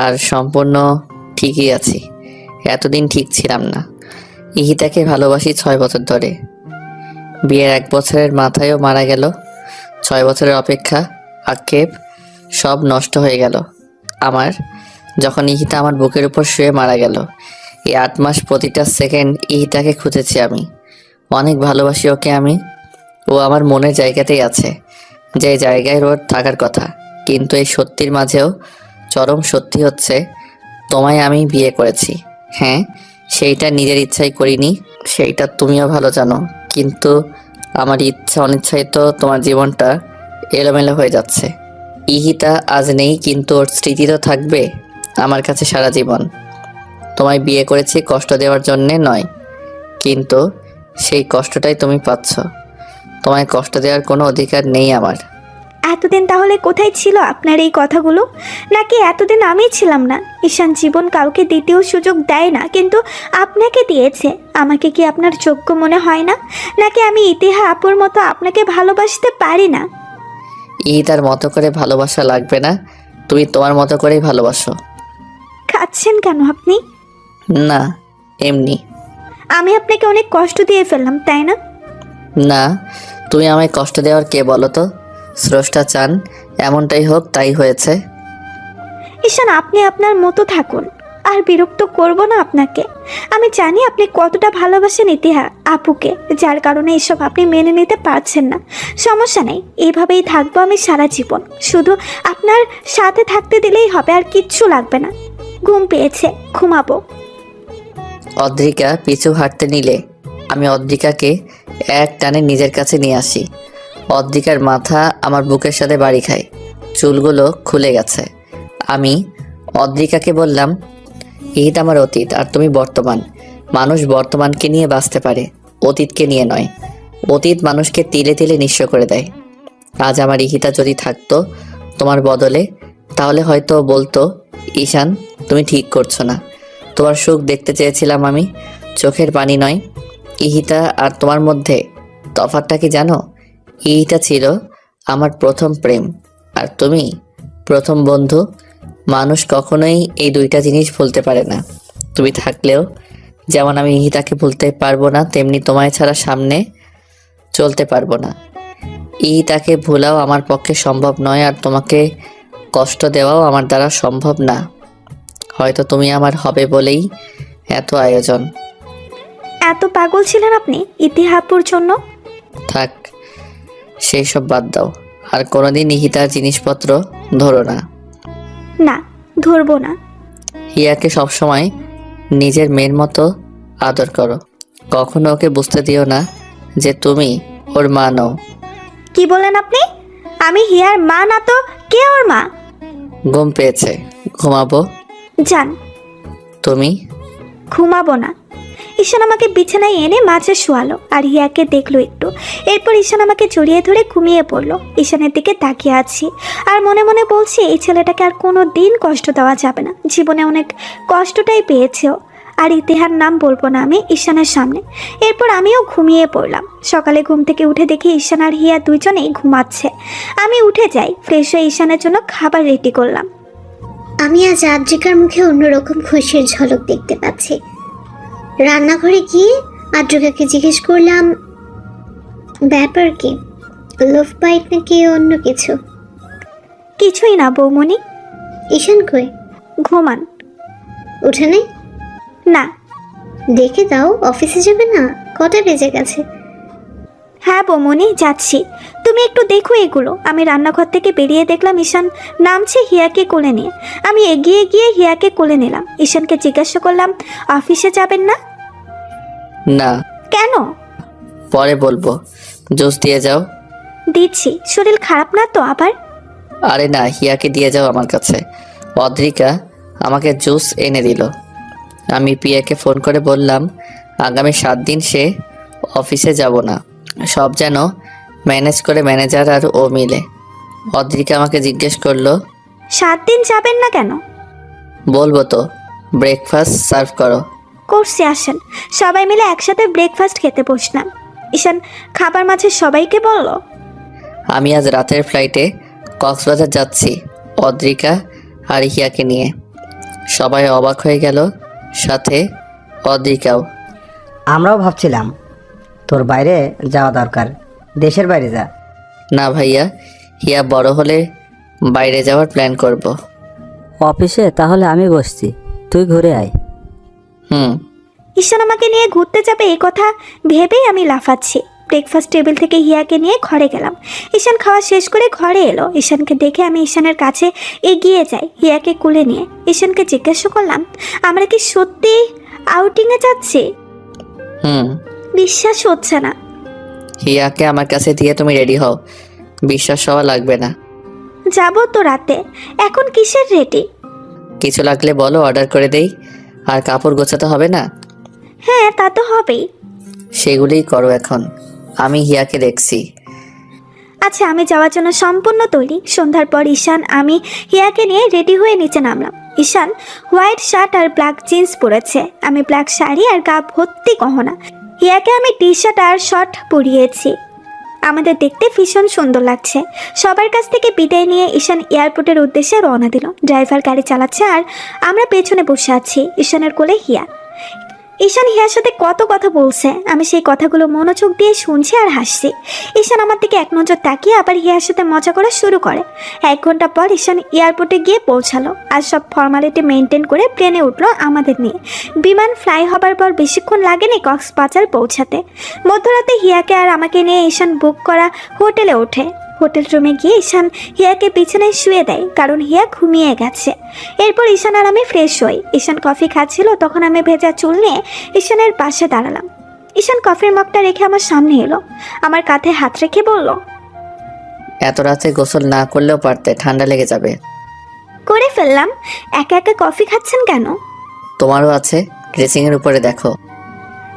আর সম্পূর্ণ ঠিকই আছি। এতদিন ঠিক ছিলাম না। ইহিতাকে ভালোবাসি 6 বছর ধরে। বিয়ের 1 বছরের মাথায়ও মারা গেল। 6 বছরের অপেক্ষা, আক্ষেপ সব নষ্ট হয়ে গেল আমার, যখন ইহিতা আমার বুকের উপর শুয়ে মারা গেল। এই 8 মাস প্রতিটা সেকেন্ড ইহিতাকে খুঁজেছি আমি। অনেক ভালোবাসি ওকে আমি। ও আমার মনের জায়গাতেই আছে, যে জায়গায় ওর থাকার কথা। কিন্তু এই সত্যির মাঝেও চরম সত্যি হচ্ছে, তোমায় আমি বিয়ে করেছি। হ্যাঁ, সেইটা নিজের ইচ্ছাই করিনি, সেইটা তুমিও ভালো জানো। কিন্তু আমার ইচ্ছা অনিচ্ছায় তো তোমার জীবনটা এলোমেলো হয়ে যাচ্ছে। ইহিতা আজ নেই, কিন্তু ওর স্মৃতি তো থাকবে আমার কাছে সারা জীবন। তোমায় বিয়ে করেছি কষ্ট দেওয়ার জন্যে নয়, কিন্তু সেই কষ্টটাই তুমি পাচ্ছ। তোমায় কষ্ট দেওয়ার কোনো অধিকার নেই আমার। এতদিন তাহলে কোথায় ছিল আপনার এই কথাগুলো? নাকি এতদিন আমি ছিলাম না? ঈশান জীবন কাউকে দ্বিতীয় সুযোগ দেয় না, কিন্তু আপনাকে দিয়েছে। আমাকে কি আপনার যোগ্য মনে হয় না? নাকি আমি ইতিহা আপুর মতো আপনাকে ভালোবাসতে পারি না? ইহিতার মতো করে ভালোবাসা লাগবে না, তুমি তোমার মতো করেই ভালোবাসো। খাচ্ছেন কেন আপনি? না, এমনি। আমি আপনাকে অনেক কষ্ট দিয়ে ফেললাম, তাই না? না, তুমি আমায় কষ্ট দেওয়ার কে বলো তো? স্রষ্টা চান এমনটাই হোক, তাই হয়েছে। ঈশান, আপনি আপনার মতো থাকুন, আর বিরক্ত করব না আপনাকে। আমি জানি আপনি কতটা ভালোবাসেন ইতিহা আপুকে, যার কারণে এসব আপনি মেনে নিতে পারছেন না। সমস্যা নেই, এইভাবেই থাকবো আমি সারা জীবন। শুধু আপনার সাথে থাকতে দিলেই হবে, আর কিচ্ছু লাগবে না। ঘুম পেয়েছে, ঘুমাবো। অদ্রিকা পিছু হাঁটতে নিলে আমি অদ্রিকাকে এক টানে নিজের কাছে নিয়ে আসি। অদ্রিকার মাথা আমার বুকের সাথে বাড়ি খায়, চুলগুলো খুলে গেছে। আমি অদ্রিকাকে বললাম, ইহিত আমার অতীত আর তুমি বর্তমান। মানুষ বর্তমানকে নিয়ে বাঁচতে পারে, অতীতকে নিয়ে নয়। অতীত মানুষকে তিলে তিলে নিঃস্ব করে দেয়। আজ আমার ইহিতা যদি থাকতো তোমার বদলে, তাহলে হয়তো বলতো, ঈশান তুমি ঠিক করছো না। তোমার সুখ দেখতে চেয়েছিলাম আমি, চোখের পানি নয়। ইহিতা আর তোমার মধ্যে তফাৎটা কি জানো? ইহিতা ছিল আমার প্রথম প্রেম, আর তুমি প্রথম বন্ধু। মানুষ কখনোই এই দুইটা জিনিস ভুলতে পারে না। তুমি থাকলেও যেমন আমি ইহিতাকে ভুলতে পারবো না, তেমনি তোমায় ছাড়া সামনে চলতে পারবো না। ইহিতাকে ভুলাও আমার পক্ষে সম্ভব নয়, আর তোমাকে কষ্ট দেওয়াও আমার দ্বারা সম্ভব না। হয়তো তুমি আমার হবে বলেই এত আয়োজন। এত পাগল ছিলেন আপনি ইতিহা আপুর জন্য? থাক, সেই সব বাদ দাও। আর কোনোদিন ইহিতার জিনিসপত্র ধরো না। না, ধরবো না। হিয়াকে সবসময় নিজের মেয়ের মতো আদর করো। কখনো ওকে বুঝতে দিও না যে তুমি ওর মা নও। কি বলেন আপনি? আমি হিয়ার মা না তো কে ওর মা? ঘুম পেয়েছে, ঘুমাবো। যান। তুমি? ঘুমাবো না। ঈশান আমাকে বিছানায় এনে মাঝে শোয়ালো, আর হিয়াকে দেখলো একটু। এরপর ঈশান আমাকে জড়িয়ে ধরে ঘুমিয়ে পড়লো। ঈশানের দিকে তাকিয়ে আছি, আর মনে মনে বলছি, এই ছেলেটাকে আর কোনো দিন কষ্ট দেওয়া যাবে না। জীবনে অনেক কষ্টটাই পেয়েছেও। আর ইতিহার নাম বলবো না আমি ঈশানের সামনে। এরপর আমিও ঘুমিয়ে পড়লাম। সকালে ঘুম থেকে উঠে দেখি ঈশান আর হিয়া দুজনেই ঘুমাচ্ছে। আমি উঠে যাই, ফ্রেশ হয়ে ঈশানের জন্য খাবার রেডি করলাম। আমি আজ আদ্রিকার মুখে অন্যরকম খুশির ঝলক দেখতে পাচ্ছি। রান্নাঘরে গিয়ে আদ্রিকাকে জিজ্ঞেস করলাম, ব্যাপার কি? লোভ বাইট নাকি অন্য কিছু? কিছুই না বৌমনি। ঈশান কই? ঘুমান। উঠে নেই? না। দেখে দাও, অফিসে যাবে না? কটা বেজে গেছে? হ্যাঁ বৌমনি, যাচ্ছি। তুমি একটু দেখো এগুলো। আমি রান্নাঘর থেকে বেরিয়ে দেখলাম ঈশান নামছে হিয়াকে কোলে নিয়ে। আমি এগিয়ে গিয়ে হিয়াকে কোলে নিলাম। ঈশানকে জিজ্ঞাসা করলাম, অফিসে যাবেন না? না। কেন? পরে বলবো, জুস দিয়ে যাও। দিচ্ছি। শরীর খারাপ না তো আবার? আরে না, হিয়াকে দিয়ে যাও আমার কাছে। অদ্রিকা আমাকে জুস এনে দিল। আমি পিয়াকে ফোন করে বললাম, আগামী 7 দিন সে অফিসে যাব না। সব যেন ম্যানেজ করে ম্যানেজার আর ও মিলে। অদ্রিকা আমাকে জিজ্ঞেস করলো, 7 দিন যাবেন না কেন? বলবো তো, ব্রেকফাস্ট সার্ভ করো। করছি, আসেন। সবাই মিলে একসাথে ব্রেকফাস্ট খেতে বসলাম। ঈশান খাবার মাঝে সবাইকে বলল, আমি আজ রাতের ফ্লাইটে কক্সবাজার যাচ্ছি অদ্রিকা আর হিয়াকে নিয়ে। সবাই অবাক হয়ে গেল, সাথে অদ্রিকাও। আমরাও ভাবছিলাম তোর বাইরে যাওয়া দরকার, দেশের বাইরে যা। না ভাইয়া, হিয়া বড় হলে বাইরে যাওয়ার প্ল্যান করব। অফিসে তাহলে আমি বসছি, তুই ঘুরে আয়। হুম। ঈশান আমাকে নিয়ে ঘুরতে যাবে এই কথা ভেবেই আমি লাফাচ্ছি। ব্রেকফাস্ট টেবিল থেকে হিয়াকে নিয়ে ঘরে গেলাম। ঈশান খাওয়া শেষ করে ঘরে এলো। ঈশানকে দেখে আমি ঈশানের কাছে এগিয়ে যাই, হিয়াকে কুলে নিয়ে। ঈশানকে জিজ্ঞাসা করলাম, আমরা কি সত্যি আউটিংয়ে যাচ্ছি? হুম। বিশ্বাস হচ্ছে না। হিয়াকে আমার কাছে দিয়ে তুমি রেডি হও, বিশ্বাস হওয়া লাগবে না। যাবো তো রাতে, এখন কিসের রেডি? কিছু লাগলে বলো, অর্ডার করে দেই। আর কাপড় গোছাতে হবে না? হ্যাঁ, তা তো হবেই। সেগুলোই করো এখন, আমি হিয়াকে দেখছি। আচ্ছা, আমি যাওয়ার জন্য সম্পূর্ণ তৈরি। সন্ধ্যার পর ঈশান আমি হিয়াকে নিয়ে রেডি হয়ে নিচে নামলাম। ঈশান হোয়াইট শার্ট আর ব্ল্যাক জিন্স পরেছে, আমি ব্ল্যাক শাড়ি আর গা ভর্তি গহনা। হিয়াকে আমি টি শার্ট আর শর্ট পরিয়েছি। আমাদের দেখতে ভীষণ সুন্দর লাগছে। সবার কাছ থেকে বিদায় নিয়ে ঈশান এয়ারপোর্টের উদ্দেশ্যে রওনা দিল। ড্রাইভার গাড়ি চালাচ্ছে আর আমরা পেছনে বসে আছি। ঈশানের কোলে হিয়া। ঈশান হিয়ার সাথে কত কথা বলছে, আমি সেই কথাগুলো মনোযোগ দিয়ে শুনছি আর হাসছি। ঈশান আমার দিকে এক নজর তাকিয়ে আবার হিয়ার সাথে মজা করা শুরু করে। 1 ঘন্টা পর ঈশান এয়ারপোর্টে গিয়ে পৌঁছালো আর সব ফর্মালিটি মেনটেন করে প্লেনে উঠলো আমাদের নিয়ে। বিমান ফ্লাই হবার পর বেশিক্ষণ লাগেনি কক্সবাজার পৌঁছাতে। মধ্যরাতে হিয়াকে আর আমাকে নিয়ে ঈশান বুক করা হোটেলে ওঠে। হোটেল রুমে গিয়ে ঈশান হিয়াকে পিছনে শুয়ে দেয়, কারণ হিয়া ঘুমিয়ে গেছে। এরপর ঈশান আর আমি ফ্রেশ হই। ঈশান কফি খাচ্ছিল, তখন আমি ভেজা চুল নিয়ে ঈশানের পাশে দাঁড়ালাম। ঈশান কফির মগটা রেখে আমার সামনে এলো, আমার কাঁধে হাত রেখে বলল, এত রাতে গোসল না করলেও পারতে, ঠান্ডা লেগে যাবে। করে ফেললাম। একা একা কফি খাচ্ছেন কেন? তোমারও আছে, ড্রেসিংয়ের উপরে দেখো।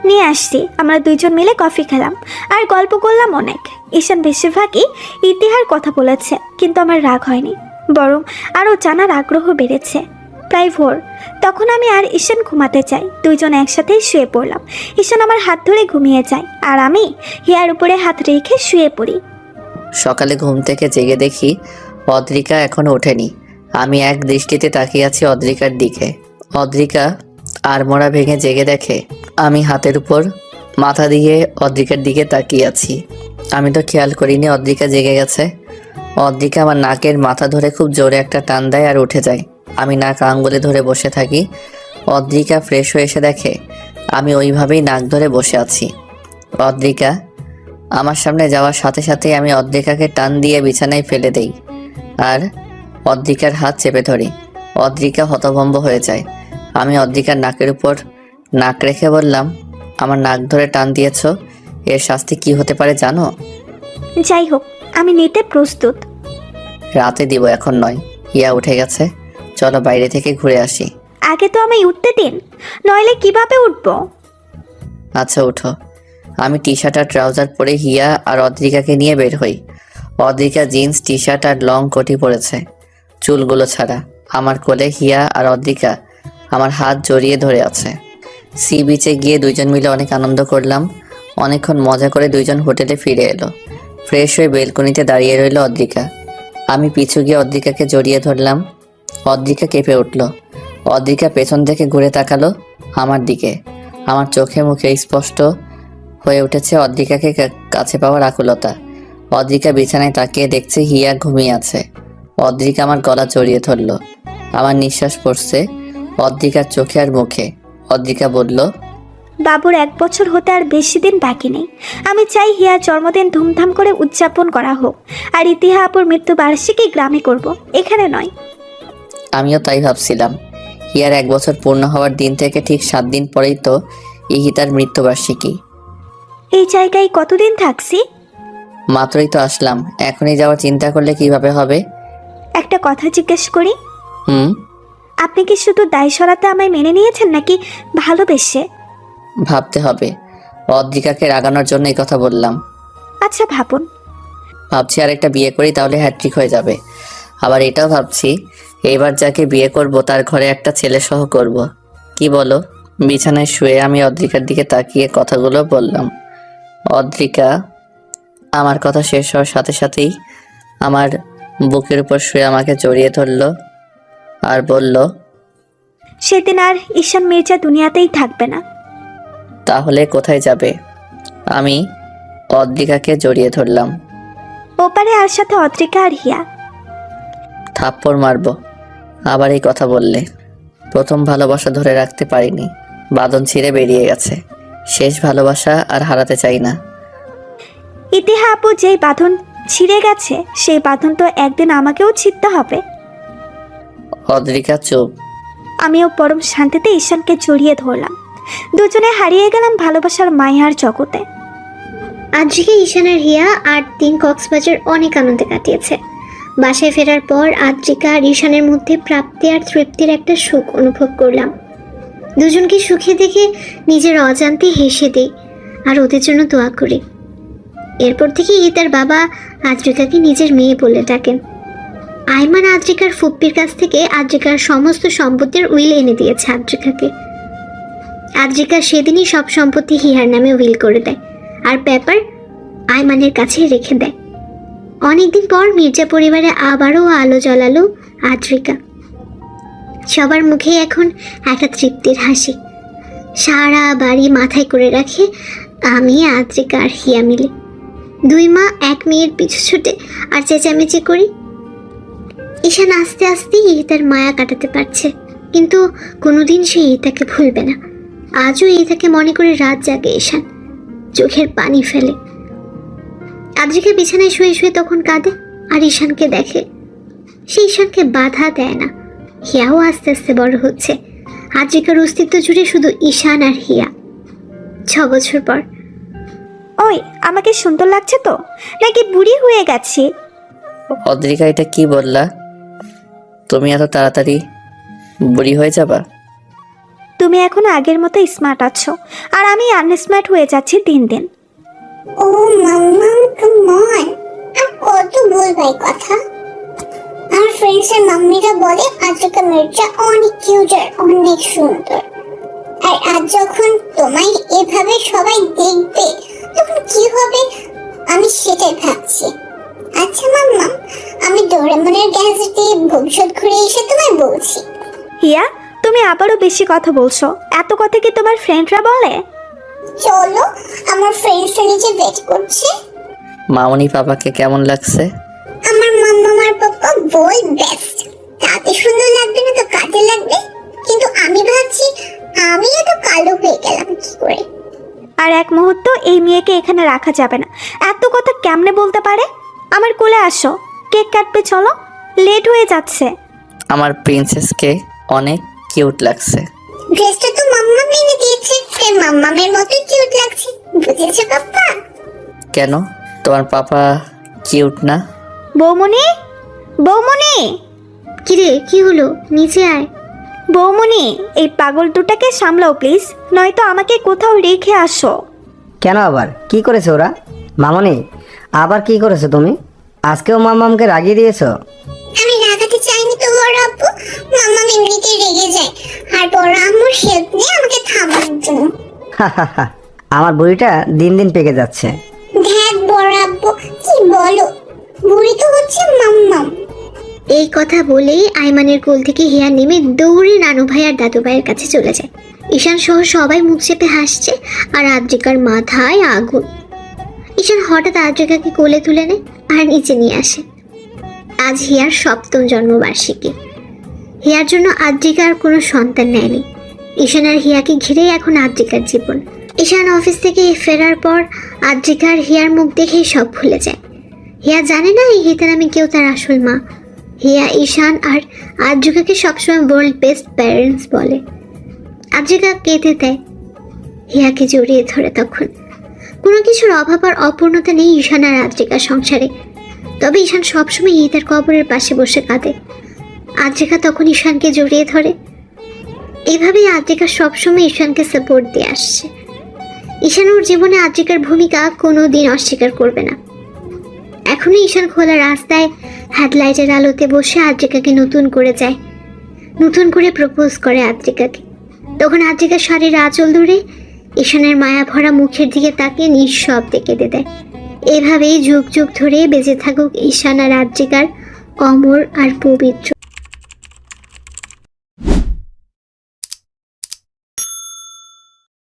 নিয়ে আসছি। আমরা দুইজন মিলে কফি খেলাম আর গল্প করলাম অনেক। ঈশান বেশিরভাগই ইতিহার কথা বলেছে, কিন্তু আমার রাগ হয়নি, বরং আরও জানার আগ্রহ বেড়েছে। প্রায় ভোর, তখন আমি আর ঈশান ঘুমাতে চাই। দুইজন একসাথেই শুয়ে পড়লাম। ঈশান আমার হাত ধরে ঘুমিয়ে যায় আর আমি হিয়ার উপরে হাত রেখে শুয়ে পড়ি। সকালে ঘুম থেকে জেগে দেখি অদ্রিকা এখনো ওঠেনি। আমি এক দৃষ্টিতে তাকিয়ে আছি অদ্রিকার দিকে। অদ্রিকা আড়মোড়া ভেঙে জেগে দেখে আমি হাতের উপর মাথা দিয়ে অদ্রিকার দিকে তাকিয়ে আছি। আমি তো খেয়াল করিনি অদ্রিকা জেগে গেছে। অদ্রিকা আমার নাকের মাথা ধরে খুব জোরে একটা টান দেয় আর উঠে যায়। আমি নাক আঙ্গুলে ধরে বসে থাকি। অদ্রিকা ফ্রেশ হয়ে এসে দেখে আমি ওইভাবেই নাক ধরে বসে আছি। অদ্রিকা আমার সামনে যাওয়ার সাথে সাথেই আমি অদ্রিকাকে টান দিয়ে বিছানায় ফেলে দেই আর অদ্রিকার হাত চেপে ধরি। অদ্রিকা হতভম্ব হয়ে যায়। আমি অদ্রিকার নাকের উপর নাক রেখে বললাম, আমার নাক ধরে টান দিয়েছ, এর শাস্তি কি হতে পারে জানো? যাই হোক, আমি নিতে প্রস্তুত। রাতে দিব, এখন নয়। হিয়া উঠে গেছে, চলো বাইরে থেকে ঘুরে আসি। আগে তো আমি উঠতে দিন, নইলে কিভাবে উঠবো? আচ্ছা উঠো। আমি টি শার্ট আর ট্রাউজার পরে হিয়া আর অদ্রিকাকে নিয়ে বের হই। অদ্রিকা জিন্স টি শার্ট আর লং কোটি পরেছে, চুলগুলো ছাড়া। আমার কোলে হিয়া আর অদ্রিকা আমার হাত জড়িয়ে ধরে আছে। সি বিচে গিয়ে দুইজন মিলে অনেক আনন্দ করলাম। অনেকক্ষণ মজা করে দুইজন হোটেলে ফিরে এলো। ফ্রেশ হয়ে বেলকনিতে দাঁড়িয়ে রইল অদ্রিকা। আমি পিছু গিয়ে অদ্রিকাকে জড়িয়ে ধরলাম। অদ্রিকা কেঁপে উঠল। অদ্রিকা পেছন থেকে ঘুরে তাকালো আমার দিকে। আমার চোখে মুখে স্পষ্ট হয়ে উঠেছে অদ্রিকাকে কাছে পাওয়ার আকুলতা। অদ্রিকা বিছানায় তাকিয়ে দেখছে হিয়া ঘুমিয়ে আছে। অদ্রিকা আমার গলা জড়িয়ে ধরল। আমার নিঃশ্বাস পড়ছে অদ্রিকার চোখে আর মুখে। অদ্রিকা বলল, বাবুর 1 বছর হতে আর বেশি দিন বাকি নেই। আমি চাই হিয়ার জন্মদিন ধুমধাম করে উদযাপন করা হোক, আর ইতিহা আপুর মৃত্যুবার্ষিকী গ্রামে করব, এখানে নয়। আমিও তাই ভাবছিলাম। হিয়ার 1 বছর পূর্ণ হওয়ার দিন থেকে ঠিক 7 দিন পরেই তো ইহিতার মৃত্যুবার্ষিকী। এই জায়গায় কতদিন থাকছি? মাত্রই তো আসলাম, এখনই যাওয়ার চিন্তা করলে কিভাবে হবে? একটা কথা জিজ্ঞেস করি, হুম। আপনি কি শুধু দায় সরাতে আমায় মেনে নিয়েছেন নাকি ভালোবেসে? ভাবতে হবে। অদ্রিকাকে রাগানোর জন্য এই কথা বললাম। আচ্ছা ভাবুন। ভাবছি আরেকটা বিয়ে করি, তাহলে হ্যাট্রিক হয়ে যাবে। আবার এটাও ভাবছি এইবার যাকে বিয়ে করব তার ঘরে একটা ছেলে সহ করব। কি বলো? বিছানায় শুয়ে আমি অদ্রিকার দিকে তাকিয়ে কথাগুলো বললাম। অদ্রিকা আমার কথা শেষ হওয়ার সাথে সাথেই আমার বুকের উপর শুয়ে আমাকে জড়িয়ে ধরলো আর বলল, সেদিন আর ঈশান মির্জা দুনিয়াতেই থাকবে না। তাহলে কোথায় যাবে? আমি অদ্রিকাকে জড়িয়ে ধরলাম। ওপারে আর সাথে অদ্রিকা আর হিয়া। থাপ্পড় মারবো আবার এই কথা বললে। প্রথম ভালোবাসা ধরে রাখতে পারিনি, বাঁধন ছিঁড়ে বেরিয়ে গেছে। শেষ ভালোবাসা আর হারাতে চাই না। ইতিহা আপু, যেই বাঁধন ছিঁড়ে গেছে সেই বাঁধন তো একদিন আমাকেও ছিঁড়তে হবে। অদ্রিকা চুপ। আমিও পরম শান্তিতে ঈশানকে জড়িয়ে ধরলাম। দুজনে হারিয়ে গেলাম ভালোবাসার মায়ার জগতে। আদ্রিকা, ঈশান আর হিয়া 8 দিন কক্সবাজার অনেক আনন্দে কাটিয়েছে। বাসায় ফেরার পর আদ্রিকা আর ঈশানের মধ্যে প্রাপ্তি আর তৃপ্তির একটা সুখ অনুভব করলাম। দুজনকে সুখে দেখে নিজের অজান্তে হেসে দিই আর ওদের জন্য দোয়া করি। এরপর থেকে তার বাবা আদ্রিকাকে নিজের মেয়ে বলে ডাকেন। আইমান আদ্রিকার ফুপ্পির কাছ থেকে আদ্রিকার সমস্ত সম্পত্তির উইল এনে দিয়েছে আদ্রিকাকে। আদ্রিকা সেদিনই সব সম্পত্তি হিয়ার নামে উইল করে দেয় আর পেপার আইমানের কাছে রেখে দেয়। অনেকদিন পর মির্জা পরিবারে আবারও আলো জ্বালালো আদ্রিকা। সবার মুখে এখন একটা তৃপ্তির হাসি। সারা বাড়ি মাথায় করে রাখে আমি, আদ্রিকা আর হিয়া মিলে। 2 মা 1 মেয়ের পিছু ছুটে আর চেঁচামেচি করি। ঈশান আস্তে আস্তে তার মায়া কাটাতে পারছে, কিন্তু কোনোদিন সে তাকে ভুলবে না। আজও তাকে মনে করে রাত জাগে ঈশান, চোখের পানি ফেলে। আদ্রিকা বিছানায় শুয়ে শুয়ে তখন কাঁদে আর ঈশানকে দেখে। সে ঈশানকে বাধা দেয় না। হিয়াও আস্তে আস্তে বড় হচ্ছে। আদ্রিকার অস্তিত্ব জুড়ে শুধু ঈশান আর হিয়া। 6 বছর পর। ওই, আমাকে সুন্দর লাগছে তো, নাকি বুড়ি হয়ে গেছি? অদ্রিকা, এটা কি বললা? তুমি এত তাড়াতাড়ি বুড়ি হয়ে যাবা? তুমি এখন আগের মতো স্মার্ট আছো, আর আমি আনস্মার্ট হয়ে যাচ্ছি দিন দিন। ও মাম্মা, কাম অন, আর কত বলবো এই কথা? আমার ফ্রেন্ডসের মাম্মিরা বলে আদ্রিকা মির্জা অনেক কিউট আর অনেক সুন্দর। আর আজ যখন তোমায় এভাবে সবাই দেখবে তখন কি হবে আমি সেটাই ভাবছি। আচ্ছা মাম্মা, আমি ডোরেমনের গ্যাজেট দিয়ে ভবিষ্যৎ ঘুরে এসে তোমায় বলছি। হিয়া, তুমি আবারও বেশি কথা বলছো। এত কথা কি তোমার ফ্রেন্ডরা বলে? চলো, আমার ফ্রেন্ডসরা নিচে ওয়েট করছে। মামনি পাপাকে কেমন লাগছে? আমার মাম্মা আর পাপা বল বেস্ট। তাতে সুন্দর লাগবে না তো কাজে লাগবে। কিন্তু আমি ভাবছি আমি এত কালো হয়ে গেলাম কি করে। আর এক মুহূর্ত এই মেয়েকে এখানে রাখা যাবে না। এত কথা কেমনে বলতে পারে? আমার কোলে আসো, কেক কাটবে, চলো, লেট হয়ে যাচ্ছে। আমার প্রিন্সেসকে অনেক কিউট লাগছে। ড্রেসটা তো মাম্মা এনে দিয়েছে, তাই মাম্মামের মতোই কিউট লাগছে, বুঝেছো পাপা? কেন, তোমার পাপা কিউট না? বৌমনি, বৌমনি, কিরে কি হলো? নিচে আয়। বৌমনি, এই পাগল দুটাকে সামলাও প্লিজ, নয়তো আমাকে কোথাও রেখে আসো। কেন আবার কি করেছে ওরা? মামনি, আবার কি করেছো তুমি? আজকেও মামামকে রাগিয়ে দিয়েছো? আমি রাগাতে চাইনি তো বড় আব্বু, মাম্মা এমনিতেই রেগে যায় আর বড় আম্মুর হেল্প নিয়ে আমাকে থামানোর জন্য। আমার বুড়িটা দিন দিন পেকে যাচ্ছে। দেখ বড় আব্বু, কি বলো, বুড়ি তো হচ্ছে মাম্মাম। এই কথা বলেই আইমানের কোল থেকে হিয়া নেমে দৌড়ে নানু ভাই আর দাদু ভাইয়ের কাছে চলে যায়। ঈশান সহ সবাই মুখ চেপে হাসছে আর আদ্রিকার মাথায় আগুন। ঈশান হঠাৎ আদ্রিকাকে কোলে তুলে নেয় আর নিচে নিয়ে আসে। আজ হিয়ার 7ম জন্মবার্ষিকী। হিয়ার জন্য আদ্রিকা আর কোনো সন্তান নেয়নি। ঈশান আর হিয়াকে ঘিরেই এখন আদ্রিকার জীবন। ঈশান অফিস থেকে ফেরার পর আদ্রিকা আর হিয়ার মুখ দেখেই সব ভুলে যায়। হিয়া জানে না এই হিতার আমি কেউ তার আসল মা। হিয়া ঈশান আর আদ্রিকাকে সবসময় ওয়ার্ল্ড বেস্ট প্যারেন্টস বলে। আদ্রিকা কেঁদে দেয়, হিয়াকে জড়িয়ে ধরে। তখন কোনো কিছুর অভাব আর অপূর্ণতা নেই ঈশান আর আদ্রিকার সংসারে। তবে ঈশান সবসময় হিতার কবরের পাশে বসে কাঁদে। আদ্রিকা তখন ঈশানকে জড়িয়ে ধরে। এভাবেই আদ্রিকা সবসময় ঈশানকে সাপোর্ট দিয়ে আসছে। ঈশান ওর জীবনে আদ্রিকার ভূমিকা কোনো দিন অস্বীকার করবে না। এখনো ঈশান খোলা রাস্তায় হেডলাইটের আলোতে বসে আদ্রিকাকে নতুন করে যায়, নতুন করে প্রপোজ করে আদ্রিকাকে। তখন আদ্রিকার শাড়ির আঁচল ধরে ঈশানের মায়া ভরা মুখের দিকে তাকিয়ে নিঃশব্দে কেঁদে দেয়। এভাবেই যুগ যুগ ধরে বেঁচে থাকুক ঈশান আর আদ্রিকার অমর আর পবিত্র।